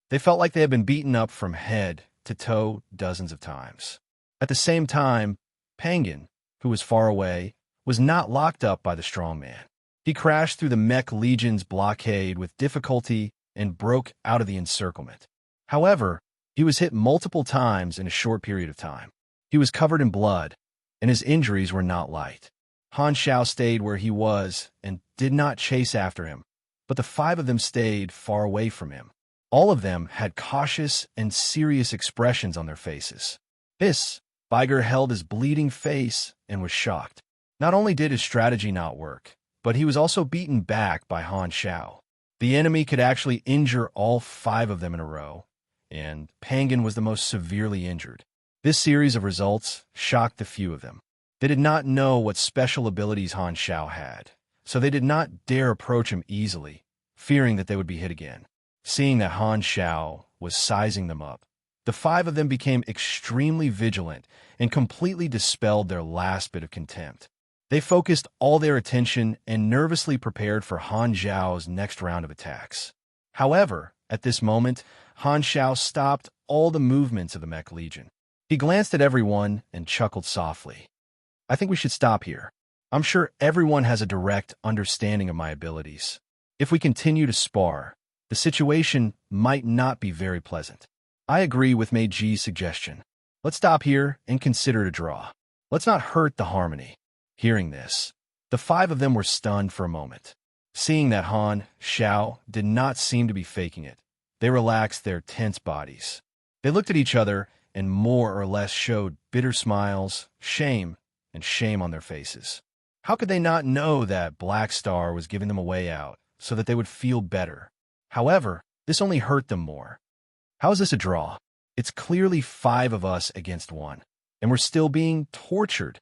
They felt like they had been beaten up from head to toe dozens of times. At the same time, Pangan, who was far away, was not locked up by the strong man. He crashed through the Mech Legion's blockade with difficulty and broke out of the encirclement. However, he was hit multiple times in a short period of time. He was covered in blood, and his injuries were not light. Han Zhao stayed where he was and did not chase after him, but the five of them stayed far away from him. All of them had cautious and serious expressions on their faces. Baiger held his bleeding face and was shocked. Not only did his strategy not work, but he was also beaten back by Han Zhao. The enemy could actually injure all five of them in a row, and Pangan was the most severely injured. This series of results shocked the few of them. They did not know what special abilities Han Zhao had, so they did not dare approach him easily, fearing that they would be hit again. Seeing that Han Zhao was sizing them up, the five of them became extremely vigilant and completely dispelled their last bit of contempt. They focused all their attention and nervously prepared for Han Zhao's next round of attacks. However, at this moment, Han Zhao stopped all the movements of the Mech Legion. He glanced at everyone and chuckled softly. I think we should stop here. I'm sure everyone has a direct understanding of my abilities. If we continue to spar, the situation might not be very pleasant. I agree with Meiji's suggestion. Let's stop here and consider it a draw. Let's not hurt the harmony. Hearing this, the five of them were stunned for a moment. Seeing that Han Zhao did not seem to be faking it, they relaxed their tense bodies. They looked at each other and more or less showed bitter smiles, shame on their faces. How could they not know that Black Star was giving them a way out so that they would feel better? However, this only hurt them more. How is this a draw? It's clearly five of us against one, and we're still being tortured.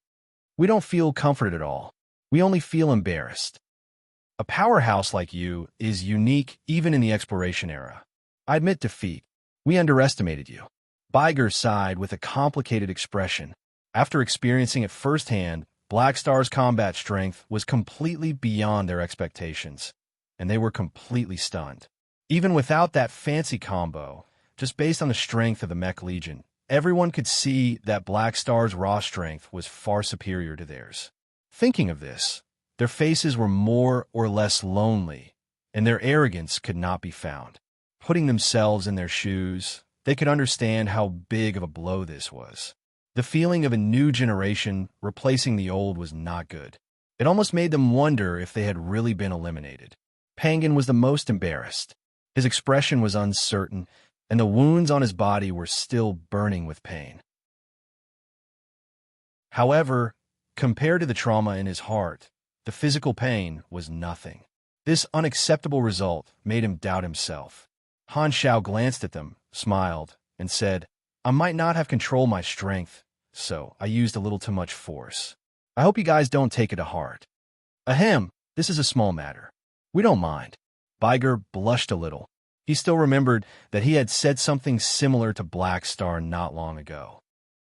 We don't feel comforted at all. We only feel embarrassed. A powerhouse like you is unique even in the exploration era. I admit defeat. We underestimated you. Baiger sighed with a complicated expression. After experiencing it firsthand, Black Star's combat strength was completely beyond their expectations, and they were completely stunned. Even without that fancy combo, just based on the strength of the Mech Legion, everyone could see that Black Star's raw strength was far superior to theirs. Thinking of this, their faces were more or less lonely, and their arrogance could not be found. Putting themselves in their shoes, they could understand how big of a blow this was. The feeling of a new generation replacing the old was not good. It almost made them wonder if they had really been eliminated. Pangan was the most embarrassed. His expression was uncertain, and the wounds on his body were still burning with pain. However, compared to the trauma in his heart, the physical pain was nothing. This unacceptable result made him doubt himself. Han Zhao glanced at them, smiled, and said, I might not have controlled my strength, so I used a little too much force. I hope you guys don't take it to heart. Ahem, this is a small matter. We don't mind. Baiger blushed a little. He still remembered that he had said something similar to Black Star not long ago.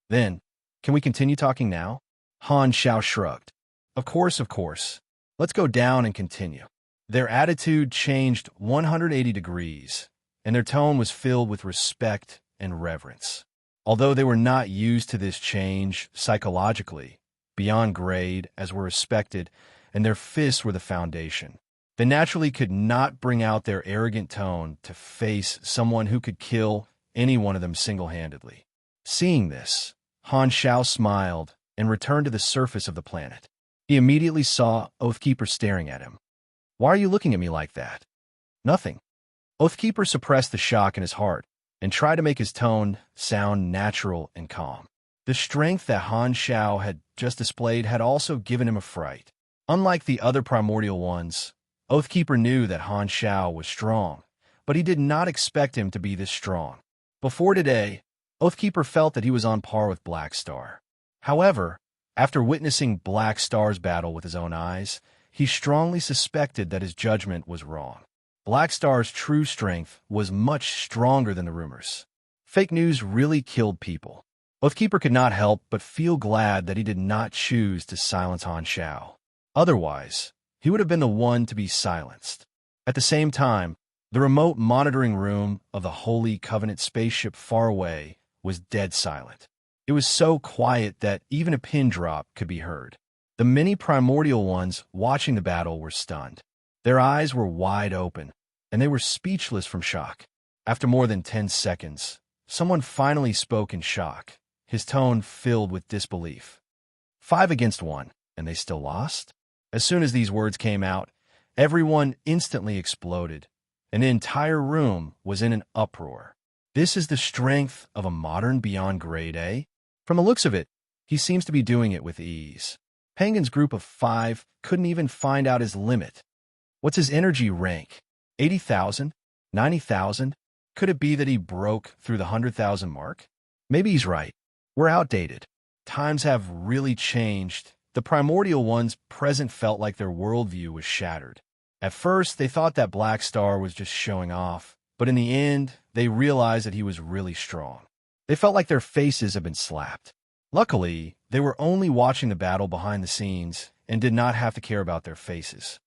Then, can we continue talking now? Han Xiao shrugged. Of course, of course. Let's go down and continue. Their attitude changed 180 degrees, and their tone was filled with respect and reverence. Although they were not used to this change psychologically, beyond grade as were respected, and their fists were the foundation. They naturally could not bring out their arrogant tone to face someone who could kill any one of them single-handedly. Seeing this, Han Xiao smiled and returned to the surface of the planet. He immediately saw Oathkeeper staring at him. "Why are you looking at me like that?" "Nothing." Oathkeeper suppressed the shock in his heart and tried to make his tone sound natural and calm. The strength that Han Xiao had just displayed had also given him a fright. Unlike the other primordial ones, Oathkeeper knew that Han Xiao was strong, but he did not expect him to be this strong. Before today, Oathkeeper felt that he was on par with Black Star. However, after witnessing Black Star's battle with his own eyes, he strongly suspected that his judgment was wrong. Black Star's true strength was much stronger than the rumors. Fake news really killed people. Oathkeeper could not help but feel glad that he did not choose to silence Han Xiao. Otherwise, he would have been the one to be silenced. At the same time, the remote monitoring room of the Holy Covenant spaceship far away was dead silent. It was so quiet that even a pin drop could be heard. The many primordial ones watching the battle were stunned. Their eyes were wide open, and they were speechless from shock. After more than 10 seconds, someone finally spoke in shock, his tone filled with disbelief. 5 against 1, and they still lost? As soon as these words came out, everyone instantly exploded, and the entire room was in an uproar. This is the strength of a modern beyond grade A? From the looks of it, he seems to be doing it with ease. Penguin's group of 5 couldn't even find out his limit. What's his energy rank? 80,000? 90,000? Could it be that he broke through the 100,000 mark? Maybe he's right. We're outdated. Times have really changed. The primordial ones present felt like their worldview was shattered. At first, they thought that Black Star was just showing off, but in the end, they realized that he was really strong. They felt like their faces had been slapped. Luckily, they were only watching the battle behind the scenes and did not have to care about their faces.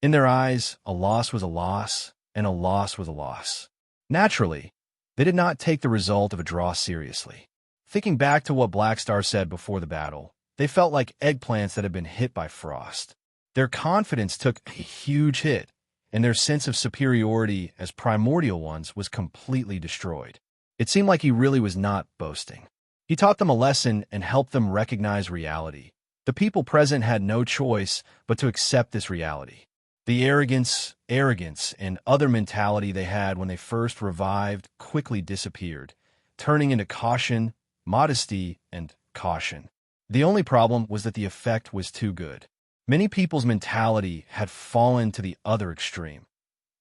In their eyes, a loss was a loss, and a loss was a loss. Naturally, they did not take the result of a draw seriously. Thinking back to what Black Star said before the battle, they felt like eggplants that had been hit by frost. Their confidence took a huge hit, and their sense of superiority as primordial ones was completely destroyed. It seemed like he really was not boasting. He taught them a lesson and helped them recognize reality. The people present had no choice but to accept this reality. The arrogance, and other mentality they had when they first revived quickly disappeared, turning into caution, modesty, and caution. The only problem was that the effect was too good. Many people's mentality had fallen to the other extreme.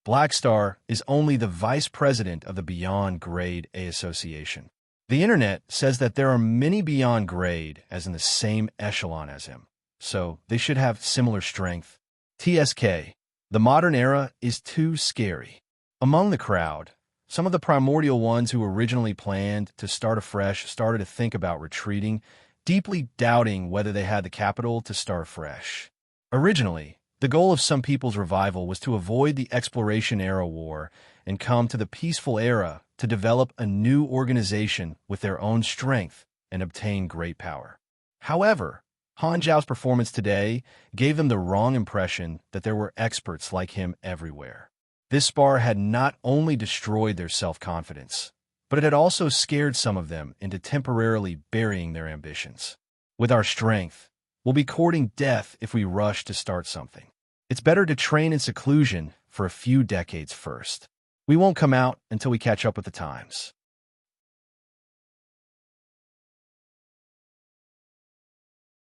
Black Star is only the vice president of the Beyond Grade A Association. The internet says that there are many beyond grade as in the same echelon as him, so they should have similar strength. TSK, the modern era is too scary. Among the crowd, some of the primordial ones who originally planned to start afresh started to think about retreating, deeply doubting whether they had the capital to start fresh. Originally, the goal of some people's revival was to avoid the exploration era war and come to the peaceful era to develop a new organization with their own strength and obtain great power. However, Han Zhao's performance today gave them the wrong impression that there were experts like him everywhere. This spar had not only destroyed their self-confidence, but it had also scared some of them into temporarily burying their ambitions. With our strength, we'll be courting death if we rush to start something. It's better to train in seclusion for a few decades first. We won't come out until we catch up with the times.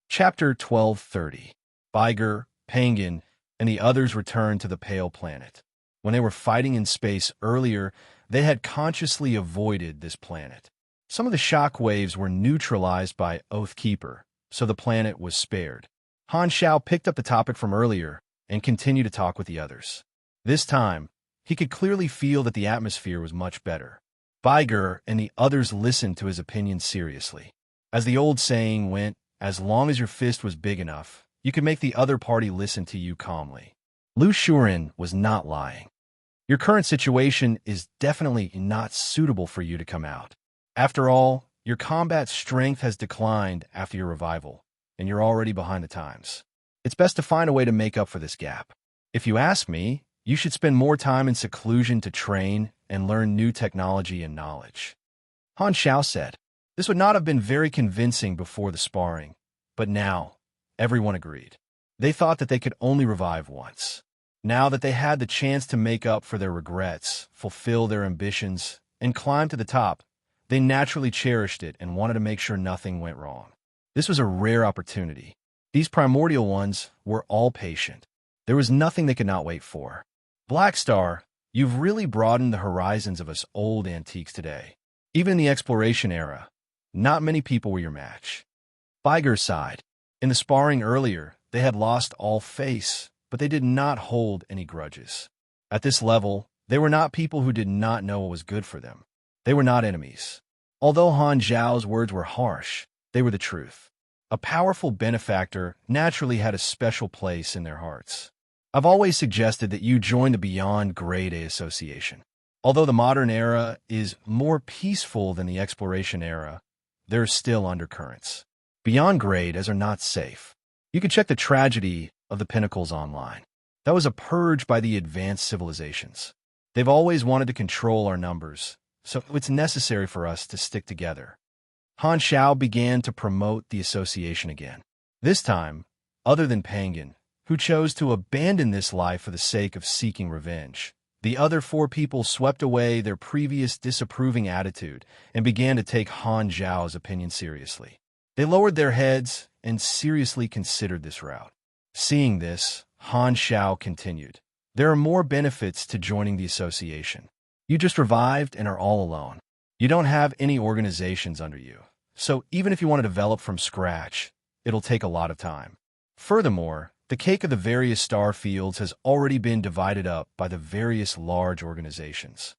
Chapter 1230. Biger, Penguin, and the others returned to the Pale Planet. When they were fighting in space earlier, they had consciously avoided this planet. Some of the shock waves were neutralized by Oathkeeper, so the planet was spared. Han Xiao picked up the topic from earlier and continued to talk with the others. This time, he could clearly feel that the atmosphere was much better. Viger and the others listened to his opinion seriously. As the old saying went, as long as your fist was big enough, you could make the other party listen to you calmly. Lu Shuren was not lying. Your current situation is definitely not suitable for you to come out. After all, your combat strength has declined after your revival, and you're already behind the times. It's best to find a way to make up for this gap. If you ask me, you should spend more time in seclusion to train and learn new technology and knowledge. Han Xiao said. This would not have been very convincing before the sparring, but now, everyone agreed. They thought that they could only revive once. Now that they had the chance to make up for their regrets, fulfill their ambitions, and climb to the top, they naturally cherished it and wanted to make sure nothing went wrong. This was a rare opportunity. These primordial ones were all patient. There was nothing they could not wait for. Black Star, you've really broadened the horizons of us old antiques today. Even in the exploration era, not many people were your match. Viger sighed. In the sparring earlier, they had lost all face, but they did not hold any grudges. At this level, they were not people who did not know what was good for them. They were not enemies. Although Han Zhao's words were harsh, they were the truth. A powerful benefactor naturally had a special place in their hearts. I've always suggested that you join the Beyond Grade A Association. Although the modern era is more peaceful than the exploration era, there are still undercurrents. Beyond Grade As are not safe. You can check the tragedy of the Pinnacles online. That was a purge by the advanced civilizations. They've always wanted to control our numbers, so it's necessary for us to stick together. Han Xiao began to promote the association again. This time, other than Pangan, who chose to abandon this life for the sake of seeking revenge, the other 4 people swept away their previous disapproving attitude and began to take Han Zhao's opinion seriously. They lowered their heads and seriously considered this route. Seeing this, Han Xiao continued. There are more benefits to joining the association. You just revived and are all alone. You don't have any organizations under you. So even if you want to develop from scratch, it'll take a lot of time. Furthermore, the cake of the various star fields has already been divided up by the various large organizations.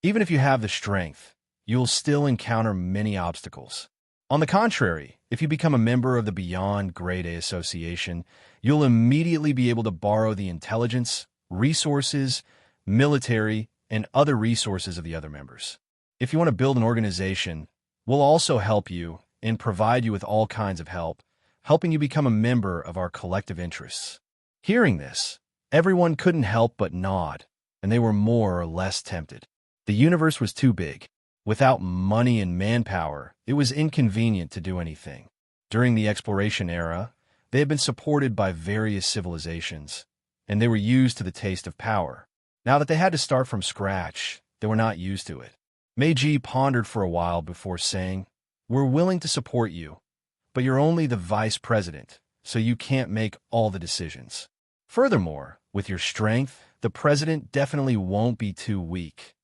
Even if you have the strength, you'll still encounter many obstacles. On the contrary, if you become a member of the Beyond Grade A Association, you'll immediately be able to borrow the intelligence, resources, military, and other resources of the other members. If you want to build an organization, we'll also help you and provide you with all kinds of help, helping you become a member of our collective interests. Hearing this, everyone couldn't help but nod, and they were more or less tempted. The universe was too big. Without money and manpower, it was inconvenient to do anything. During the exploration era, they had been supported by various civilizations, and they were used to the taste of power. Now that they had to start from scratch, they were not used to it. Meiji pondered for a while before saying, "We're willing to support you, but you're only the vice president, so you can't make all the decisions. Furthermore, with your strength, the president definitely won't be too weak."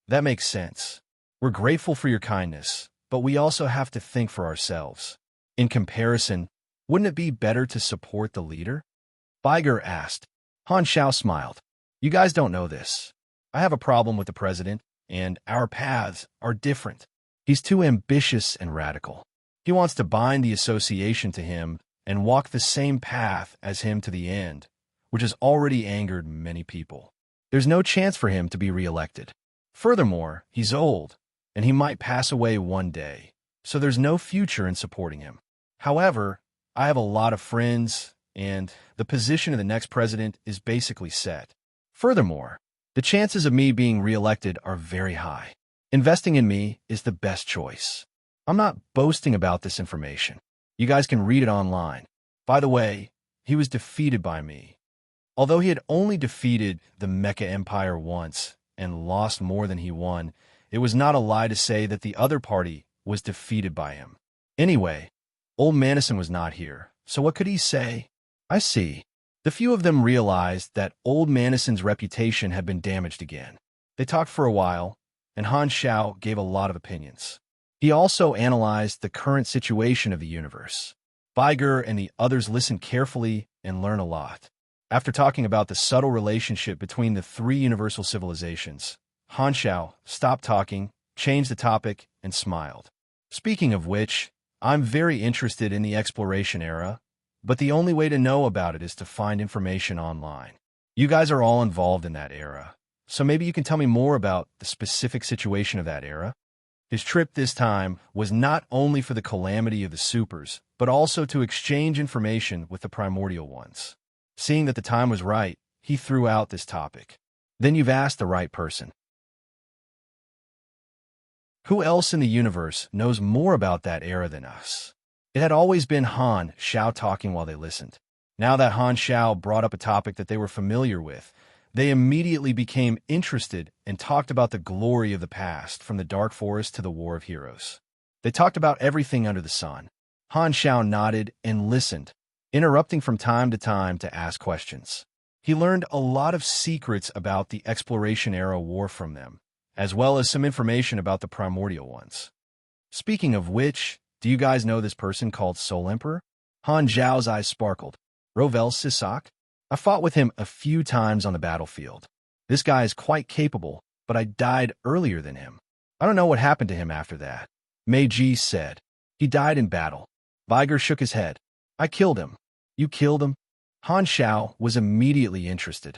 That makes sense. We're grateful for your kindness, but we also have to think for ourselves. In comparison, wouldn't it be better to support the leader? Viger asked. Han Xiao smiled. You guys don't know this. I have a problem with the president, and our paths are different. He's too ambitious and radical. He wants to bind the association to him and walk the same path as him to the end, which has already angered many people. There's no chance for him to be reelected. Furthermore, he's old, and he might pass away one day, so there's no future in supporting him. However, I have a lot of friends, and the position of the next president is basically set. Furthermore, the chances of me being reelected are very high. Investing in me is the best choice. I'm not boasting about this information. You guys can read it online. By the way, he was defeated by me. Although he had only defeated the Mecha Empire once and lost more than he won, it was not a lie to say that the other party was defeated by him. Anyway, old Manison was not here, so what could he say? I see. The few of them realized that old Manison's reputation had been damaged again. They talked for a while, and Han Xiao gave a lot of opinions. He also analyzed the current situation of the universe. Viger and the others listened carefully and learned a lot. After talking about the subtle relationship between the three universal civilizations, Han Xiao stopped talking, changed the topic, and smiled. Speaking of which, I'm very interested in the exploration era, but the only way to know about it is to find information online. You guys are all involved in that era, so maybe you can tell me more about the specific situation of that era? His trip this time was not only for the calamity of the supers, but also to exchange information with the primordial ones. Seeing that the time was right, he threw out this topic. Then you've asked the right person. Who else in the universe knows more about that era than us? It had always been Han Xiao talking while they listened. Now that Han Xiao brought up a topic that they were familiar with, they immediately became interested and talked about the glory of the past, from the Dark Forest to the War of Heroes. They talked about everything under the sun. Han Xiao nodded and listened, interrupting from time to ask questions. He learned a lot of secrets about the exploration era war from them, as well as some information about the primordial ones. Speaking of which, do you guys know this person called Soul Emperor? Han Zhao's eyes sparkled. Rovel Sisak? I fought with him a few times on the battlefield. This guy is quite capable, but I died earlier than him. I don't know what happened to him after that. Mei Ji said. He died in battle. Viger shook his head. I killed him. You killed him? Han Xiao was immediately interested.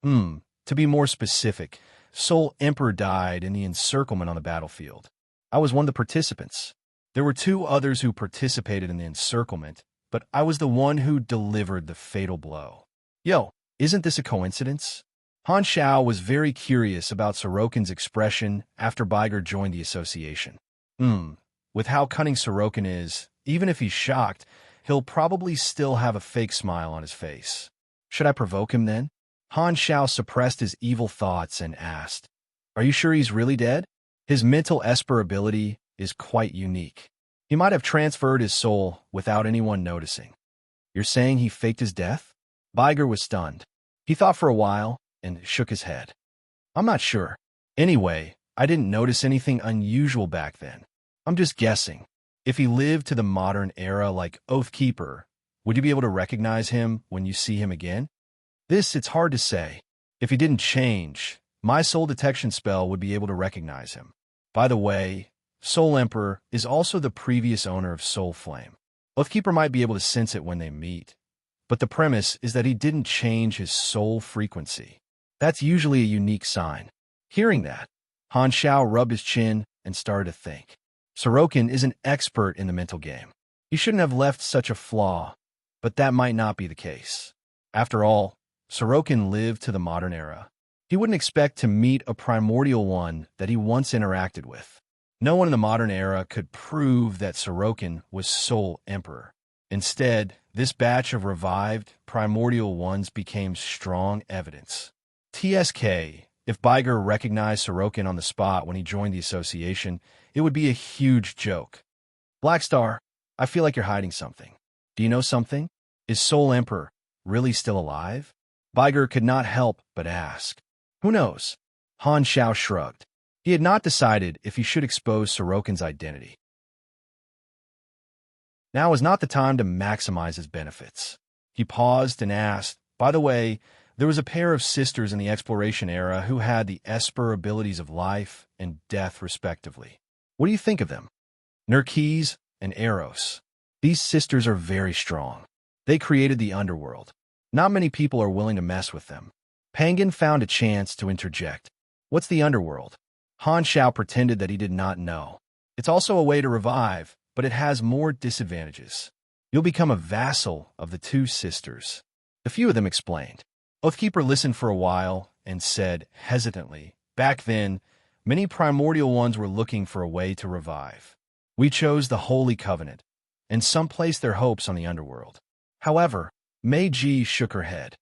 To be more specific, Soul Emperor died in the encirclement on the battlefield. I was one of the participants. There were two others who participated in the encirclement, but I was the one who delivered the fatal blow. Yo, isn't this a coincidence? Han Xiao was very curious about Sorokin's expression after Biger joined the association. With how cunning Sorokin is, even if he's shocked, he'll probably still have a fake smile on his face. Should I provoke him then? Han Xiao suppressed his evil thoughts and asked, Are you sure he's really dead? His mental esper ability is quite unique. He might have transferred his soul without anyone noticing. You're saying he faked his death? Biger was stunned. He thought for a while and shook his head. I'm not sure. Anyway, I didn't notice anything unusual back then. I'm just guessing. If he lived to the modern era like Oathkeeper, would you be able to recognize him when you see him again? It's hard to say. If he didn't change, my soul detection spell would be able to recognize him. By the way, Soul Emperor is also the previous owner of Soul Flame. Oathkeeper might be able to sense it when they meet, but the premise is that he didn't change his soul frequency. That's usually a unique sign. Hearing that, Han Xiao rubbed his chin and started to think. Sorokin is an expert in the mental game. He shouldn't have left such a flaw, but that might not be the case. After all, Sorokin lived to the modern era. He wouldn't expect to meet a primordial one that he once interacted with. No one in the modern era could prove that Sorokin was Soul Emperor. Instead, this batch of revived primordial ones became strong evidence. TSK, if Biger recognized Sorokin on the spot when he joined the association, it would be a huge joke. Blackstar, I feel like you're hiding something. Do you know something? Is Soul Emperor really still alive? Biger could not help but ask. Who knows? Han Xiao shrugged. He had not decided if he should expose Sorokin's identity. Now is not the time to maximize his benefits. He paused and asked, by the way, there was a pair of sisters in the exploration era who had the esper abilities of life and death respectively. What do you think of them? Nerkes and Eros. These sisters are very strong. They created the underworld. Not many people are willing to mess with them. Pangan found a chance to interject. What's the underworld? Han Xiao pretended that he did not know. It's also a way to revive, but it has more disadvantages. You'll become a vassal of the two sisters. A few of them explained. Oathkeeper listened for a while and said, hesitantly, back then, many primordial ones were looking for a way to revive. We chose the Holy Covenant, and some placed their hopes on the underworld. However, Mei Ji shook her head.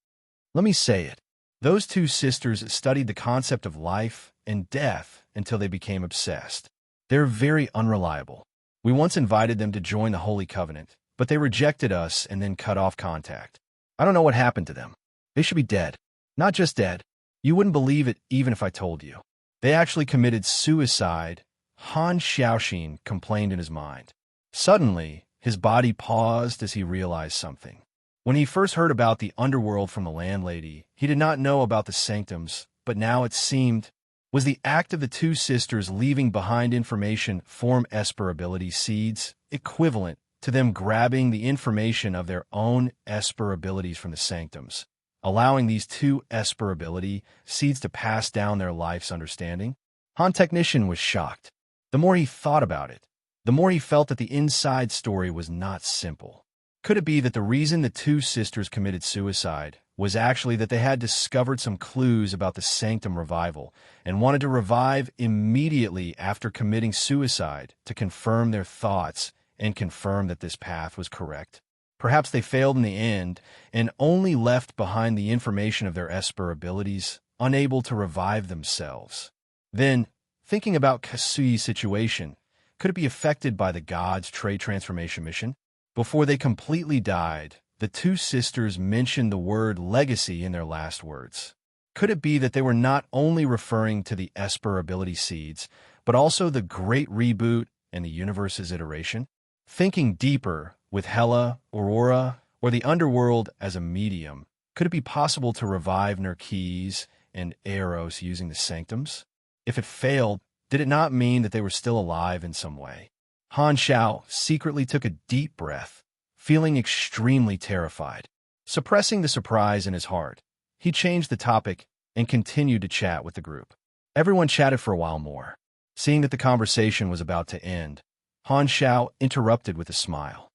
Let me say it. Those two sisters studied the concept of life and death until they became obsessed. They're very unreliable. We once invited them to join the Holy Covenant, but they rejected us and then cut off contact. I don't know what happened to them. They should be dead. Not just dead. You wouldn't believe it even if I told you. They actually committed suicide. Han Xiaoxin complained in his mind. Suddenly, his body paused as he realized something. When he first heard about the underworld from the landlady, he did not know about the sanctums, but now it seemed was the act of the two sisters leaving behind information form esper ability seeds, equivalent to them grabbing the information of their own esper abilities from the sanctums, allowing these two esper ability seeds to pass down their life's understanding? Han Technician was shocked. The more he thought about it, the more he felt that the inside story was not simple. Could it be that the reason the two sisters committed suicide was actually that they had discovered some clues about the sanctum revival and wanted to revive immediately after committing suicide to confirm their thoughts and confirm that this path was correct? Perhaps they failed in the end and only left behind the information of their esper abilities, unable to revive themselves. Then, thinking about Kasui's situation, could it be affected by the God's trade transformation mission? Before they completely died, the two sisters mentioned the word legacy in their last words. Could it be that they were not only referring to the esper ability seeds, but also the great reboot and the universe's iteration? Thinking deeper, with Hela, Aurora, or the underworld as a medium, could it be possible to revive Nerkes and Eros using the sanctums? If it failed, did it not mean that they were still alive in some way? Han Xiao secretly took a deep breath, feeling extremely terrified. Suppressing the surprise in his heart, he changed the topic and continued to chat with the group. Everyone chatted for a while more. Seeing that the conversation was about to end, Han Xiao interrupted with a smile.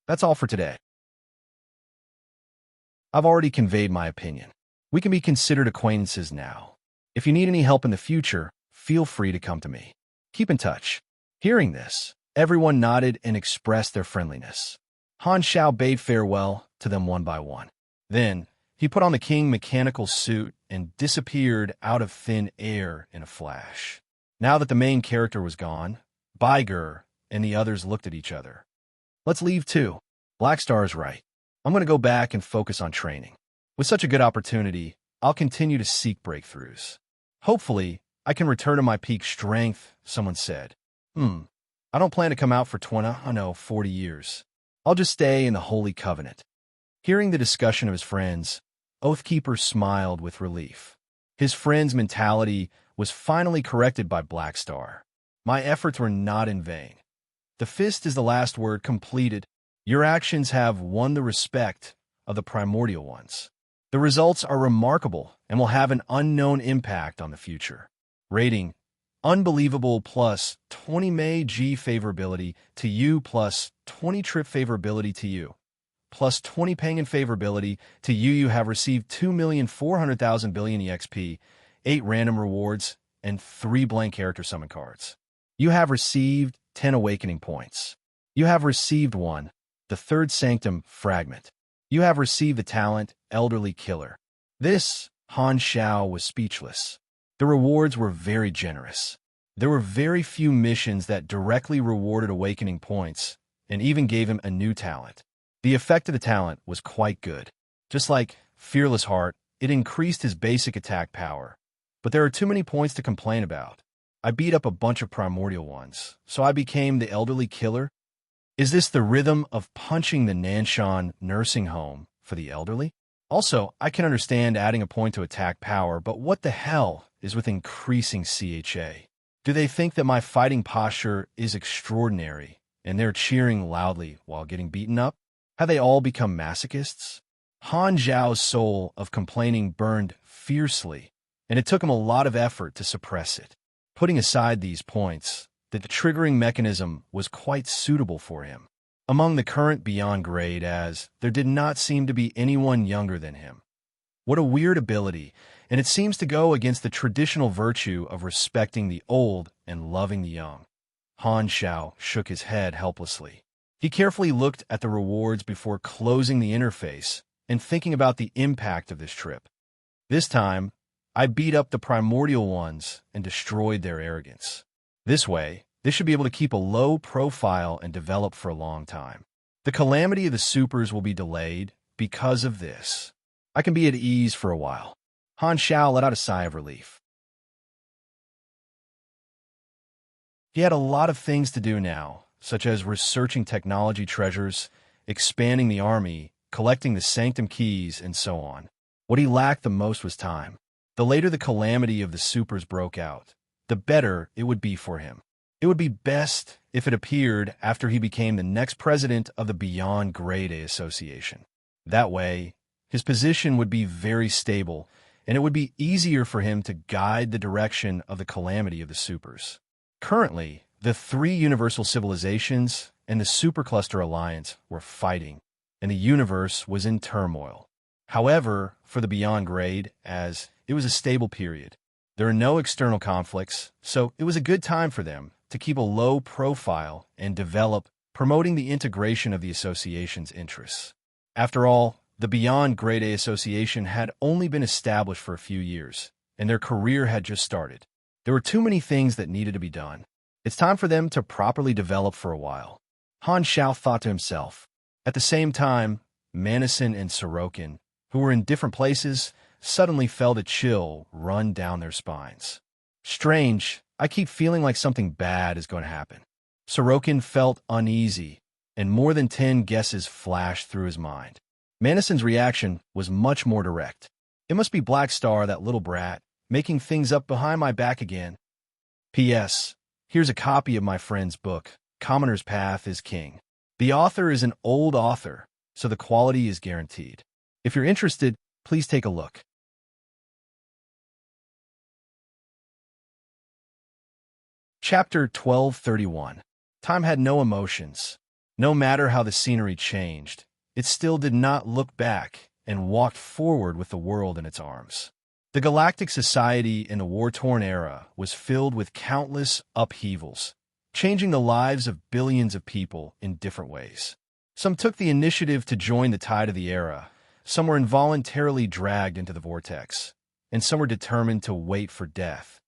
That's all for today. I've already conveyed my opinion. We can be considered acquaintances now. If you need any help in the future, feel free to come to me. Keep in touch. Hearing this, everyone nodded and expressed their friendliness. Han Xiao bade farewell to them one by one. Then, he put on the king mechanical suit and disappeared out of thin air in a flash. Now that the main character was gone, Baiger and the others looked at each other. Let's leave too. Black Star is right. I'm going to go back and focus on training. With such a good opportunity, I'll continue to seek breakthroughs. Hopefully, I can return to my peak strength, someone said. I don't plan to come out for 40 years. I'll just stay in the Holy Covenant. Hearing the discussion of his friends, Oathkeeper smiled with relief. His friend's mentality was finally corrected by Black Star. My efforts were not in vain. The fist is the last word completed. Your actions have won the respect of the primordial ones. The results are remarkable and will have an unknown impact on the future. Rating: Unbelievable plus 20 May G favorability to you plus 20 trip favorability to you. Plus 20 Penguin favorability to you. You have received 2,400,000 billion EXP, 8 random rewards, and 3 blank character summon cards. You have received 10 awakening points. You have received 1, the third sanctum fragment. You have received the talent Elderly Killer. This, Han Xiao was speechless. The rewards were very generous. There were very few missions that directly rewarded awakening points, and even gave him a new talent. The effect of the talent was quite good. Just like Fearless Heart, it increased his basic attack power. But there are too many points to complain about. I beat up a bunch of primordial ones, so I became the Elderly Killer. Is this the rhythm of punching the Nanshan nursing home for the elderly? Also, I can understand adding a point to attack power, but what the hell is with increasing CHA? Do they think that my fighting posture is extraordinary, and they're cheering loudly while getting beaten up? Have they all become masochists? Han Zhao's soul of complaining burned fiercely, and it took him a lot of effort to suppress it. Putting aside these points, that the triggering mechanism was quite suitable for him. Among the current beyond grade, as there did not seem to be anyone younger than him. What a weird ability, and it seems to go against the traditional virtue of respecting the old and loving the young. Han Xiao shook his head helplessly. He carefully looked at the rewards before closing the interface and thinking about the impact of this trip. This time, I beat up the primordial ones and destroyed their arrogance. This way, they should be able to keep a low profile and develop for a long time. The calamity of the supers will be delayed because of this. I can be at ease for a while. Han Xiao let out a sigh of relief. He had a lot of things to do now, such as researching technology treasures, expanding the army, collecting the sanctum keys, and so on. What he lacked the most was time. The later the calamity of the supers broke out, the better it would be for him. It would be best if it appeared after he became the next president of the Beyond Grade A Association. That way, his position would be very stable, and it would be easier for him to guide the direction of the calamity of the supers. Currently, the three universal civilizations and the Supercluster Alliance were fighting, and the universe was in turmoil. However, for the Beyond Grade, as it was a stable period, there are no external conflicts, so it was a good time for them to keep a low profile and develop, promoting the integration of the association's interests. After all, the Beyond Grade A Association had only been established for a few years, and their career had just started. There were too many things that needed to be done. It's time for them to properly develop for a while. Han Xiao thought to himself. At the same time, Manison and Sorokin, who were in different places, suddenly felt a chill run down their spines. Strange, I keep feeling like something bad is going to happen. Sorokin felt uneasy, and more than 10 guesses flashed through his mind. Manison's reaction was much more direct. It must be Black Star, that little brat, making things up behind my back again. P.S. Here's a copy of my friend's book, Commoner's Path is King. The author is an old author, so the quality is guaranteed. If you're interested, please take a look. Chapter 1231. Time had no emotions. No matter how the scenery changed, it still did not look back and walked forward with the world in its arms. The galactic society in the war-torn era was filled with countless upheavals, changing the lives of billions of people in different ways. Some took the initiative to join the tide of the era, some were involuntarily dragged into the vortex, and some were determined to wait for death,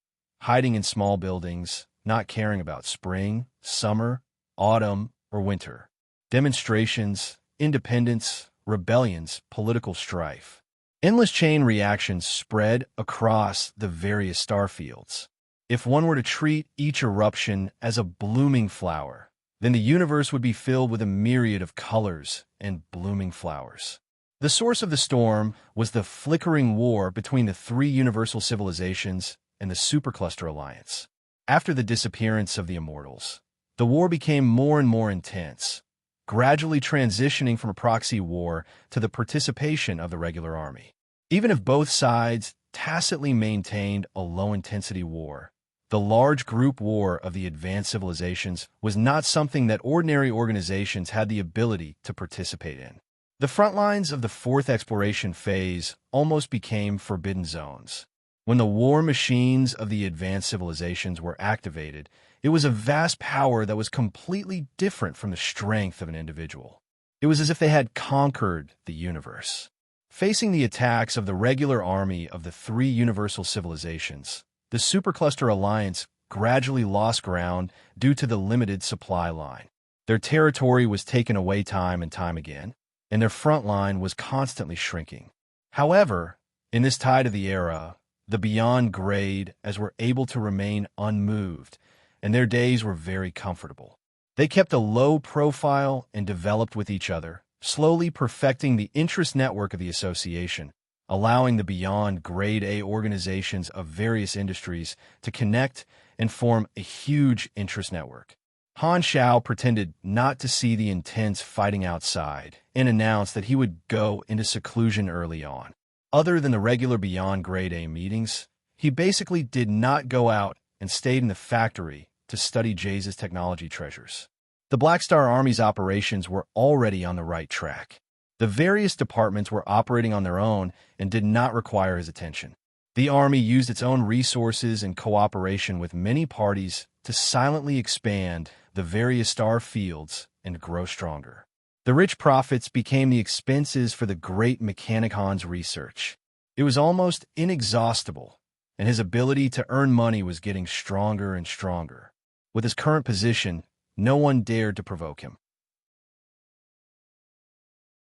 hiding in small buildings, not caring about spring, summer, autumn, or winter. Demonstrations, independence, rebellions, political strife. Endless chain reactions spread across the various star fields. If one were to treat each eruption as a blooming flower, then the universe would be filled with a myriad of colors and blooming flowers. The source of the storm was the flickering war between the three universal civilizations and the Supercluster Alliance. After the disappearance of the Immortals, the war became more and more intense, gradually transitioning from a proxy war to the participation of the regular army. Even if both sides tacitly maintained a low-intensity war, the large group war of the advanced civilizations was not something that ordinary organizations had the ability to participate in. The front lines of the fourth exploration phase almost became forbidden zones. When the war machines of the advanced civilizations were activated, it was a vast power that was completely different from the strength of an individual. It was as if they had conquered the universe. Facing the attacks of the regular army of the three universal civilizations, the Supercluster Alliance gradually lost ground due to the limited supply line. Their territory was taken away time and time again, and their front line was constantly shrinking. However, in this tide of the era, the Beyond Grade as were able to remain unmoved, and their days were very comfortable. They kept a low profile and developed with each other, slowly perfecting the interest network of the association, allowing the Beyond Grade A organizations of various industries to connect and form a huge interest network. Han Xiao pretended not to see the intense fighting outside and announced that he would go into seclusion early on. Other than the regular Beyond Grade A meetings, he basically did not go out and stayed in the factory to study Jay's technology treasures. The Black Star Army's operations were already on the right track. The various departments were operating on their own and did not require his attention. The Army used its own resources in cooperation with many parties to silently expand the various star fields and grow stronger. The rich profits became the expenses for the great Mechanicon's research. It was almost inexhaustible, and his ability to earn money was getting stronger and stronger. With his current position, no one dared to provoke him.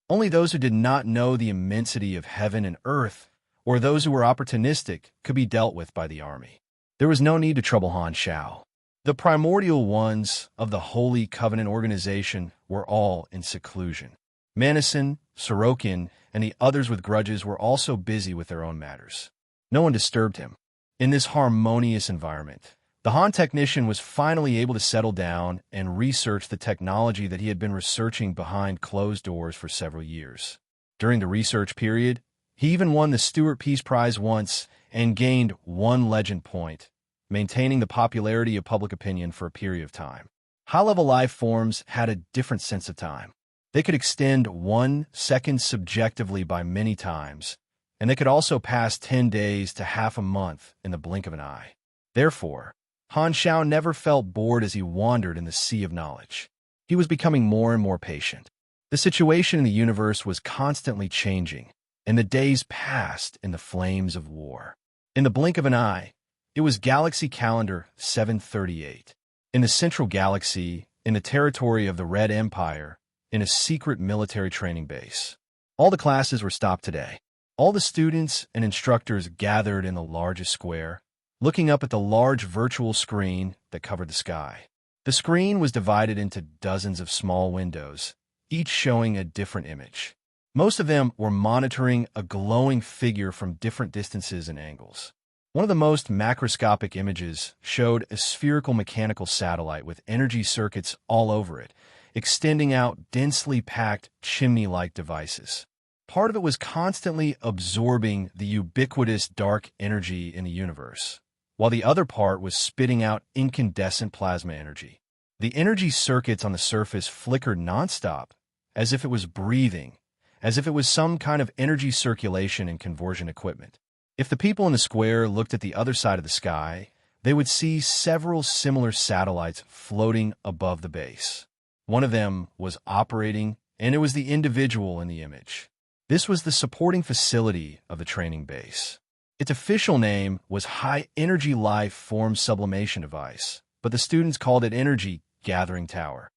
Only those who did not know the immensity of heaven and earth, or those who were opportunistic, could be dealt with by the army. There was no need to trouble Han Xiao. The primordial ones of the Holy Covenant organization were all in seclusion. Manison, Sorokin, and the others with grudges were also busy with their own matters. No one disturbed him. In this harmonious environment, the Han technician was finally able to settle down and research the technology that he had been researching behind closed doors for several years. During the research period, he even won the Stewart Peace Prize once and gained 1 legend point, maintaining the popularity of public opinion for a period of time. High-level life forms had a different sense of time. They could extend 1 second subjectively by many times, and they could also pass 10 days to half a month in the blink of an eye. Therefore, Han Xiao never felt bored as he wandered in the sea of knowledge. He was becoming more and more patient. The situation in the universe was constantly changing, and the days passed in the flames of war. In the blink of an eye, it was Galaxy Calendar 738. In the Central Galaxy, in the territory of the Red Empire, in a secret military training base. All the classes were stopped today. All the students and instructors gathered in the largest square, looking up at the large virtual screen that covered the sky. The screen was divided into dozens of small windows, each showing a different image. Most of them were monitoring a glowing figure from different distances and angles. One of the most macroscopic images showed a spherical mechanical satellite with energy circuits all over it, extending out densely packed chimney-like devices. Part of it was constantly absorbing the ubiquitous dark energy in the universe, while the other part was spitting out incandescent plasma energy. The energy circuits on the surface flickered nonstop, as if it was breathing, as if it was some kind of energy circulation and conversion equipment. If the people in the square looked at the other side of the sky, they would see several similar satellites floating above the base. One of them was operating, and it was the individual in the image. This was the supporting facility of the training base. Its official name was High Energy Life Form Sublimation Device, but the students called it Energy Gathering Tower.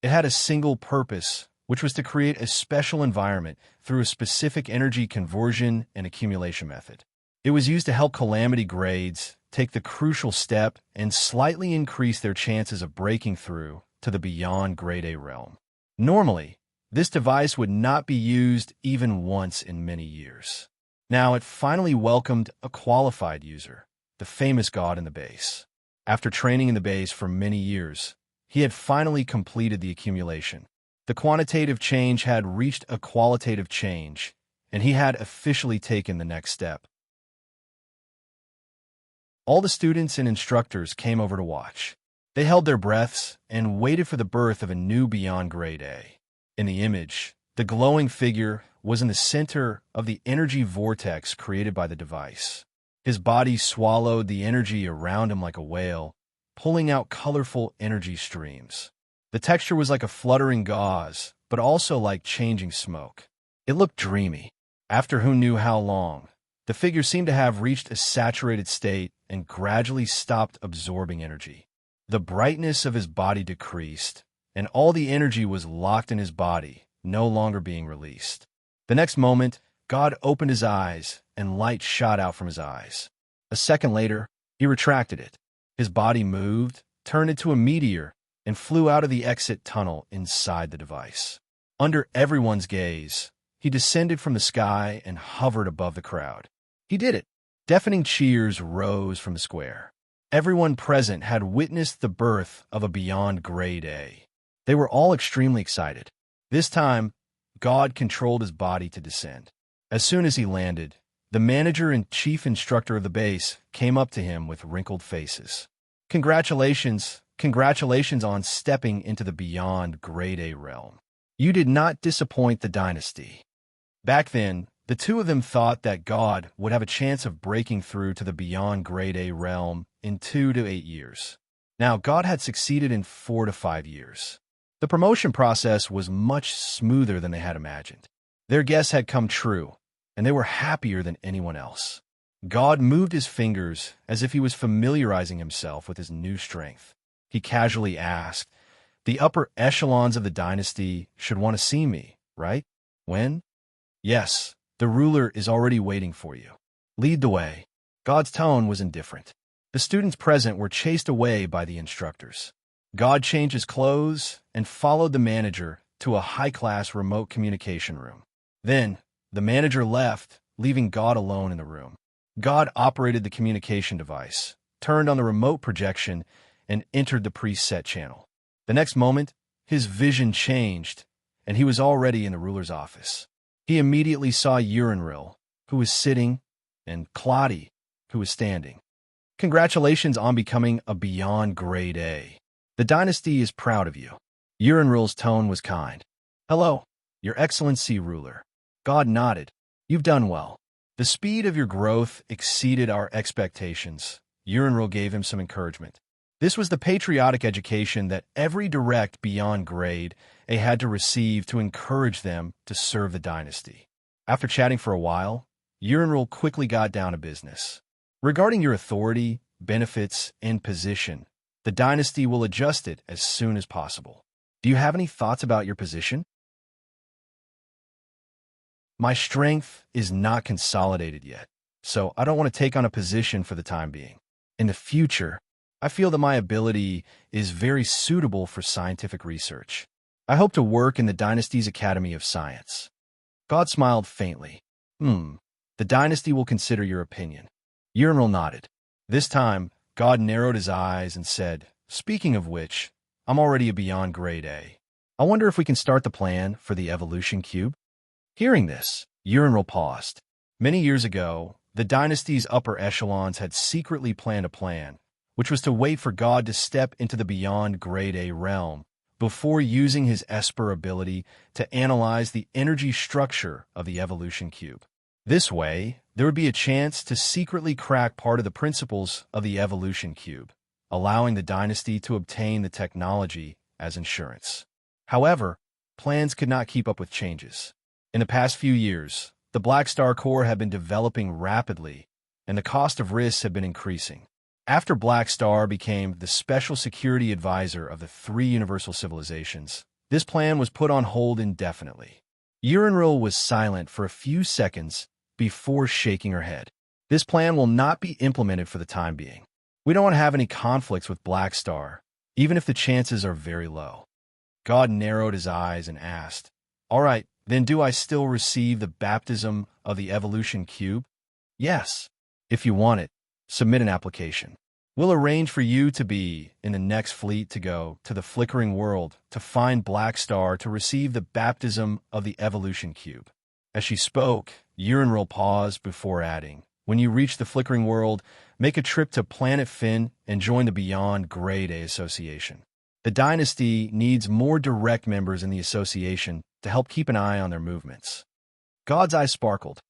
It had a single purpose, which was to create a special environment through a specific energy conversion and accumulation method. It was used to help Calamity grades take the crucial step and slightly increase their chances of breaking through to the beyond grade A realm. Normally, this device would not be used even once in many years. Now it finally welcomed a qualified user, the famous god in the base. After training in the base for many years, he had finally completed the accumulation. The quantitative change had reached a qualitative change, and he had officially taken the next step. All the students and instructors came over to watch. They held their breaths and waited for the birth of a new beyond grade A. In the image, the glowing figure was in the center of the energy vortex created by the device. His body swallowed the energy around him like a whale, pulling out colorful energy streams. The texture was like a fluttering gauze, but also like changing smoke. It looked dreamy. After who knew how long, the figure seemed to have reached a saturated state and gradually stopped absorbing energy. The brightness of his body decreased, and all the energy was locked in his body, no longer being released. The next moment, God opened his eyes, and light shot out from his eyes. A second later, he retracted it. His body moved, turned into a meteor, and flew out of the exit tunnel inside the device. Under everyone's gaze, he descended from the sky and hovered above the crowd. He did it. Deafening cheers rose from the square. Everyone present had witnessed the birth of a beyond grade A. They were all extremely excited. This time, God controlled his body to descend. As soon as he landed, the manager and chief instructor of the base came up to him with wrinkled faces. Congratulations on stepping into the beyond grade A realm. You did not disappoint the dynasty. Back then, the two of them thought that God would have a chance of breaking through to the beyond grade A realm in 2 to 8 years. Now, God had succeeded in 4 to 5 years. The promotion process was much smoother than they had imagined. Their guess had come true, and they were happier than anyone else. God moved his fingers as if he was familiarizing himself with his new strength. He casually asked, "The upper echelons of the dynasty should want to see me, right? When?" "Yes, the ruler is already waiting for you. Lead the way." God's tone was indifferent. The students present were chased away by the instructors. God changed his clothes and followed the manager to a high-class remote communication room. Then, the manager left, leaving God alone in the room. God operated the communication device, turned on the remote projection, and entered the preset channel. The next moment, his vision changed, and he was already in the ruler's office. He immediately saw Unravel, who was sitting, and Claudia, who was standing. Congratulations on becoming a Beyond Grade A. The dynasty is proud of you. Unravel's tone was kind. Hello, Your Excellency Ruler. God nodded. You've done well. The speed of your growth exceeded our expectations. Unravel gave him some encouragement. This was the patriotic education that every direct Beyond Grade A had to receive to encourage them to serve the dynasty. After chatting for a while, Unravel quickly got down to business. Regarding your authority, benefits, and position, the dynasty will adjust it as soon as possible. Do you have any thoughts about your position? My strength is not consolidated yet, so I don't want to take on a position for the time being. In the future, I feel that my ability is very suitable for scientific research. I hope to work in the dynasty's Academy of Science. God smiled faintly. The dynasty will consider your opinion. Unravel nodded. This time, God narrowed his eyes and said, Speaking of which, I'm already a Beyond Grade A. I wonder if we can start the plan for the evolution cube? Hearing this, Unravel paused. Many years ago, the dynasty's upper echelons had secretly planned a plan, which was to wait for God to step into the Beyond Grade A realm before using his Esper ability to analyze the energy structure of the evolution cube. This way, there would be a chance to secretly crack part of the principles of the evolution cube, allowing the dynasty to obtain the technology as insurance. However, plans could not keep up with changes. In the past few years, the Black Star Corps had been developing rapidly, and the cost of risks had been increasing. After Black Star became the special security advisor of the three universal civilizations, this plan was put on hold indefinitely. Unravel was silent for a few seconds before shaking her head. This plan will not be implemented for the time being. We don't want to have any conflicts with Black Star, even if the chances are very low. God narrowed his eyes and asked, All right, then do I still receive the baptism of the evolution cube? Yes. If you want it, submit an application. We'll arrange for you to be in the next fleet to go to the flickering world to find Black Star to receive the baptism of the evolution cube. As she spoke, Unravel paused before adding, When you reach the flickering world, make a trip to Planet Finn and join the Beyond Grade A Association. The dynasty needs more direct members in the association to help keep an eye on their movements. God's eyes sparkled.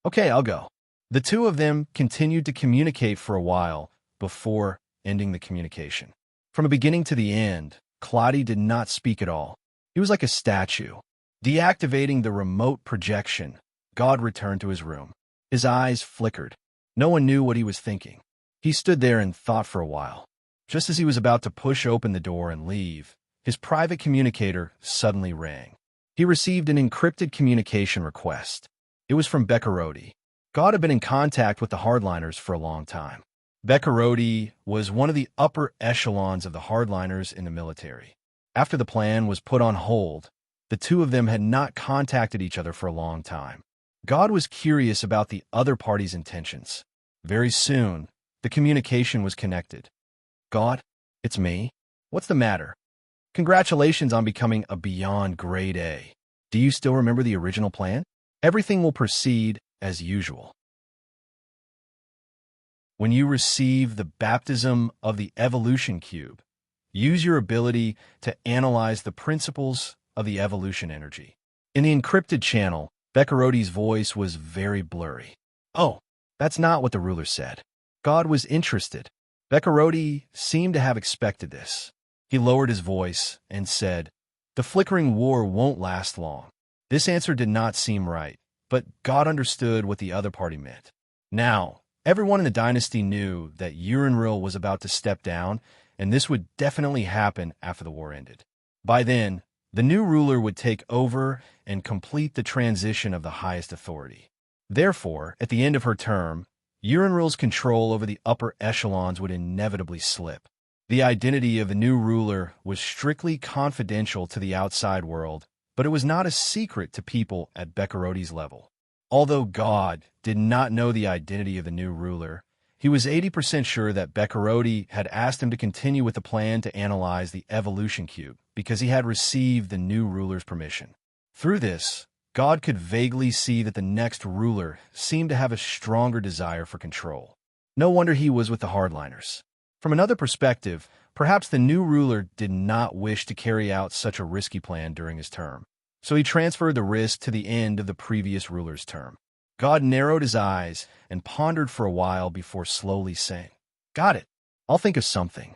Okay, I'll go. The two of them continued to communicate for a while before ending the communication. From the beginning to the end, Claudia did not speak at all. He was like a statue. Deactivating the remote projection, God returned to his room. His eyes flickered. No one knew what he was thinking. He stood there and thought for a while. Just as he was about to push open the door and leave, his private communicator suddenly rang. He received an encrypted communication request. It was from Beccarodi. God had been in contact with the hardliners for a long time. Beccarodi was one of the upper echelons of the hardliners in the military. After the plan was put on hold, the two of them had not contacted each other for a long time. God was curious about the other party's intentions. Very soon, the communication was connected. God, it's me. What's the matter? Congratulations on becoming a Beyond Grade A. Do you still remember the original plan? Everything will proceed as usual. When you receive the baptism of the evolution cube, use your ability to analyze the principles of the evolution energy. In the encrypted channel, Beccarodi's voice was very blurry. Oh, that's not what the ruler said. God was interested. Beccarodi seemed to have expected this. He lowered his voice and said, The flickering war won't last long. This answer did not seem right, but God understood what the other party meant. Now, everyone in the dynasty knew that Unravel was about to step down, and this would definitely happen after the war ended. By then, the new ruler would take over and complete the transition of the highest authority. Therefore, at the end of her term, Unravel's control over the upper echelons would inevitably slip. The identity of the new ruler was strictly confidential to the outside world but it was not a secret to people at Beccaroti's level. Although God did not know the identity of the new ruler, he was 80% sure that Beccaroti had asked him to continue with the plan to analyze the evolution cube because he had received the new ruler's permission. Through this, God could vaguely see that the next ruler seemed to have a stronger desire for control. No wonder he was with the hardliners. From another perspective, perhaps the new ruler did not wish to carry out such a risky plan during his term, so he transferred the risk to the end of the previous ruler's term. God narrowed his eyes and pondered for a while before slowly saying, "Got it. I'll think of something."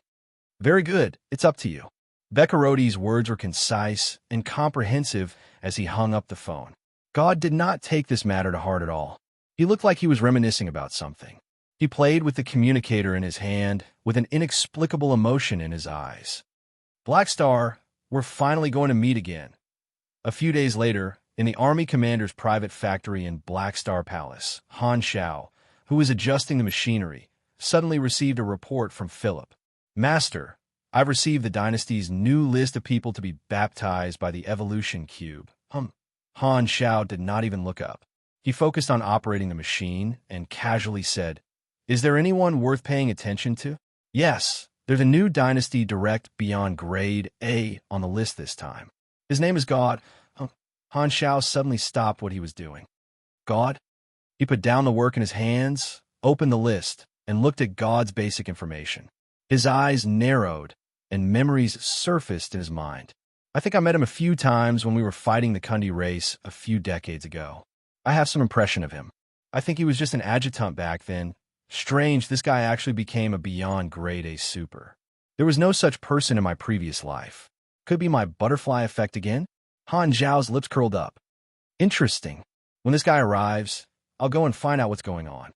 "Very good. It's up to you." Beccaroti's words were concise and comprehensive as he hung up the phone. God did not take this matter to heart at all. He looked like he was reminiscing about something. He played with the communicator in his hand with an inexplicable emotion in his eyes. "Black Star, we're finally going to meet again." A few days later, in the army commander's private factory in Black Star Palace, Han Xiao, who was adjusting the machinery, suddenly received a report from Philip. "Master, I've received the dynasty's new list of people to be baptized by the evolution cube." Han Xiao did not even look up. He focused on operating the machine and casually said, "Is there anyone worth paying attention to?" "Yes, there's a new dynasty direct beyond grade A on the list this time. His name is God." Han Xiao suddenly stopped what he was doing. "God?" He put down the work in his hands, opened the list, and looked at God's basic information. His eyes narrowed, and memories surfaced in his mind. "I think I met him a few times when we were fighting the Kundi race a few decades ago. I have some impression of him. I think he was just an adjutant back then. Strange, this guy actually became a beyond grade A super. There was no such person in my previous life. Could be my butterfly effect again?" Han Zhao's lips curled up. "Interesting. When this guy arrives, I'll go and find out what's going on."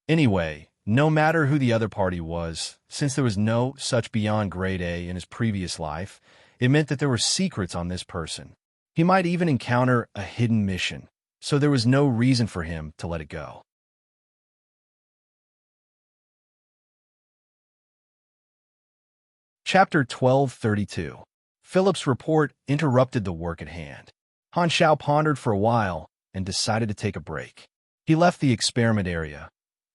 Anyway, no matter who the other party was, since there was no such beyond grade A in his previous life, it meant that there were secrets on this person. He might even encounter a hidden mission, so there was no reason for him to let it go. Chapter 1232. Philip's report interrupted the work at hand. Han Xiao pondered for a while and decided to take a break. He left the experiment area,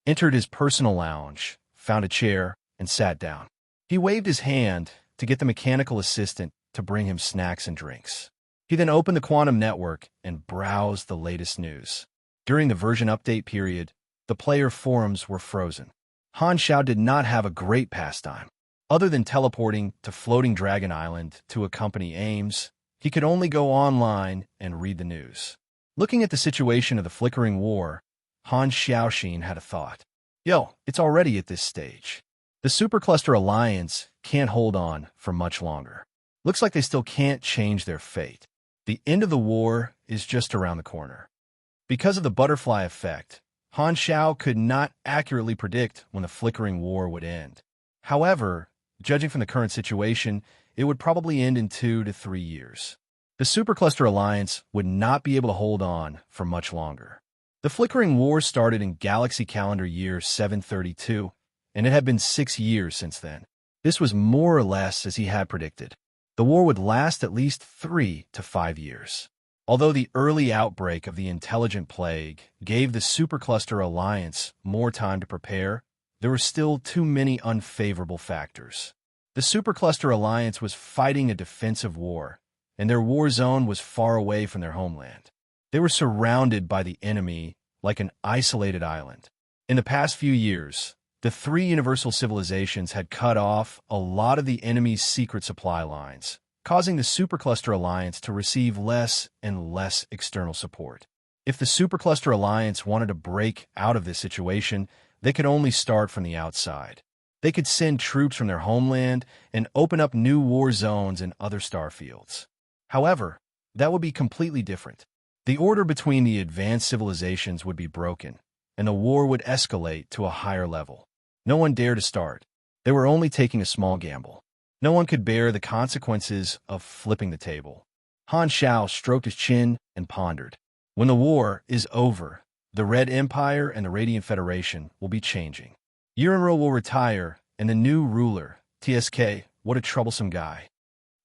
entered his personal lounge, found a chair, and sat down. He waved his hand to get the mechanical assistant to bring him snacks and drinks. He then opened the quantum network and browsed the latest news. During the version update period, the player forums were frozen. Han Xiao did not have a great pastime. Other than teleporting to Floating Dragon Island to accompany Ames, he could only go online and read the news. Looking at the situation of the flickering war, Han Xiaoxin had a thought. "Yo, it's already at this stage. The Supercluster Alliance can't hold on for much longer. Looks like they still can't change their fate. The end of the war is just around the corner." Because of the butterfly effect, Han Xiao could not accurately predict when the flickering war would end. However, judging from the current situation, it would probably end in 2 to 3 years. The Supercluster Alliance would not be able to hold on for much longer. The flickering war started in Galaxy Calendar Year 732, and it had been 6 years since then. This was more or less as he had predicted. The war would last at least 3 to 5 years. Although the early outbreak of the Intelligent Plague gave the Supercluster Alliance more time to prepare, there were still too many unfavorable factors. The Supercluster Alliance was fighting a defensive war, and their war zone was far away from their homeland. They were surrounded by the enemy like an isolated island. In the past few years, the 3 universal civilizations had cut off a lot of the enemy's secret supply lines, causing the Supercluster Alliance to receive less and less external support. If the Supercluster Alliance wanted to break out of this situation, they could only start from the outside. They could send troops from their homeland and open up new war zones in other star fields. However, that would be completely different. The order between the advanced civilizations would be broken, and the war would escalate to a higher level. No one dared to start. They were only taking a small gamble. No one could bear the consequences of flipping the table. Han Xiao stroked his chin and pondered. When the war is over, the Red Empire and the Radiant Federation will be changing. Uranro will retire, and the new ruler, TSK, what a troublesome guy.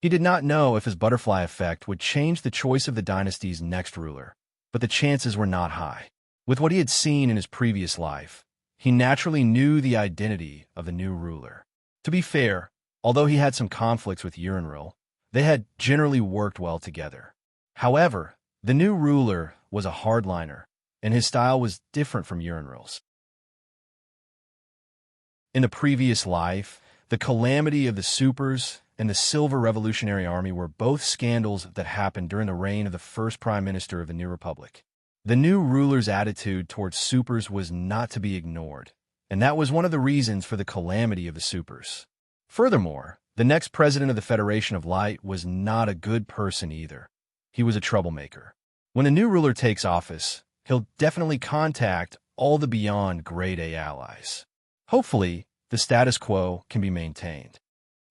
He did not know if his butterfly effect would change the choice of the dynasty's next ruler, but the chances were not high. With what he had seen in his previous life, he naturally knew the identity of the new ruler. To be fair, although he had some conflicts with Unravel, they had generally worked well together. However, the new ruler was a hardliner, and his style was different from Unravel's. In the previous life, the calamity of the Supers and the Silver Revolutionary Army were both scandals that happened during the reign of the first Prime Minister of the New Republic. The new ruler's attitude towards Supers was not to be ignored, and that was one of the reasons for the calamity of the Supers. Furthermore, the next president of the Federation of Light was not a good person either. He was a troublemaker. When a new ruler takes office, he'll definitely contact all the beyond Grade A allies. Hopefully, the status quo can be maintained.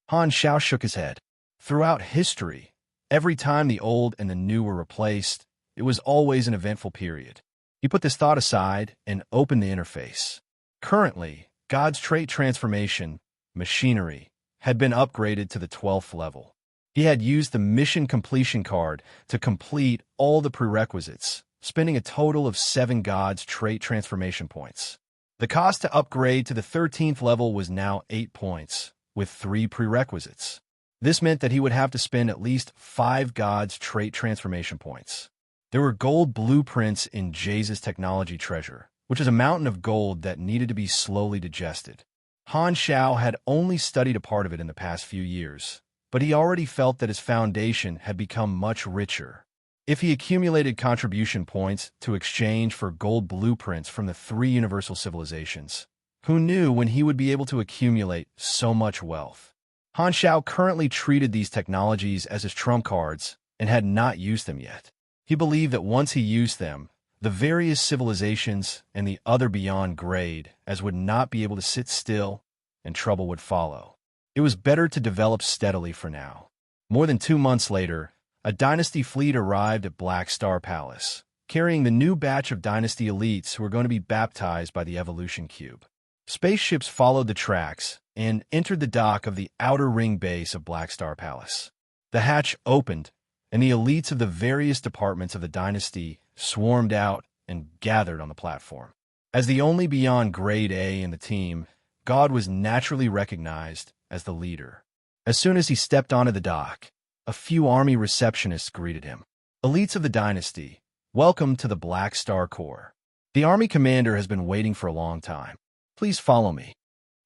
Han Xiao shook his head. Throughout history, every time the old and the new were replaced, it was always an eventful period. He put this thought aside and opened the interface. Currently, God's trait transformation, machinery, had been upgraded to the 12th level. He had used the mission completion card to complete all the prerequisites, spending a total of 7 God's trait transformation points. The cost to upgrade to the 13th level was now 8 points, with 3 prerequisites. This meant that he would have to spend at least 5 God's trait transformation points. There were gold blueprints in Jay's technology treasure, which is a mountain of gold that needed to be slowly digested. Han Xiao had only studied a part of it in the past few years, but he already felt that his foundation had become much richer. If he accumulated contribution points to exchange for gold blueprints from the 3 universal civilizations, who knew when he would be able to accumulate so much wealth? Han Xiao currently treated these technologies as his trump cards and had not used them yet. He believed that once he used them, the various civilizations and the other beyond grade as would not be able to sit still, and trouble would follow. It was better to develop steadily for now. More than 2 months later, a dynasty fleet arrived at Black Star Palace, carrying the new batch of dynasty elites who were going to be baptized by the evolution cube. Spaceships followed the tracks and entered the dock of the outer ring base of Black Star Palace. The hatch opened, and the elites of the various departments of the dynasty swarmed out and gathered on the platform. As the only beyond Grade A in the team, God was naturally recognized as the leader. As soon as he stepped onto the dock, a few army receptionists greeted him. Elites of the dynasty, welcome to the Black Star Corps. The army commander has been waiting for a long time. Please follow me.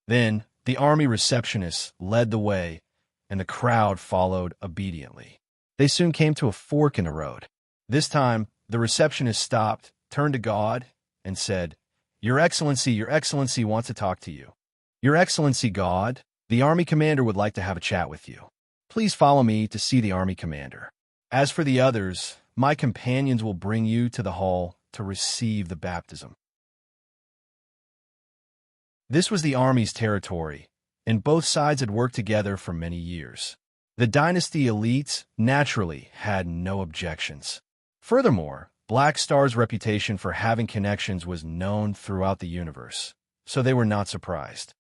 Then, the army receptionists led the way, and the crowd followed obediently. They soon came to a fork in the road. This time, the receptionist stopped, turned to God, and said, Your Excellency wants to talk to you. Your Excellency, God, the army commander would like to have a chat with you. Please follow me to see the army commander. As for the others, my companions will bring you to the hall to receive the baptism. This was the army's territory, and both sides had worked together for many years. The dynasty elites naturally had no objections. Furthermore, Black Star's reputation for having connections was known throughout the universe, so they were not surprised.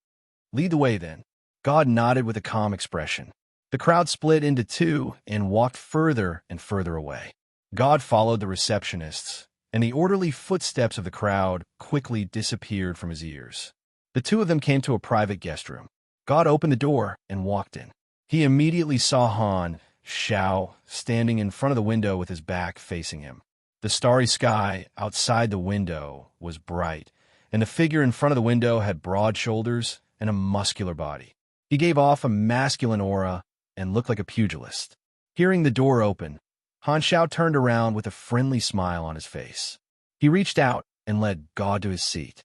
Lead the way, then. God nodded with a calm expression. The crowd split into 2 and walked further and further away. God followed the receptionists, and the orderly footsteps of the crowd quickly disappeared from his ears. The 2 of them came to a private guest room. God opened the door and walked in. He immediately saw Han Xiao standing in front of the window with his back facing him. The starry sky outside the window was bright, and the figure in front of the window had broad shoulders and a muscular body. He gave off a masculine aura and looked like a pugilist. Hearing the door open, Han Xiao turned around with a friendly smile on his face. He reached out and led God to his seat.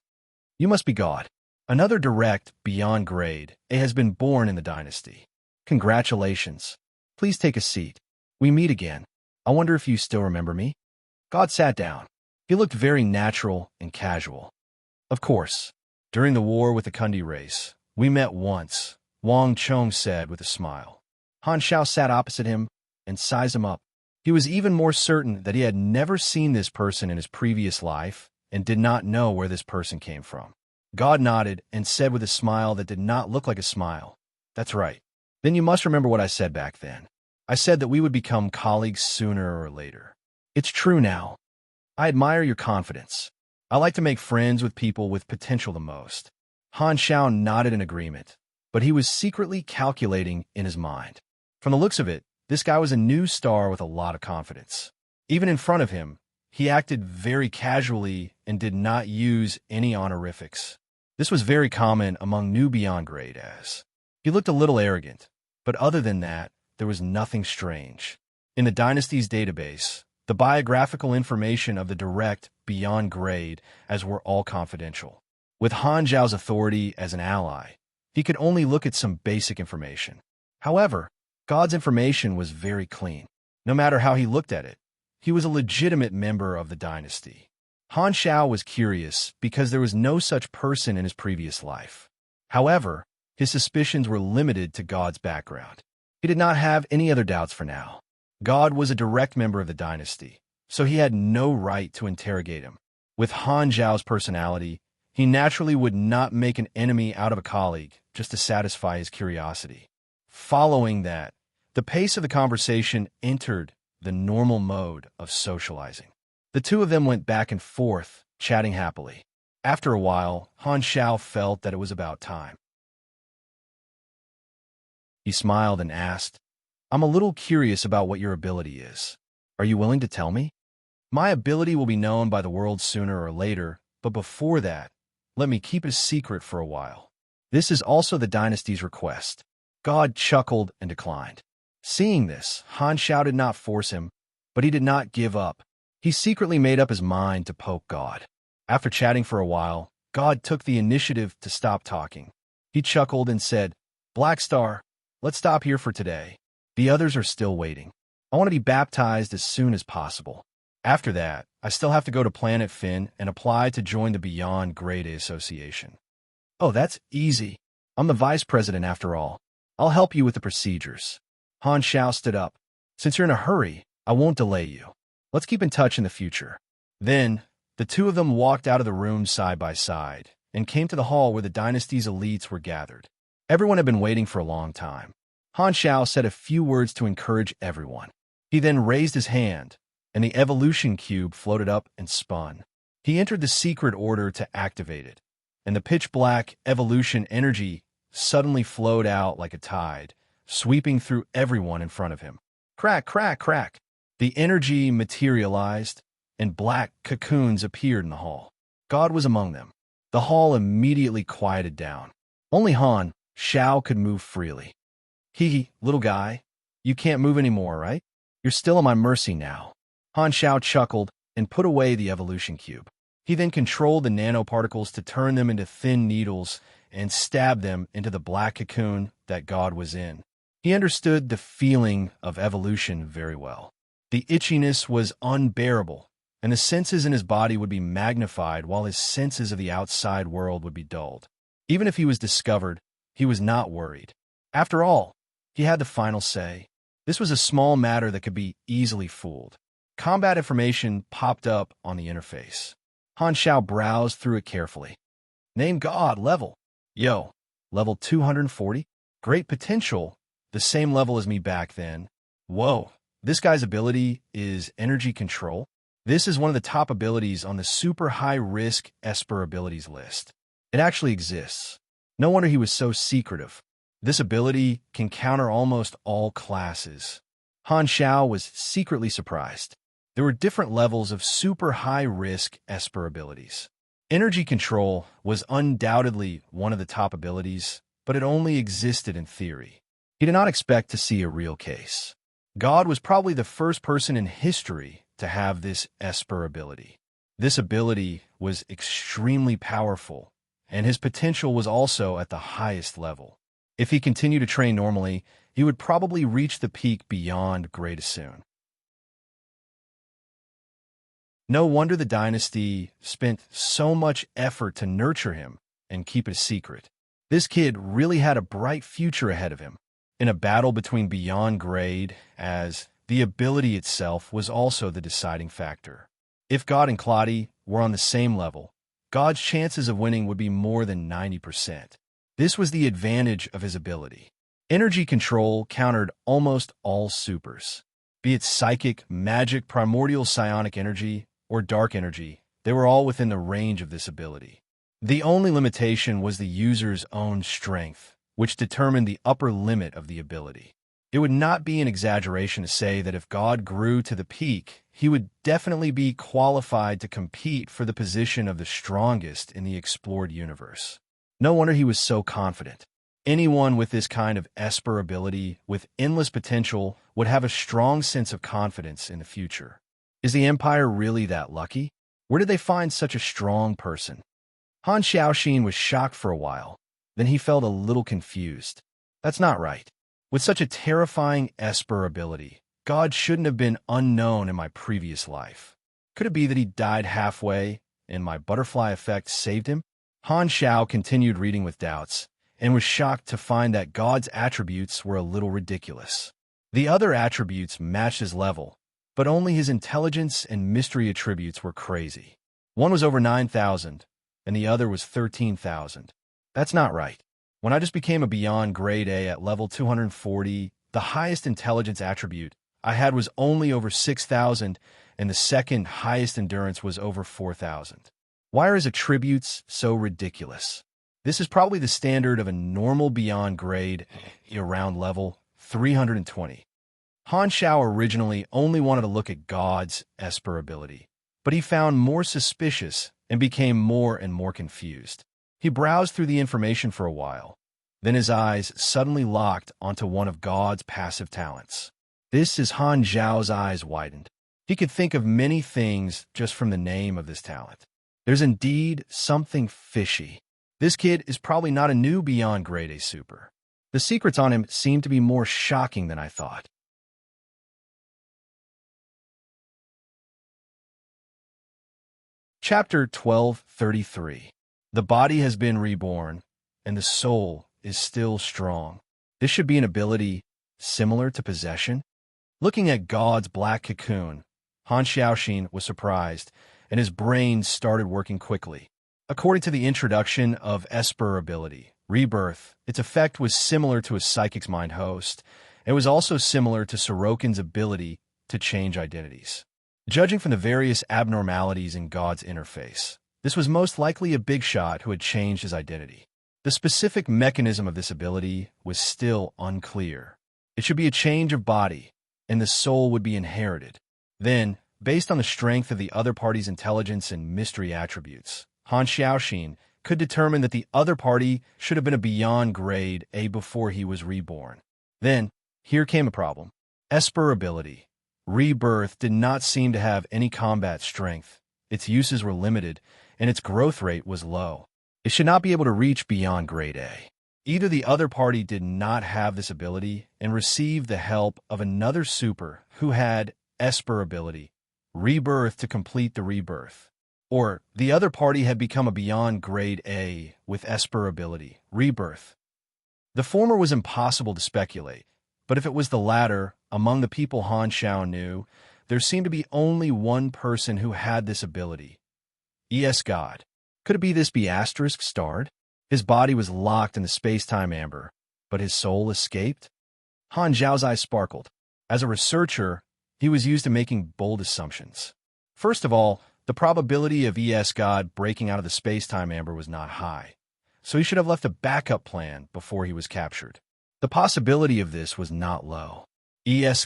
You must be God. Another direct, beyond grade, has been born in the dynasty. Congratulations. Please take a seat. We meet again. I wonder if you still remember me? God sat down. He looked very natural and casual. Of course. During the war with the Kundi race, we met once, Wang Chong said with a smile. Han Xiao sat opposite him and sized him up. He was even more certain that he had never seen this person in his previous life and did not know where this person came from. God nodded and said with a smile that did not look like a smile, That's right. Then you must remember what I said back then. I said that we would become colleagues sooner or later. It's true now. I admire your confidence. I like to make friends with people with potential the most. Han Xiao nodded in agreement, but he was secretly calculating in his mind. From the looks of it, this guy was a new star with a lot of confidence. Even in front of him, he acted very casually and did not use any honorifics. This was very common among new beyond grade as. He looked a little arrogant, but other than that, there was nothing strange. In the dynasty's database, the biographical information of the direct beyond grade as were all confidential. With Han Zhao's authority as an ally, he could only look at some basic information. However, God's information was very clean. No matter how he looked at it, he was a legitimate member of the dynasty. Han Xiao was curious because there was no such person in his previous life. However, his suspicions were limited to God's background. He did not have any other doubts for now. God was a direct member of the dynasty, so he had no right to interrogate him. With Han Zhao's personality, he naturally would not make an enemy out of a colleague just to satisfy his curiosity. Following that, the pace of the conversation entered the normal mode of socializing. The two of them went back and forth, chatting happily. After a while, Han Xiao felt that it was about time. He smiled and asked, "I'm a little curious about what your ability is. Are you willing to tell me? My ability will be known by the world sooner or later, but before that, let me keep it a secret for a while. This is also the dynasty's request." God chuckled and declined. Seeing this, Han Xiao did not force him, but he did not give up. He secretly made up his mind to poke God. After chatting for a while, God took the initiative to stop talking. He chuckled and said, "Black Star, let's stop here for today. The others are still waiting. I want to be baptized as soon as possible. After that, I still have to go to Planet Finn and apply to join the Beyond Grade A Association." "Oh, that's easy. I'm the vice president after all. I'll help you with the procedures." Han Xiao stood up. "Since you're in a hurry, I won't delay you. Let's keep in touch in the future." Then, the two of them walked out of the room side by side and came to the hall where the dynasty's elites were gathered. Everyone had been waiting for a long time. Han Xiao said a few words to encourage everyone. He then raised his hand, and the evolution cube floated up and spun. He entered the secret order to activate it, and the pitch-black evolution energy suddenly flowed out like a tide, sweeping through everyone in front of him. Crack, crack, crack. The energy materialized, and black cocoons appeared in the hall. God was among them. The hall immediately quieted down. Only Han Xiao could move freely. Little guy, you can't move anymore, right? You're still on my mercy now." Han Xiao chuckled and put away the evolution cube. He then controlled the nanoparticles to turn them into thin needles and stab them into the black cocoon that God was in. He understood the feeling of evolution very well. The itchiness was unbearable, and the senses in his body would be magnified while his senses of the outside world would be dulled. Even if he was discovered, he was not worried. After all, he had the final say. This was a small matter that could be easily fooled. Combat information popped up on the interface. Han Xiao browsed through it carefully. Name God, level. Yo, level 240? Great potential, the same level as me back then. Whoa, this guy's ability is energy control. This is one of the top abilities on the super high-risk Esper abilities list. It actually exists. No wonder he was so secretive. This ability can counter almost all classes. Han Xiao was secretly surprised. There were different levels of super high-risk Esper abilities. Energy control was undoubtedly one of the top abilities, but it only existed in theory. He did not expect to see a real case. God was probably the first person in history to have this Esper ability. This ability was extremely powerful, and his potential was also at the highest level. If he continued to train normally, he would probably reach the peak beyond grade soon. No wonder the dynasty spent so much effort to nurture him and keep it a secret. This kid really had a bright future ahead of him. In a battle between beyond grade, as the ability itself was also the deciding factor. If God and Claudia were on the same level, God's chances of winning would be more than 90%. This was the advantage of his ability. Energy control countered almost all supers. Be it psychic, magic, primordial psionic energy, or dark energy, they were all within the range of this ability. The only limitation was the user's own strength, which determined the upper limit of the ability. It would not be an exaggeration to say that if God grew to the peak, he would definitely be qualified to compete for the position of the strongest in the explored universe. No wonder he was so confident. Anyone with this kind of Esper ability, with endless potential, would have a strong sense of confidence in the future. Is the Empire really that lucky? Where did they find such a strong person? Han Xiaoxin was shocked for a while. Then he felt a little confused. That's not right. With such a terrifying Esper ability, God shouldn't have been unknown in my previous life. Could it be that he died halfway, and my butterfly effect saved him? Han Xiao continued reading with doubts, and was shocked to find that God's attributes were a little ridiculous. The other attributes matched his level, but only his intelligence and mystery attributes were crazy. One was over 9,000, and the other was 13,000. That's not right. When I just became a beyond grade A at level 240, the highest intelligence attribute I had was only over 6,000, and the second highest endurance was over 4,000. Why are his attributes so ridiculous? This is probably the standard of a normal beyond grade around level 320. Han Xiao originally only wanted to look at God's Esper ability, but he found more suspicious and became more and more confused. He browsed through the information for a while. Then his eyes suddenly locked onto one of God's passive talents. This is Han Xiao's eyes widened. He could think of many things just from the name of this talent. There's indeed something fishy. This kid is probably not a new beyond grade A super. The secrets on him seem to be more shocking than I thought. Chapter 1233. The body has been reborn, and the soul is still strong. This should be an ability similar to possession. Looking at God's black cocoon, Han Xiaoxin was surprised, and his brain started working quickly. According to the introduction of Esper ability, Rebirth, its effect was similar to a psychic's mind host, and was also similar to Sorokin's ability to change identities. Judging from the various abnormalities in God's interface, this was most likely a big shot who had changed his identity. The specific mechanism of this ability was still unclear. It should be a change of body, and the soul would be inherited. Then, based on the strength of the other party's intelligence and mystery attributes, Han Xiaoxin could determine that the other party should have been a beyond grade A before he was reborn. Then, here came a problem. Esper ability. Rebirth did not seem to have any combat strength. Its uses were limited, and its growth rate was low. It should not be able to reach beyond grade A. Either the other party did not have this ability and received the help of another super who had Esper ability, Rebirth, to complete the rebirth, or the other party had become a beyond grade A with Esper ability, Rebirth. The former was impossible to speculate, but if it was the latter, among the people Han Xiao knew, there seemed to be only one person who had this ability. God. Could it be this be asterisk starred? His body was locked in the space-time amber, but his soul escaped? Han Zhao's eyes sparkled. As a researcher, he was used to making bold assumptions. First of all, the probability of God breaking out of the space-time amber was not high, so he should have left a backup plan before he was captured. The possibility of this was not low.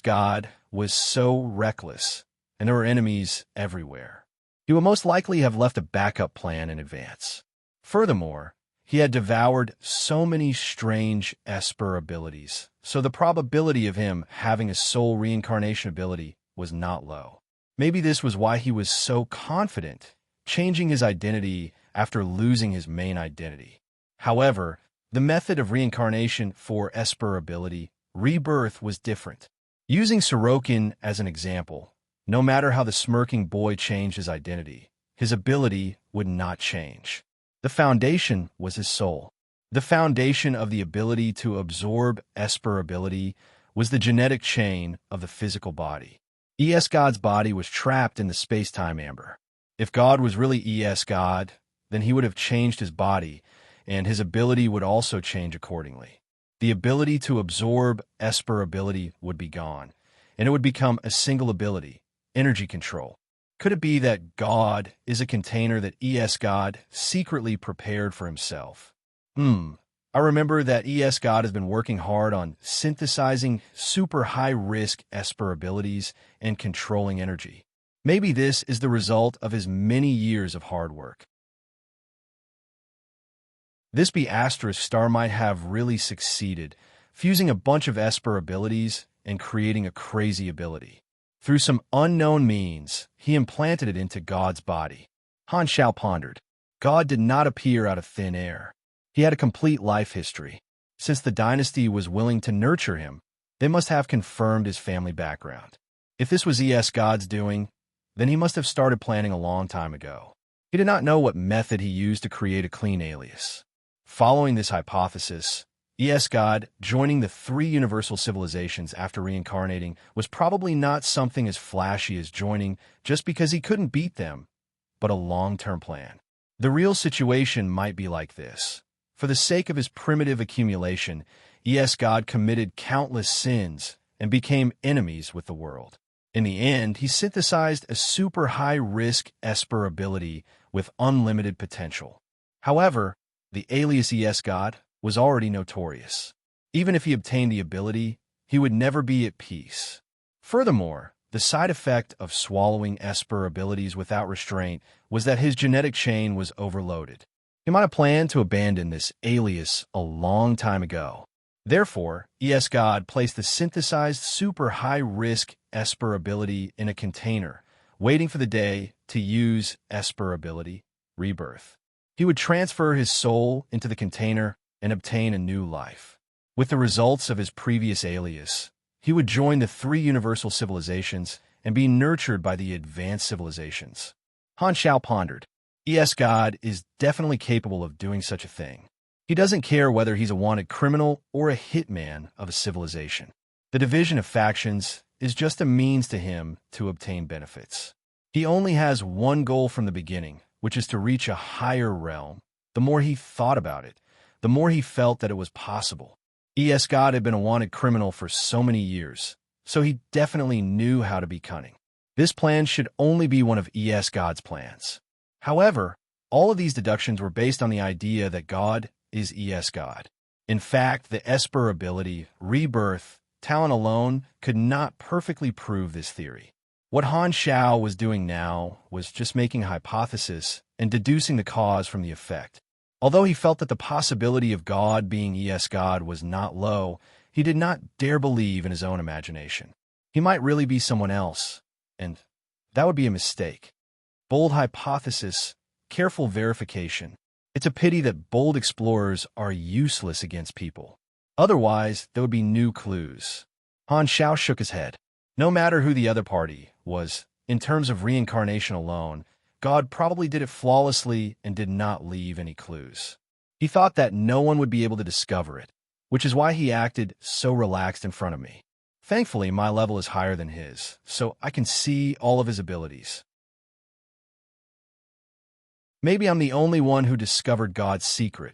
God was so reckless, and there were enemies everywhere. He would most likely have left a backup plan in advance. Furthermore, he had devoured so many strange Esper abilities, so the probability of him having a soul reincarnation ability was not low. Maybe this was why he was so confident, changing his identity after losing his main identity. However, the method of reincarnation for Esper ability, Rebirth, was different. Using Sorokin as an example, no matter how the smirking boy changed his identity, his ability would not change. The foundation was his soul. The foundation of the ability to absorb Esper ability was the genetic chain of the physical body. God's body was trapped in the space-time amber. If God was really God, then he would have changed his body, and his ability would also change accordingly. The ability to absorb Esper ability would be gone, and it would become a single ability, energy control. Could it be that God is a container that ES God secretly prepared for himself? I remember that ES God has been working hard on synthesizing super high-risk Esper abilities and controlling energy. Maybe this is the result of his many years of hard work. This B asterisk star might have really succeeded, fusing a bunch of Esper abilities and creating a crazy ability. Through some unknown means, he implanted it into God's body. Han Xiao pondered. God did not appear out of thin air. He had a complete life history. Since the dynasty was willing to nurture him, they must have confirmed his family background. If this was ES God's doing, then he must have started planning a long time ago. He did not know what method he used to create a clean alias. Following this hypothesis, ES God joining the 3 universal civilizations after reincarnating was probably not something as flashy as joining just because he couldn't beat them, but a long-term plan. The real situation might be like this. For the sake of his primitive accumulation, ES God committed countless sins and became enemies with the world. In the end, he synthesized a super high-risk Esper ability with unlimited potential. However, the alias ES God was already notorious. Even if he obtained the ability, he would never be at peace. Furthermore, the side effect of swallowing Esper abilities without restraint was that his genetic chain was overloaded. He might have planned to abandon this alias a long time ago. Therefore, ES God placed the synthesized super high-risk Esper ability in a container, waiting for the day to use Esper ability, rebirth. He would transfer his soul into the container and obtain a new life. With the results of his previous alias, he would join the 3 universal civilizations and be nurtured by the advanced civilizations. Han Xiao pondered. ES God is definitely capable of doing such a thing. He doesn't care whether he's a wanted criminal or a hitman of a civilization. The division of factions is just a means to him to obtain benefits. He only has one goal from the beginning, which is to reach a higher realm. The more he thought about it, the more he felt that it was possible. ES God had been a wanted criminal for so many years, so he definitely knew how to be cunning. This plan should only be one of ES God's plans. However, all of these deductions were based on the idea that God is ES God. In fact, the Esper ability, rebirth, talent alone could not perfectly prove this theory. What Han Xiao was doing now was just making a hypothesis and deducing the cause from the effect. Although he felt that the possibility of God being ES God was not low, he did not dare believe in his own imagination. He might really be someone else, and that would be a mistake. Bold hypothesis, careful verification. It's a pity that bold explorers are useless against people. Otherwise, there would be new clues. Han Xiao shook his head. No matter who the other party was, in terms of reincarnation alone, God probably did it flawlessly and did not leave any clues. He thought that no one would be able to discover it, which is why he acted so relaxed in front of me. Thankfully, my level is higher than his, so I can see all of his abilities. Maybe I'm the only one who discovered God's secret.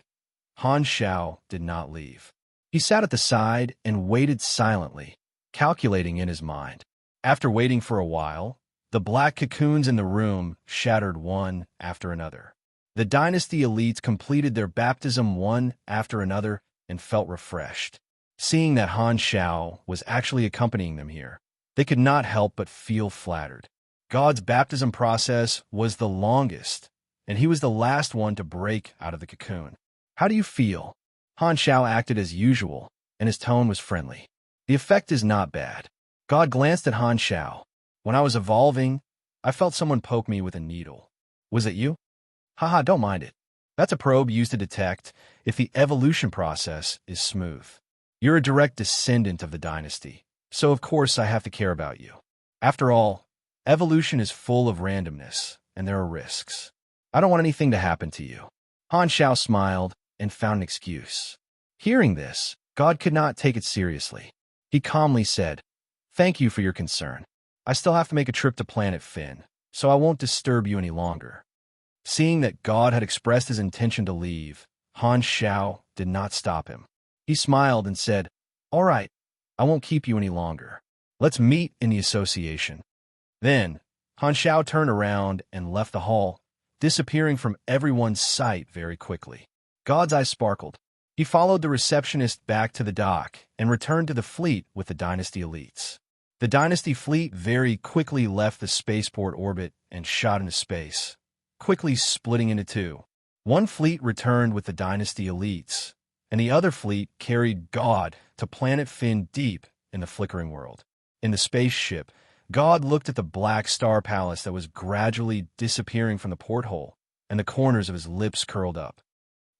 Han Xiao did not leave. He sat at the side and waited silently, calculating in his mind. After waiting for a while, the black cocoons in the room shattered one after another. The dynasty elites completed their baptism one after another and felt refreshed. Seeing that Han Xiao was actually accompanying them here, they could not help but feel flattered. God's baptism process was the longest, and he was the last one to break out of the cocoon. How do you feel? Han Xiao acted as usual, and his tone was friendly. The effect is not bad. God glanced at Han Xiao. When I was evolving, I felt someone poke me with a needle. Was it you? Haha, don't mind it. That's a probe used to detect if the evolution process is smooth. You're a direct descendant of the dynasty, so of course I have to care about you. After all, evolution is full of randomness, and there are risks. I don't want anything to happen to you. Han Xiao smiled and found an excuse. Hearing this, God could not take it seriously. He calmly said, "Thank you for your concern. I still have to make a trip to Planet Finn, so I won't disturb you any longer." Seeing that God had expressed his intention to leave, Han Xiao did not stop him. He smiled and said, "All right, I won't keep you any longer. Let's meet in the association." Then, Han Xiao turned around and left the hall, disappearing from everyone's sight very quickly. God's eyes sparkled. He followed the receptionist back to the dock and returned to the fleet with the Dynasty elites. The Dynasty fleet very quickly left the spaceport orbit and shot into space, quickly splitting into two. One fleet returned with the Dynasty elites, and the other fleet carried God to planet Fin deep in the flickering world. In the spaceship, God looked at the black star palace that was gradually disappearing from the porthole, and the corners of his lips curled up.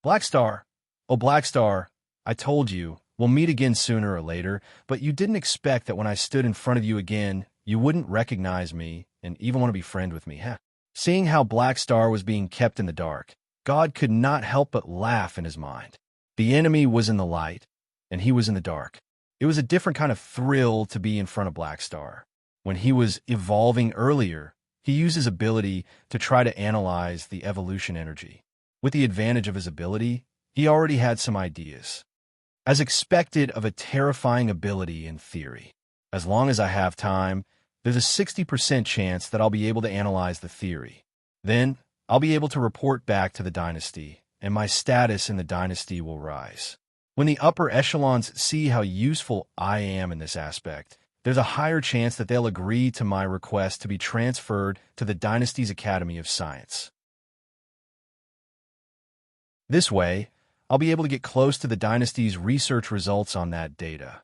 "Black Star, oh Black Star, I told you, we'll meet again sooner or later, but you didn't expect that when I stood in front of you again, you wouldn't recognize me and even want to be friends with me, huh?" Seeing how Black Star was being kept in the dark, God could not help but laugh in his mind. The enemy was in the light, and he was in the dark. It was a different kind of thrill to be in front of Black Star. When he was evolving earlier, he used his ability to try to analyze the evolution energy. With the advantage of his ability, he already had some ideas. As expected of a terrifying ability in theory. As long as I have time, there's a 60% chance that I'll be able to analyze the theory. Then, I'll be able to report back to the Dynasty, and my status in the Dynasty will rise. When the upper echelons see how useful I am in this aspect, there's a higher chance that they'll agree to my request to be transferred to the Dynasty's Academy of Science. This way, I'll be able to get close to the Dynasty's research results on that data.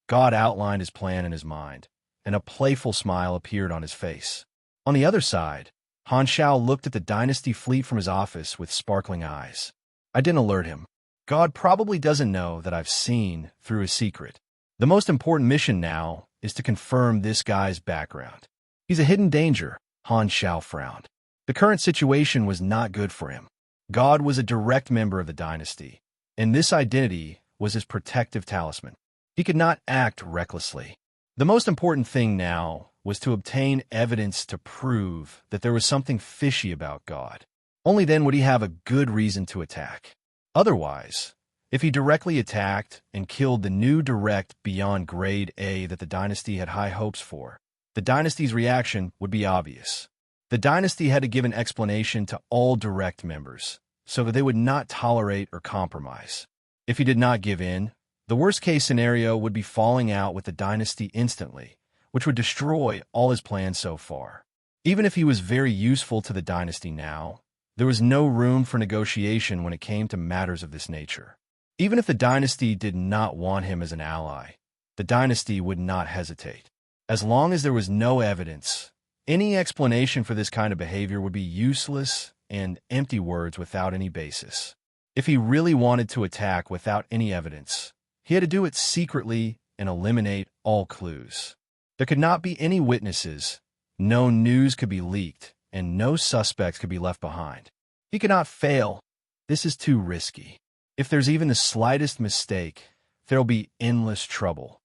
God outlined his plan in his mind, and a playful smile appeared on his face. On the other side, Han Xiao looked at the Dynasty fleet from his office with sparkling eyes. I didn't alert him. God probably doesn't know that I've seen through his secret. The most important mission now is to confirm this guy's background. He's a hidden danger, Han Xiao frowned. The current situation was not good for him. God was a direct member of the Dynasty, and this identity was his protective talisman. He could not act recklessly. The most important thing now was to obtain evidence to prove that there was something fishy about God. Only then would he have a good reason to attack. Otherwise, if he directly attacked and killed the new direct beyond grade A that the Dynasty had high hopes for, the Dynasty's reaction would be obvious. The Dynasty had to give an explanation to all direct members, so that they would not tolerate or compromise. If he did not give in, the worst-case scenario would be falling out with the Dynasty instantly, which would destroy all his plans so far. Even if he was very useful to the Dynasty now, there was no room for negotiation when it came to matters of this nature. Even if the Dynasty did not want him as an ally, the Dynasty would not hesitate. As long as there was no evidence, any explanation for this kind of behavior would be useless and empty words without any basis. If he really wanted to attack without any evidence, he had to do it secretly and eliminate all clues. There could not be any witnesses, no news could be leaked, and no suspects could be left behind. He could not fail. This is too risky. If there's even the slightest mistake, there'll be endless trouble.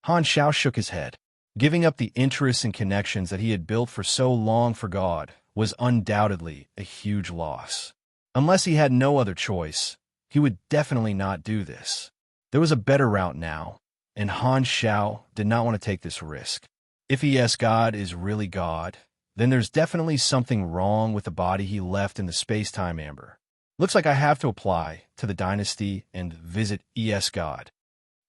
Han Xiao shook his head. Giving up the interests and connections that he had built for so long for God was undoubtedly a huge loss. Unless he had no other choice, he would definitely not do this. There was a better route now, and Han Xiao did not want to take this risk. If ES God is really God, then there's definitely something wrong with the body he left in the space-time amber. Looks like I have to apply to the Dynasty and visit ES God.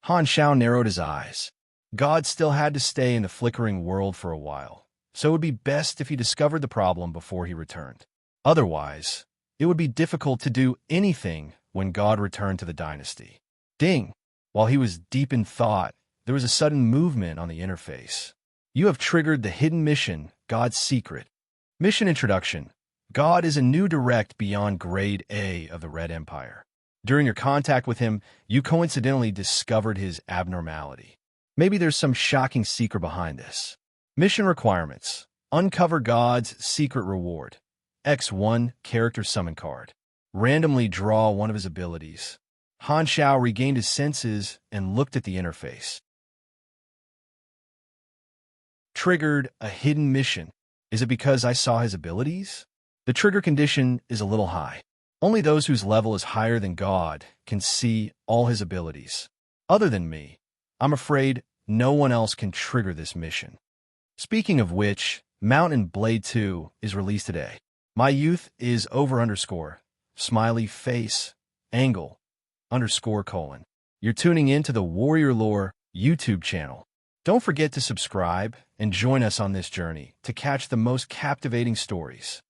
Han Xiao narrowed his eyes. God still had to stay in the flickering world for a while, so it would be best if he discovered the problem before he returned. Otherwise, it would be difficult to do anything when God returned to the Dynasty. Ding! While he was deep in thought, there was a sudden movement on the interface. You have triggered the hidden mission, God's Secret. Mission Introduction. God is a new direct beyond grade A of the Red Empire. During your contact with him, you coincidentally discovered his abnormality. Maybe there's some shocking secret behind this. Mission requirements. Uncover God's secret reward. X1 character summon card. Randomly draw one of his abilities. Han Xiao regained his senses and looked at the interface. Triggered a hidden mission. Is it because I saw his abilities? The trigger condition is a little high. Only those whose level is higher than God can see all his abilities. Other than me, I'm afraid no one else can trigger this mission. Speaking of which, Mount and Blade 2 is released today. My youth is smiley face, angle, _:. You're tuning in to the Warrior Lore YouTube channel. Don't forget to subscribe and join us on this journey to catch the most captivating stories.